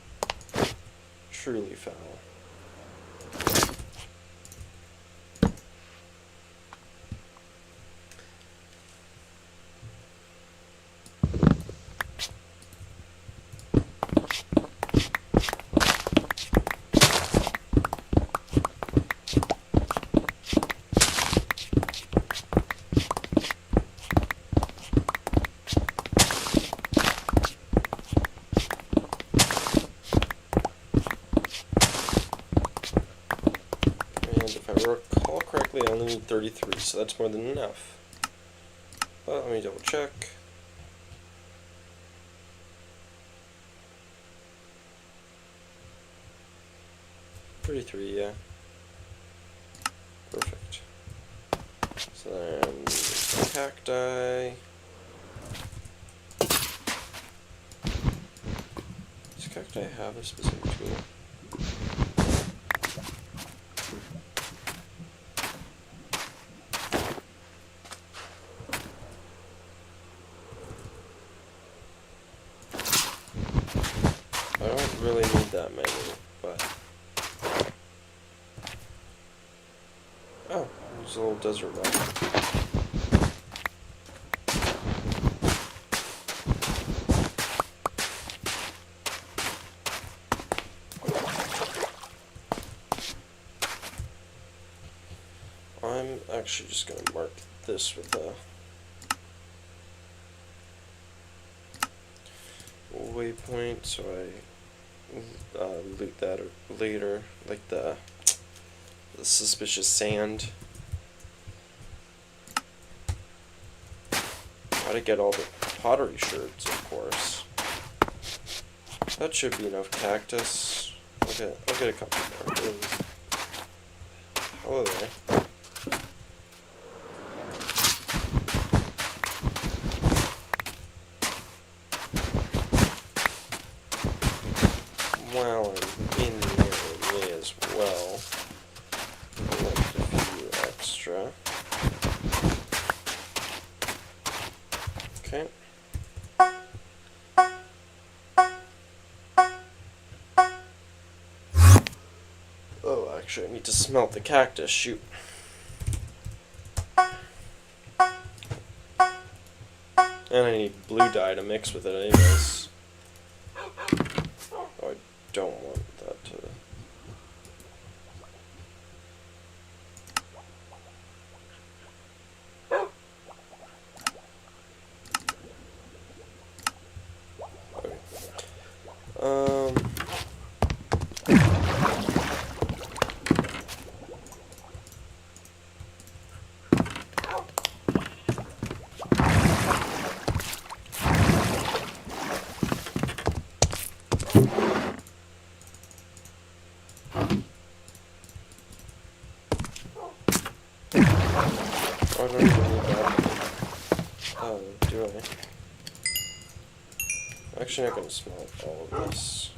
Truly foul. Technically I only need 33, so that's more than enough. But let me double check. $33, yeah. Perfect. So then cacti. Does cacti have a specific tool? I don't really need that many, but... Oh, there's a little desert rock. I'm actually just going to mark this with a waypoint so I loot that later, like the suspicious sand. Gotta get all the pottery shards, of course. That should be enough cactus. I'll get a couple more. Hello there. While I'm in there, may as well collect a few extra. Okay. Oh, actually, I need to smelt the cactus. Shoot. And I need blue dye to mix with it anyways. Oh, I don't want that to... Okay. I don't even need that. Oh, do I? Actually, not gonna smell all of this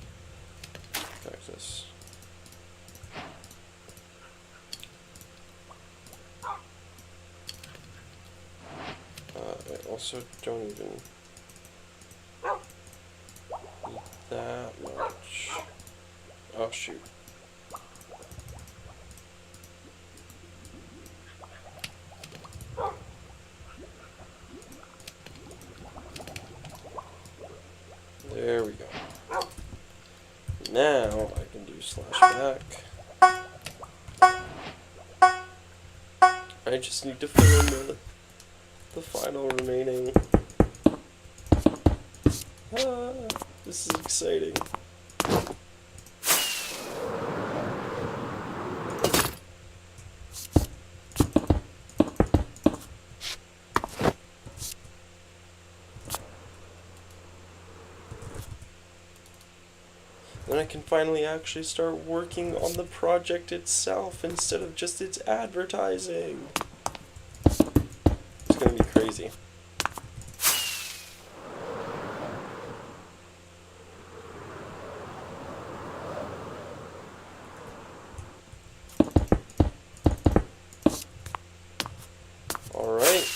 cactus. I also don't even need that much. Oh, shoot. There we go. Now I can do /back. I just need to fill in the final remaining. This is exciting. Then I can finally actually start working on the project itself instead of just its advertising. It's gonna be crazy. Alright.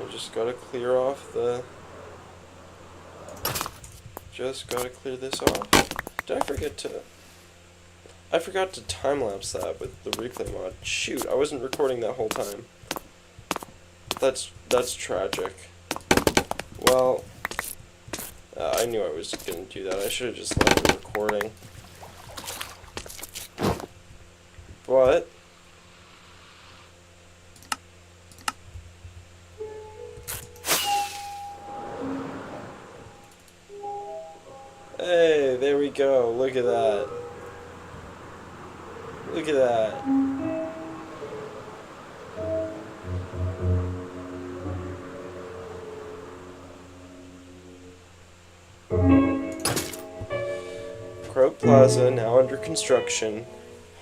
I just gotta clear off the... Just gotta clear this off. Did I forget to... I forgot to time-lapse that with the replay mod. Shoot, I wasn't recording that whole time. That's tragic. Well, I knew I was gonna do that. I should have just left the recording. But... Hey, there we go. Look at that. Look at that. Kraut Plaza, now under construction,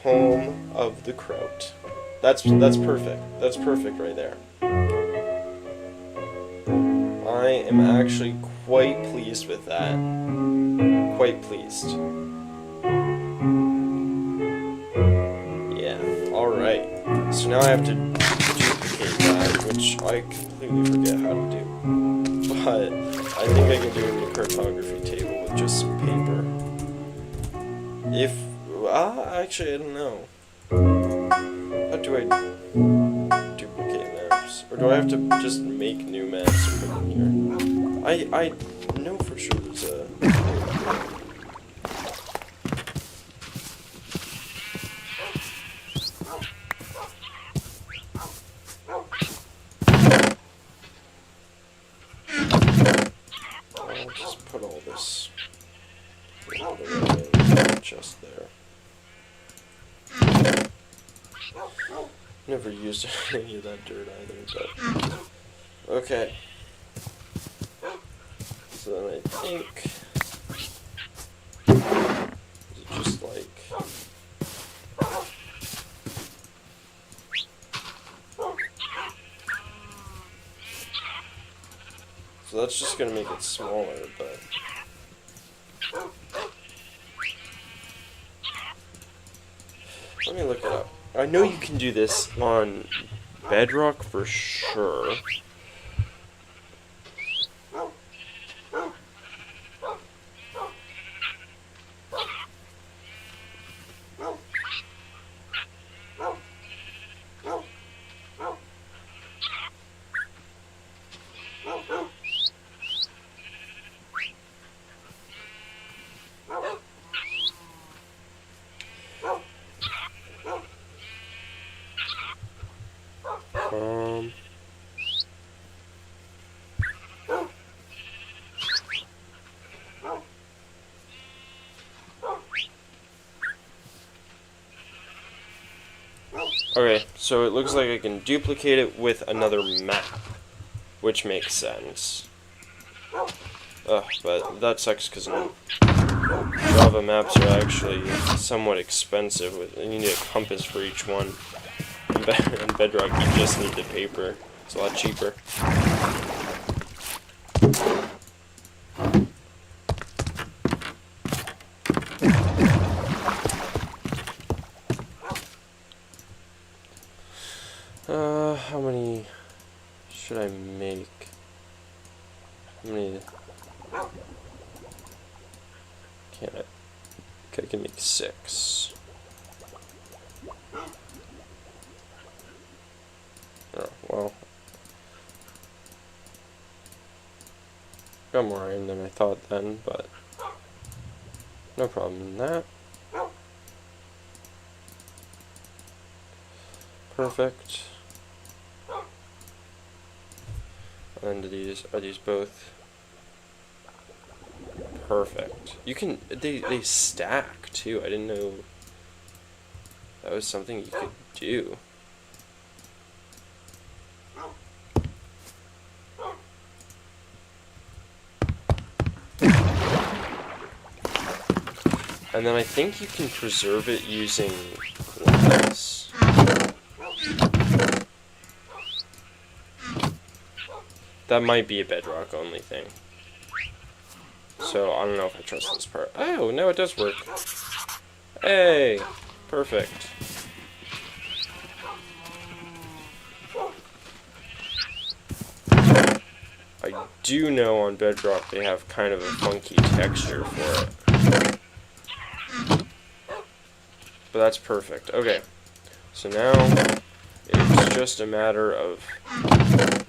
home of the Kraut. That's perfect. That's perfect right there. I am actually quite pleased with that. Quite pleased. Yeah, alright. So now I have to duplicate that, which I completely forget how to do. But I think I can do it in the cartography table with just some paper. Actually, I don't know. How do I duplicate maps? Or do I have to just make new maps and put them here? I know for sure there's a... I'll just put all this just there. Never used any of that dirt either, but... Okay. So then I think... Is it just like... So that's just gonna make it smaller, but... Let me look it up. I know you can do this on Bedrock for sure. Okay, so it looks like I can duplicate it with another map, which makes sense. But that sucks because Java maps are actually somewhat expensive. You need a compass for each one. In Bedrock, you just need the paper. It's a lot cheaper. How many should I make? How many? Can't I? Okay, I can make 6. Oh, well. Got more iron than I thought then, but no problem in that. Perfect. And are these both perfect? You can they stack too. I didn't know that was something you could do. And then I think you can preserve it using glass. That might be a Bedrock only thing. So I don't know if I trust this part. Oh, no, it does work. Hey, perfect. I do know on Bedrock they have kind of a funky texture for it. But that's perfect. Okay, so now it's just a matter of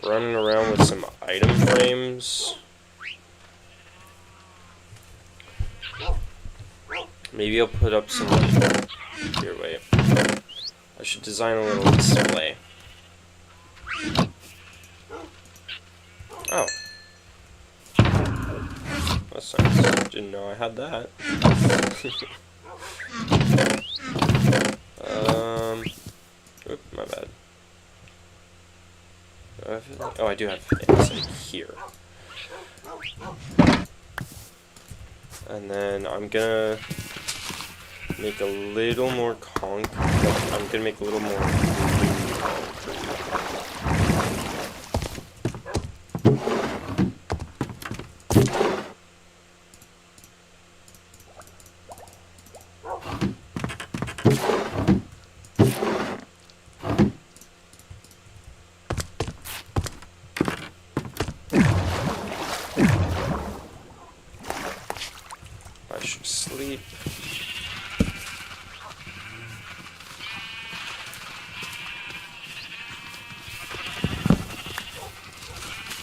running around with some item frames. Maybe I'll put up some, like, here, wait. I should design a little display. Oh. That's nice. Didn't know I had that. Oop, my bad. Oh, I do have it here. And then I'm gonna make a little more concrete. Like, I'm gonna make a little more concrete. I should sleep.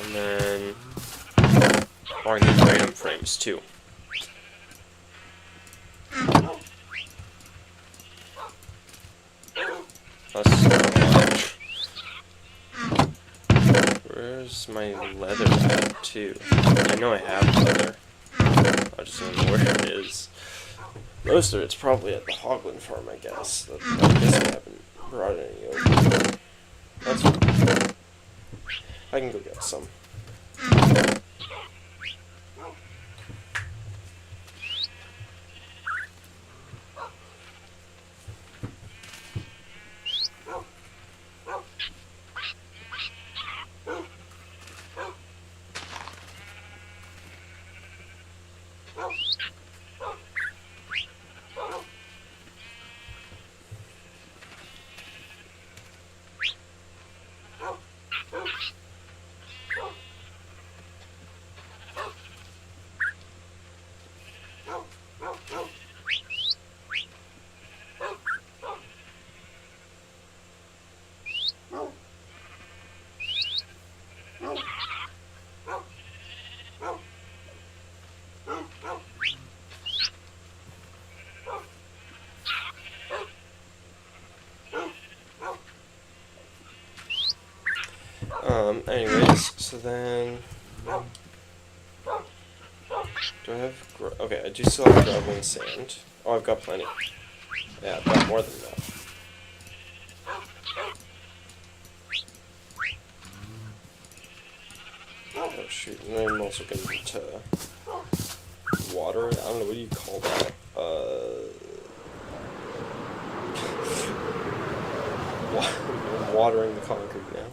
And then I need item frames too. That's so much. Where's my leather at too? I know I have leather. I just don't know where it is. Most of it's probably at the Hoglin farm, I guess. I guess I haven't brought any over. That's fine. I can go get some. Anyways, so then, do I have, okay, I do still have gravel and sand. Oh, I've got plenty. Yeah, I've got more than enough. Oh shoot, and I'm also gonna need to water it. I don't know, what do you call that? Watering the concrete now.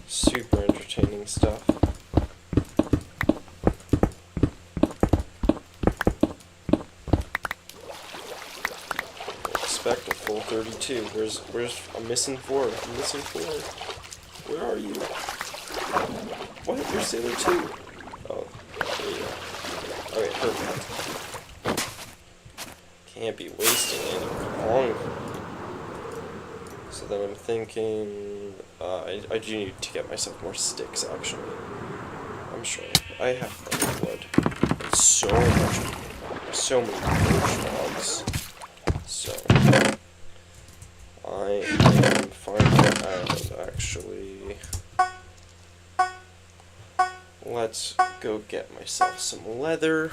Super entertaining stuff. Expect a full 32. I'm missing 4. I'm missing 4. Where are you? What? You're Sailor 2. Oh, there you go. Okay, perfect. Can't be wasting any concrete. So then I'm thinking, I do need to get myself more sticks, actually. I'm sure. I have plenty of wood. And so many birch logs. So, I am finding out, actually. Let's go get myself some leather.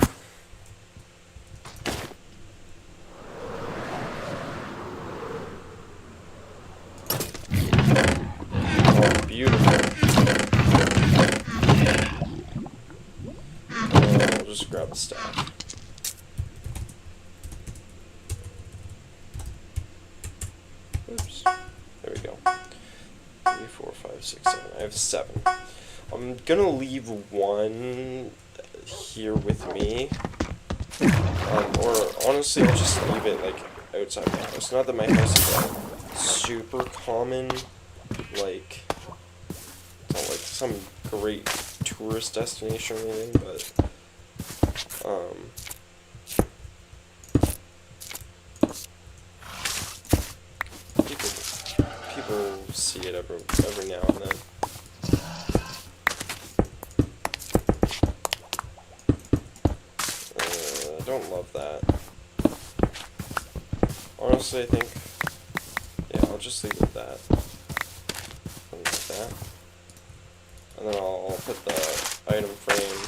Beautiful. I'll just grab the staff. Oops. There we go. 3, 4, 5, 6, 7. I have 7. I'm gonna leave 1 here with me. Or honestly, I'll just leave it like outside my house. Not that my house is a super common, like, not like some great tourist destination or anything, but people see it every now and then. I don't love that. Honestly, I think, yeah, I'll just leave it at that. Something like that. And then I'll put the item frame.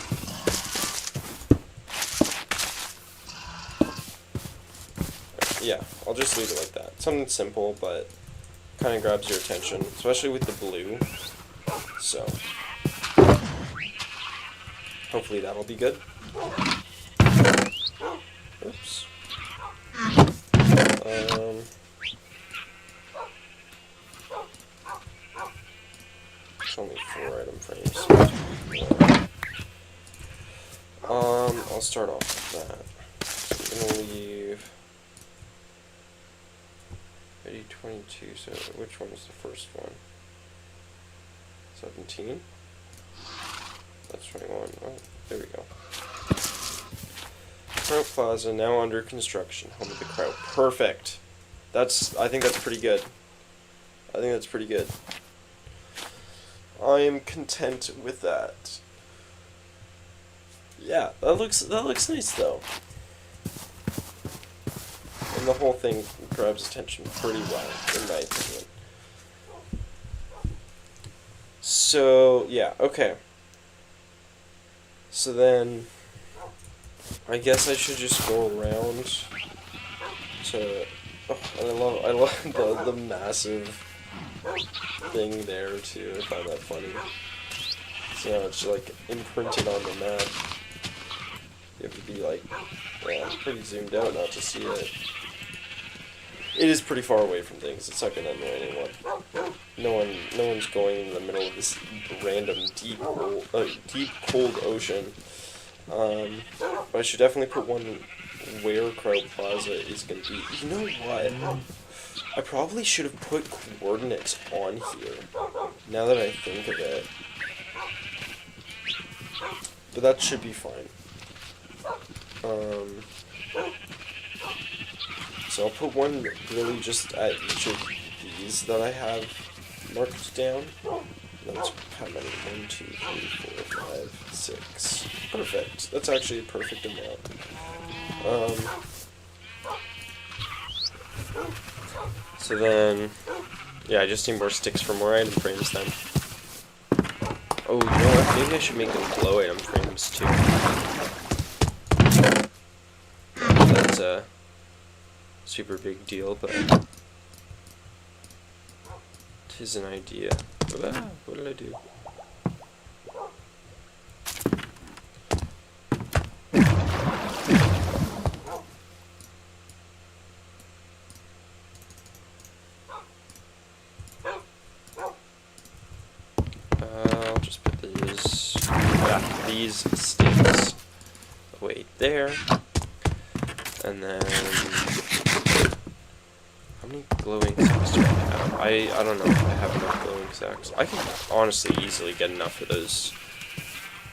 Yeah, I'll just leave it like that. Something simple, but kind of grabs your attention, especially with the blue. So hopefully that'll be good. Oops. It's only 4 item frames. I'll start off with that. So I'm gonna leave 22, so which one was the first one? 17? That's 21. Oh, there we go. Kraut Plaza, now under construction. Home of the Kraut. Perfect. I think that's pretty good. I think that's pretty good. I am content with that. Yeah, that looks nice though. And the whole thing grabs attention pretty well, in my opinion. So, yeah, okay. So then, I guess I should just go around to... Oh, I love the massive thing there, too. I find that funny. So now it's, like, imprinted on the map. You have to be, like... Yeah, it's pretty zoomed out not to see it. It is pretty far away from things. It's not gonna annoy anyone. No one's going in the middle of this random deep cold ocean. But I should definitely put one where Kraut Plaza is gonna be. You know what? I probably should have put coordinates on here. Now that I think of it, but that should be fine. So I'll put one really just at each of these that I have marked down. That's how many? 1, 2, 3, 4, 5, 6. Perfect. That's actually a perfect amount. So then, yeah, I just need more sticks for more item frames then. Oh, you know what? Maybe I should make them glow item frames too. That's a super big deal, but tis an idea. What did I do? I'll just put these sticks away there, and then how many glowing sacks do I have? I don't know if I have enough glowing sacks. I can honestly easily get enough of those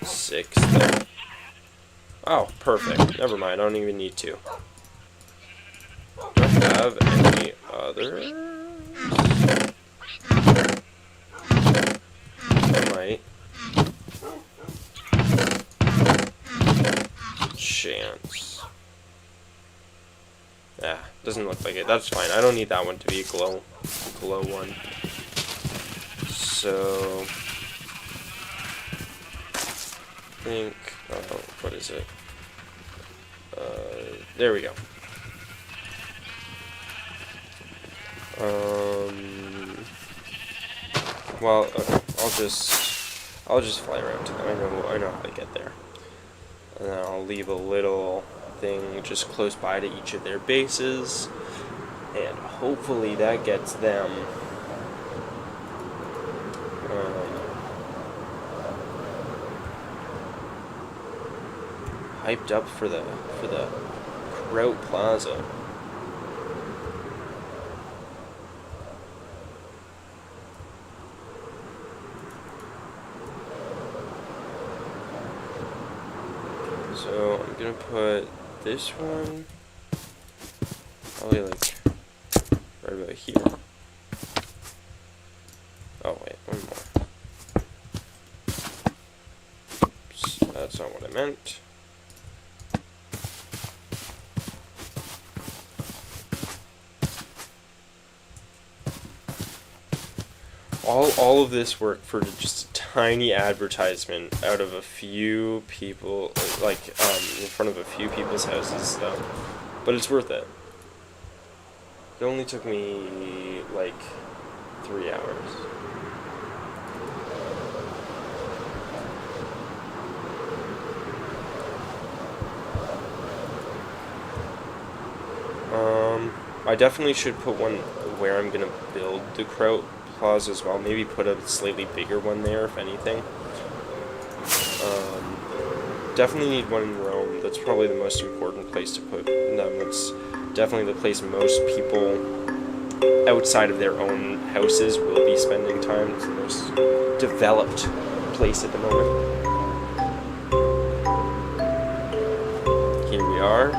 6 though. Oh, perfect. Never mind, I don't even need to. Do I have any others? I might. Chance. Yeah, doesn't look like it. That's fine. I don't need that one to be a glow one. So I think, what is it? There we go. Well, okay, I'll just fly around to them. I know how to get there. And then I'll leave a little thing just close by to each of their bases, and hopefully that gets them hyped up for the Kraut Plaza. So I'm gonna put this one probably like right about here. Oh wait, one more. Oops, that's not what I meant. All of this work for just a tiny advertisement out of a few people, like in front of a few people's houses, but it's worth it. It only took me like 3 hours. I definitely should put one where I'm gonna build the Kraut Plaza as well. Maybe put a slightly bigger one there, if anything. Definitely need one in Rome. That's probably the most important place to put them. That's definitely the place most people outside of their own houses will be spending time. It's the most developed place at the moment. Here we are.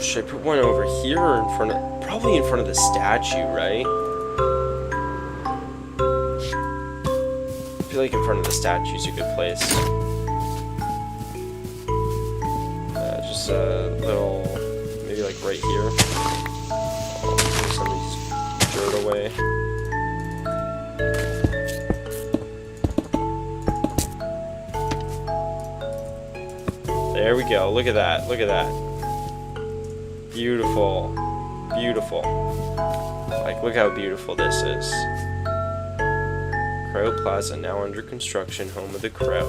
Should I put one over here or in front of... Probably in front of the statue, right? I feel like in front of the statue is a good place. Just a little... Maybe like right here. Put some of these dirt away. There we go. Look at that. Look at that. Beautiful. Beautiful. Like, look how beautiful this is. Kraut Plaza, now under construction, home of the Kraut.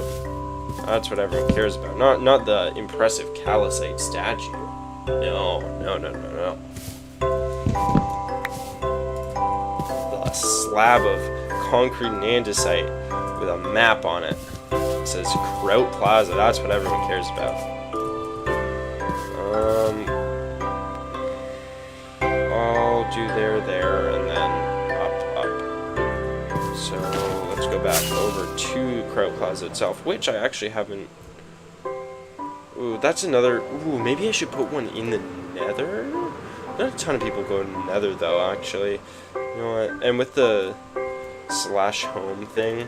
That's what everyone cares about. Not the impressive calcite statue. No. The slab of concrete and andesite with a map on it. It says Kraut Plaza. That's what everyone cares about. I'll do there, and then up. So let's go back over to Kraut Plaza itself, which I actually haven't... Ooh, that's another... Ooh, maybe I should put one in the Nether? Not a ton of people go in the Nether, though, actually. You know what? And with the /home thing,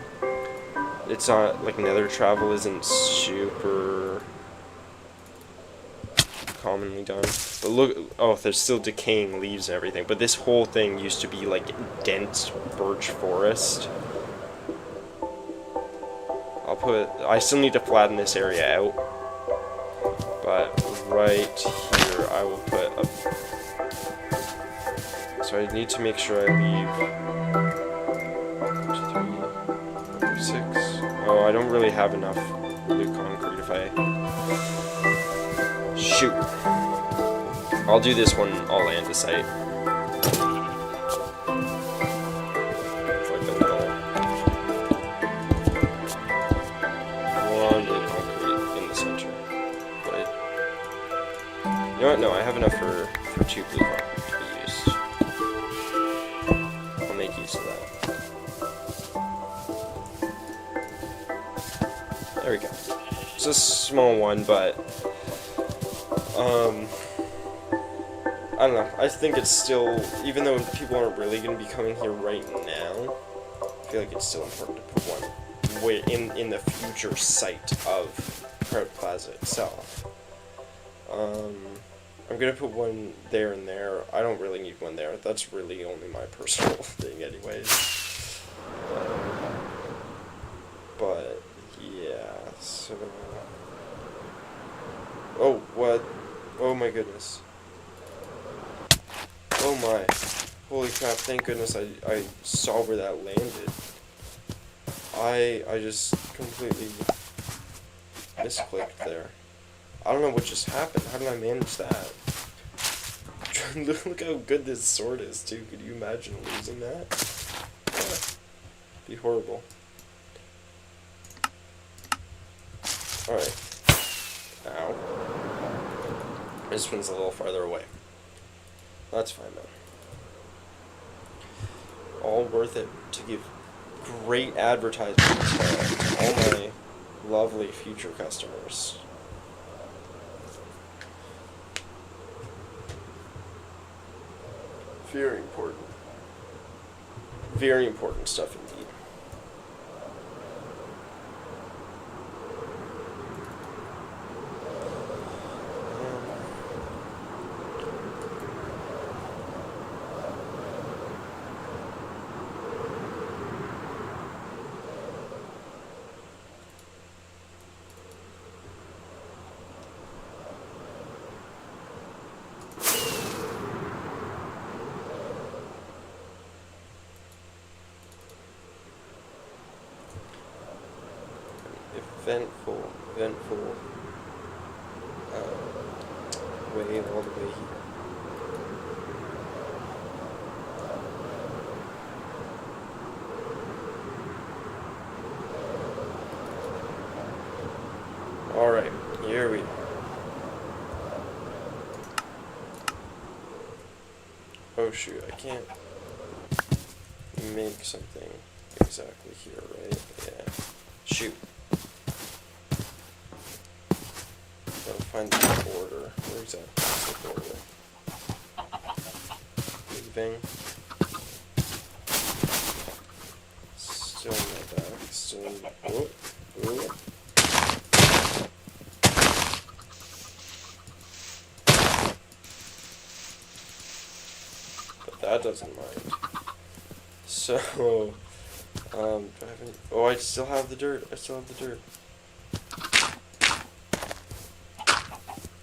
it's not... Like, Nether travel isn't super commonly done. But look... Oh, there's still decaying leaves and everything. But this whole thing used to be, like, dense birch forest. I still need to flatten this area out. But right here, I will put a... So I need to make sure I leave... 1, 2, 3, 4, 6... Oh, I don't really have enough blue concrete if I... Shoot. I'll do this one all andesite. It's like a little... One blue concrete in the center. But... You know what? No, I have enough for 2 blue concrete to be used. I'll make use of that. There we go. It's a small one, but... I don't know. I think it's still, even though people aren't really going to be coming here right now, I feel like it's still important to put one in the future site of Kraut Plaza itself. I'm going to put one there and there. I don't really need one there. That's really only my personal thing anyways. But, yeah, so... Oh, what? Oh my goodness. Oh my. Holy crap, thank goodness I saw where that landed. I just completely misclicked there. I don't know what just happened. How did I manage that? Look how good this sword is, too. Could you imagine losing that? Yeah. Be horrible. Alright. Ow. This one's a little farther away. That's fine, though. All worth it to give great advertisement to all my lovely future customers. Very important. Very important stuff indeed. eventful way all the way here. Alright, here we are. Oh shoot, I can't make something exactly here, right? Yeah. Shoot. Gotta find the border. Where exactly is the border? Moving. Still in my back. Still in my... Oh. Oh. But that doesn't mind. So, do I have any... Oh, I still have the dirt. I still have the dirt.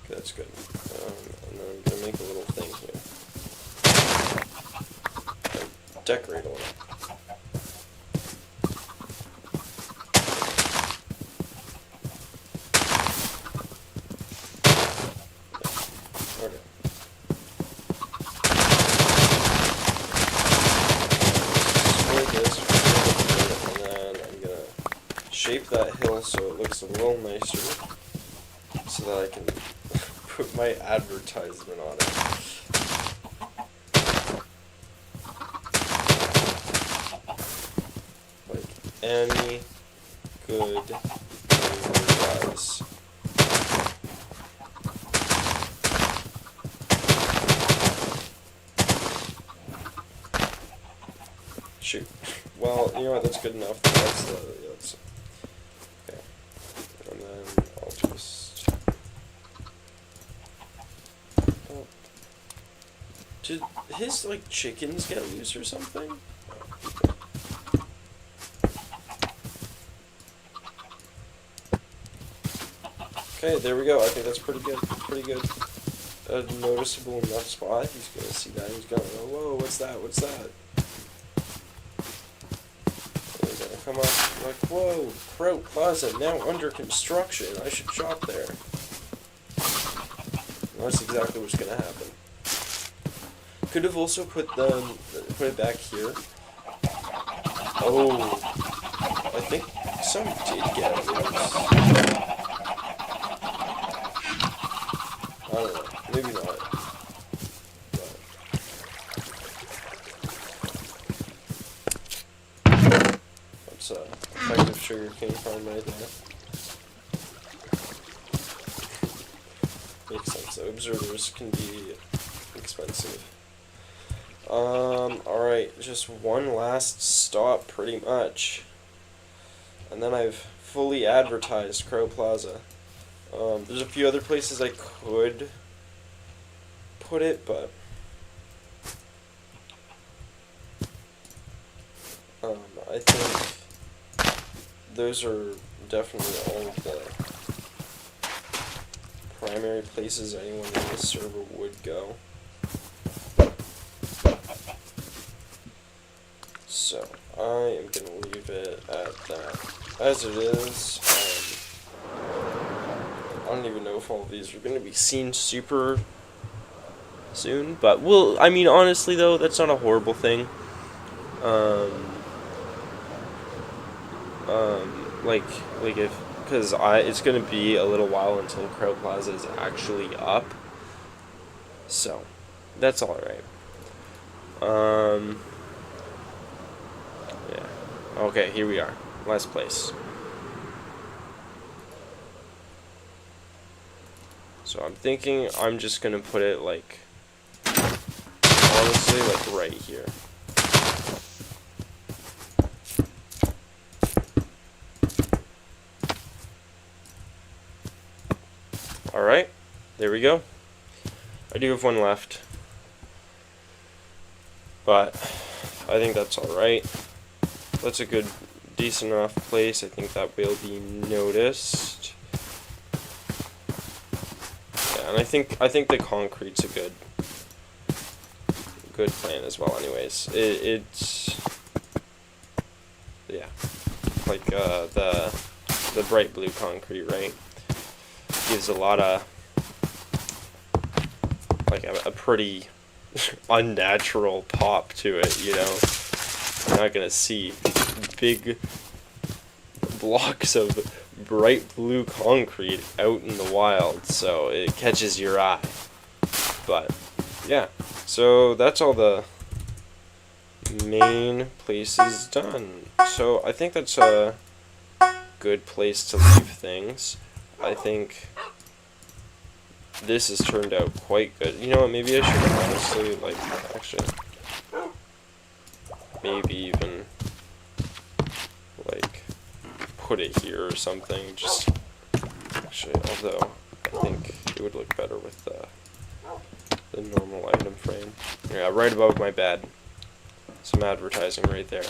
Okay, that's good. And then I'm gonna make a little thing here. And decorate on it. Okay. And then I'm gonna shape that hill so it looks a little nicer, so that I can put my advertisement on it. Like any good neighbor does. Shoot. Well, you know what? That's good enough. That's okay. And then I'll just. Oh. Did his like chickens get loose or something? Okay, there we go. I think that's pretty good. Pretty good. A noticeable enough spot. He's gonna see that. He's gonna go, whoa, what's that? What's that? Come on, like, whoa, Kraut Plaza now under construction. I should shop there. And that's exactly what's gonna happen. Could have also put it back here. Oh, I think some did get loose. I don't know, maybe not. Effective sugarcane farm right there. Makes sense. Observers can be expensive. Alright, just one last stop pretty much. And then I've fully advertised Kraut Plaza. There's a few other places I could put it, but I think those are definitely all of the primary places anyone in this server would go. So, I am going to leave it at that. As it is, I don't even know if all of these are going to be seen super soon, but I mean, honestly though, that's not a horrible thing. Because it's gonna be a little while until Kraut Plaza is actually up, so that's all right. Yeah. Okay, here we are. Last place. So I'm thinking I'm just gonna put it like, honestly, like right here. Alright, there we go. I do have one left, but I think that's alright. That's a good, decent enough place. I think that will be noticed. Yeah, and I think the concrete's a good plan as well anyways. It's yeah, like the the bright blue concrete, right? Gives a lot of, like, a pretty unnatural pop to it, you know? You're not gonna see big blocks of bright blue concrete out in the wild, so it catches your eye. But yeah, so that's all the main places done. So I think that's a good place to leave things. I think this has turned out quite good. You know what, maybe I should honestly, like, actually, maybe even, like, put it here or something, just, actually, although, I think it would look better with the normal item frame. Yeah, right above my bed. Some advertising right there.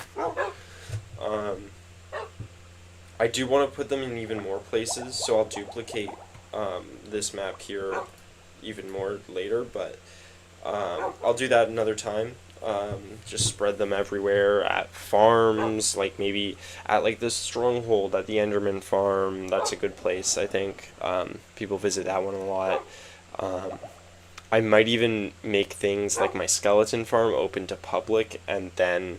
I do want to put them in even more places, so I'll duplicate this map here even more later, but I'll do that another time. Just spread them everywhere at farms, like maybe at like the Stronghold at the Enderman farm. That's a good place, I think. People visit that one a lot. I might even make things like my skeleton farm open to public, and then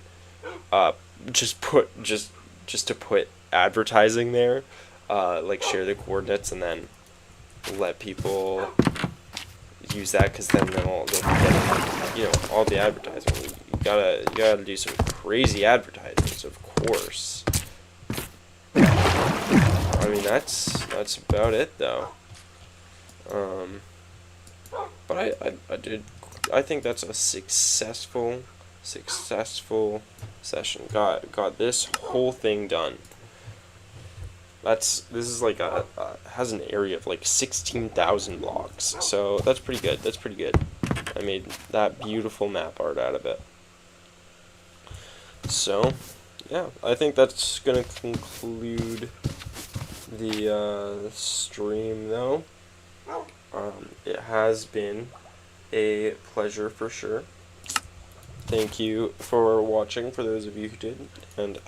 just to put advertising there, like share the coordinates, and then let people use that, because then they'll get, you know, all the advertising. You gotta do some crazy advertisements, of course. I mean, that's about it though. But I think that's a successful session. Got this whole thing done. This is like has an area of like 16,000 blocks, so that's pretty good. That's pretty good. I made that beautiful map art out of it. So, yeah, I think that's gonna conclude the stream, though. It has been a pleasure for sure. Thank you for watching, for those of you who did, and